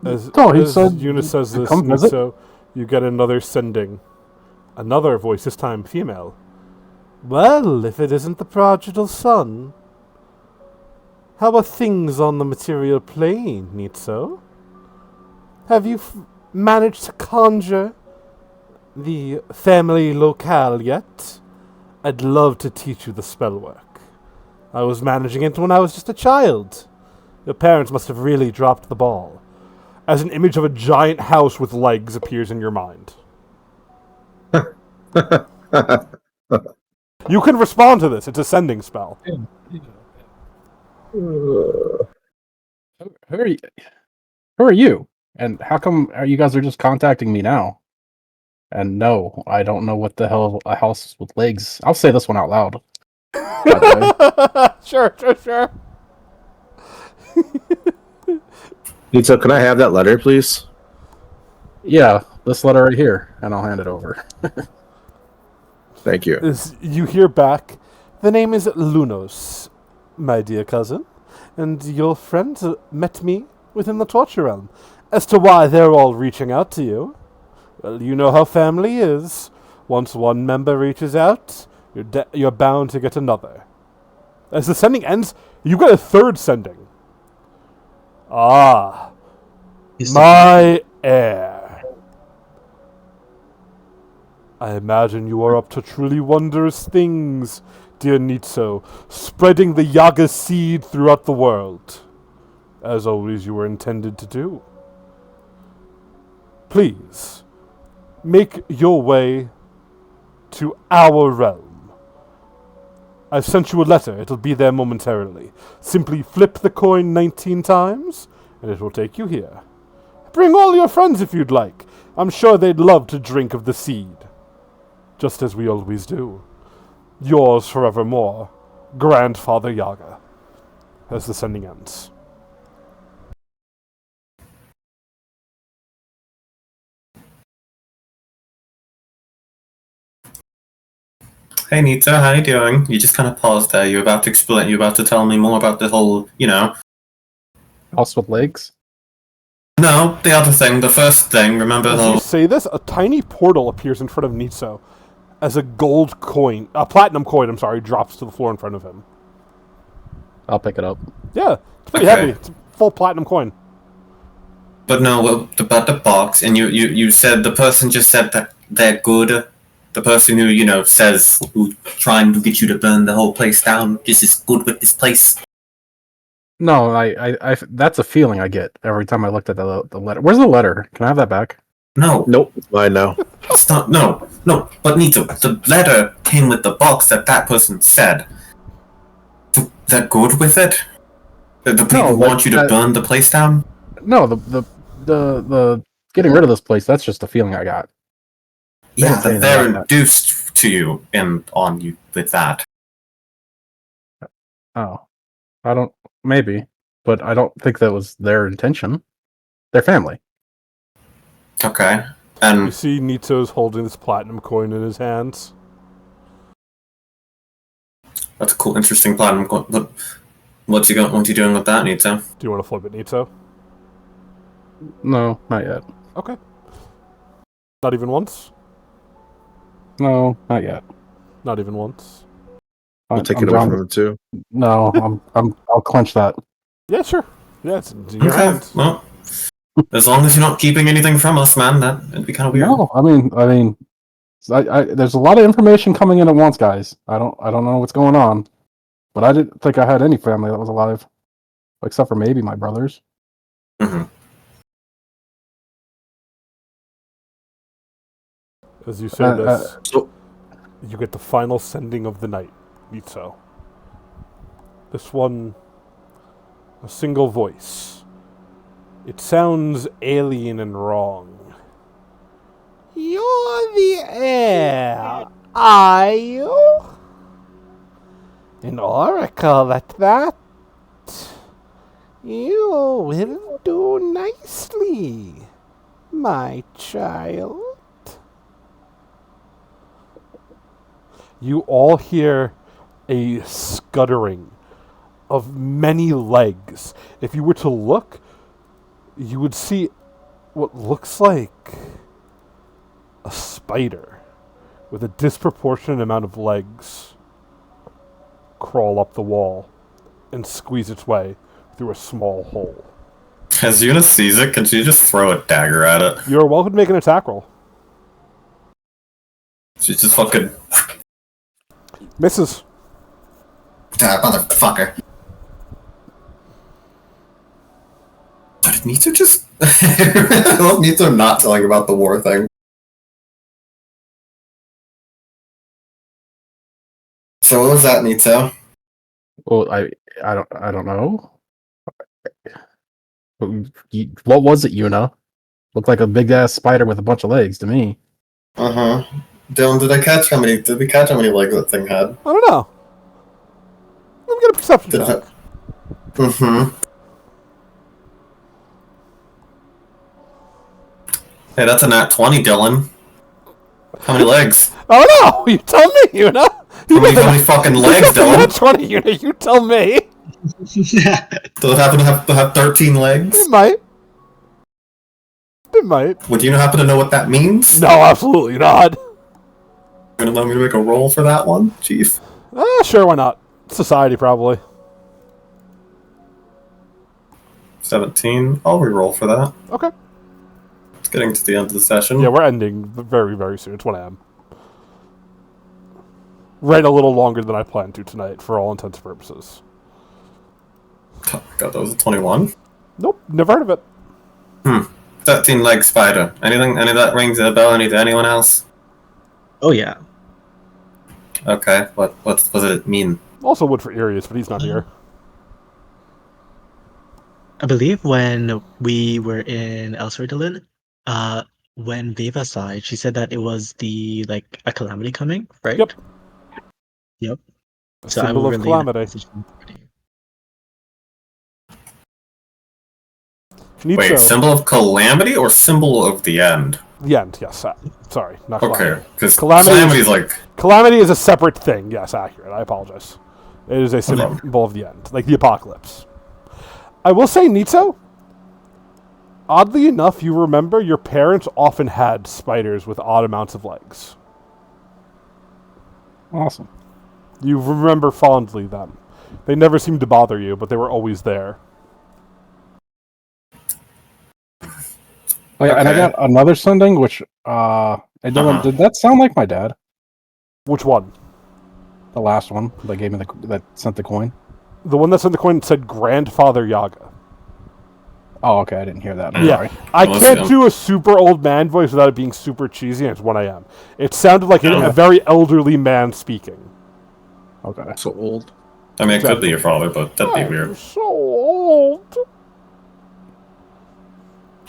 As, No, he as said Eunice says to this, come visit. Nitso, you get another sending. Another voice, this time female. Well, if it isn't the prodigal son. How are things on the material plane, Nitso? Have you managed to conjure the family locale yet? I'd love to teach you the spell work. I was managing it when I was just a child. Your parents must have really dropped the ball. as an image of a giant house with legs appears in your mind. You can respond to this. It's a sending spell. Who are you? Who are you? And how come you guys are just contacting me now? And no, I don't know what the hell a house with legs. I'll say this one out loud. Sure. Nito, can I have that letter, please? Yeah, this letter right here, and I'll hand it over. Thank you. As you hear back, the name is Lunos, my dear cousin, and your friends met me within the Torture Realm. As to why they're all reaching out to you, well, you know how family is. Once one member reaches out, you're bound to get another. As the sending ends, you get a third sending. Ah, my heir. I imagine you are up to truly wondrous things, dear Nitso, spreading the Yaga seed throughout the world. As always, you were intended to do. Please, make your way to our realm. I've sent you a letter. It'll be there momentarily. Simply flip the coin 19 times, and it will take you here. Bring all your friends if you'd like. I'm sure they'd love to drink of the seed. Just as we always do. Yours forevermore, Grandfather Yaga. As the sending ends. Hey Nita, how you doing? You just kind of paused there. You're about to explain. You're about to tell me more about the whole, House with legs? No, the other thing, the first thing. Remember the As you whole. say this, a tiny portal appears in front of Nitso. As a platinum coin, drops to the floor in front of him. I'll pick it up. Yeah, it's pretty Okay. heavy. It's a full platinum coin. But no, about the box, and you said the person just said that they're good. The person who says who trying to get you to burn the whole place down just is good with this place. No, I that's a feeling I get every time I looked at the letter. Where's the letter? Can I have that back? No, Nope. I know. it's not. No. But Nito, the letter came with the box that person said. They're good with it. The people like want you to that- burn the place down. No, the getting rid of this place. That's just a feeling I got. Yeah, didn't say that anything they're about that. induced to you and on you with that. Oh, I don't. Maybe, but I don't think that was their intention. Their family. Okay, You and see Nitso's holding this platinum coin in his hands. that's a cool, interesting plan. But what you doing with that, Nito? Do you want to flip it, Nitso? No, not yet. Okay. Not even once? No, not yet. Not even once. I'll take I'm it away down from him too. No, I'll clench that. Yeah, sure. Yeah, it's in your Okay, hands. well, as long as you're not keeping anything from us, man, that'd be kind of weird. No, I mean, there's a lot of information coming in at once, guys. I don't know what's going on, but I didn't think I had any family that was alive, except for maybe my brothers. hmm As you say Uh, this, So, you get the final sending of the night, Nitso. This one, a single voice. It sounds alien and wrong. You're the heir, are you? An oracle at that. You will do nicely, my child. You all hear a scuttering of many legs. If you were to look, you would see what looks like a spider with a disproportionate amount of legs crawl up the wall and squeeze its way through a small hole. As Yuna sees it, can she just throw a dagger at it? You're welcome to make an attack roll. She's just fucking Misses. motherfucker. Nito just. I love Nito not telling about the war thing. So what was that, Nito? Well, I don't know. What was it, Yuna? Looked like a big ass spider with a bunch of legs to me. Uh-huh. Dylan, did we catch how many legs that thing had? I don't know. Let me get a perception Did check. Mm-hmm. Hey, that's a nat 20, Dylan. How many legs? Oh no! You tell me, Yuna. How many fucking legs, Dylan? 20, Yuna. You tell me. Does it happen to have 13 legs? It might. It might. Would you happen to know what that means? No, absolutely not. You're gonna let me make a roll for that one, Chief? Sure, why not? Society, probably. 17. I'll re-roll for that. Okay. It's getting to the end of the session. Yeah, we're ending very, very soon. It's 1 a.m. Ran a little longer than I planned to tonight, for all intents and purposes. Oh, God, that was a 21. Nope, never heard of it. 13 leg spider. Any of that rings a bell? To anyone else? Oh yeah. Okay, what does it mean? Also would for Arius, but he's not here. I believe when we were in Elsewhere, Dylan, when Viva died, she said that it was a calamity coming, right? Yep. Yep. A So I symbol will of relay that calamity. message to everybody. Nitso. Wait, symbol of calamity or symbol of the end? The end, yes. Sorry, not Okay, calamity. because Calamity- calamity is like... Calamity is a separate thing. Yes, accurate. I apologize. It is a symbol of the end, like the apocalypse. I will say, Nitso, oddly enough, you remember your parents often had spiders with odd amounts of legs. Awesome. You remember fondly them. They never seemed to bother you, but they were always there. Oh, yeah, and I Okay. got another sending, which hey, Dylan, did that sound like my dad? Which one? The last one that gave me that sent the coin. The one that's in the coin said Grandfather Yaga. Oh, okay, I didn't hear that. Yeah. Yeah, Sorry. I Well, can't yeah. do a super old man voice without it being super cheesy, and it's 1 a.m. It sounded like a very elderly man speaking. Okay. So old. I mean, it could be your father, but that'd be I'm weird. so old.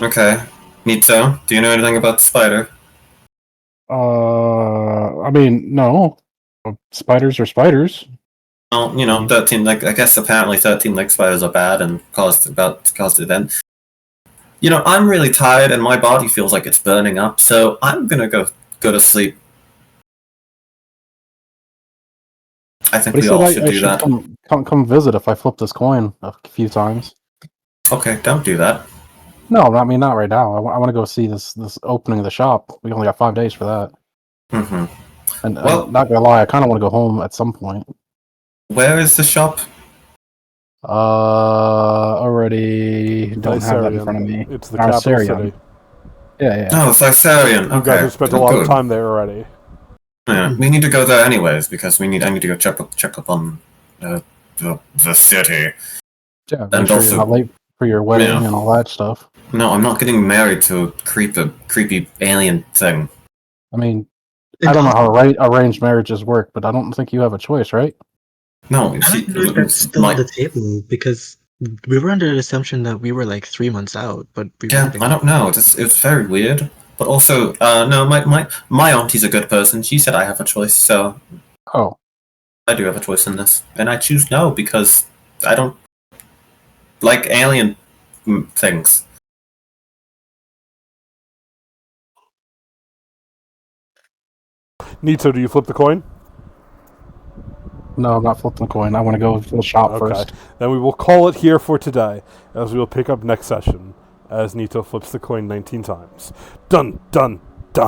Okay. Nito, do you know anything about the spider? I mean, no. Spiders are spiders. Well, 13 leg. I guess apparently 13 leg spiders are bad and caused the event. I'm really tired and my body feels like it's burning up, so I'm gonna go to sleep. I think But he we said all I should do should that. come visit if I flip this coin a few times. Okay, don't do that. No, I mean not right now. I want to go see this opening of the shop. We only got 5 days for that. hmm And Well- not gonna lie, I kind of want to go home at some point. Where is the shop? Already don't have that in front of me. It's the capital Arsarion. city. Yeah. Oh, Thyssarion. You guys Okay. have spent a lot good. of time there already. Yeah, we need to go there anyways because I need to go check up on the city. Yeah, And make sure also- you're not late for your wedding Yeah. and all that stuff. No, I'm not getting married to a creepy alien thing. I mean, I don't know how arranged marriages work, but I don't think you have a choice, right? No, I don't know if that's still on the table because we were under the assumption that we were like 3 months out, but we yeah, I don't know. It's very weird. But also, no, my auntie's a good person. She said I have a choice, so Oh, I do have a choice in this, and I choose no because I don't like alien things. Nito, do you flip the coin? no, I'm not flipping the coin. I want to go to the shop Okay. first. Then we will call it here for today, as we will pick up next session as Nito flips the coin 19 times. Dun, dun, dun!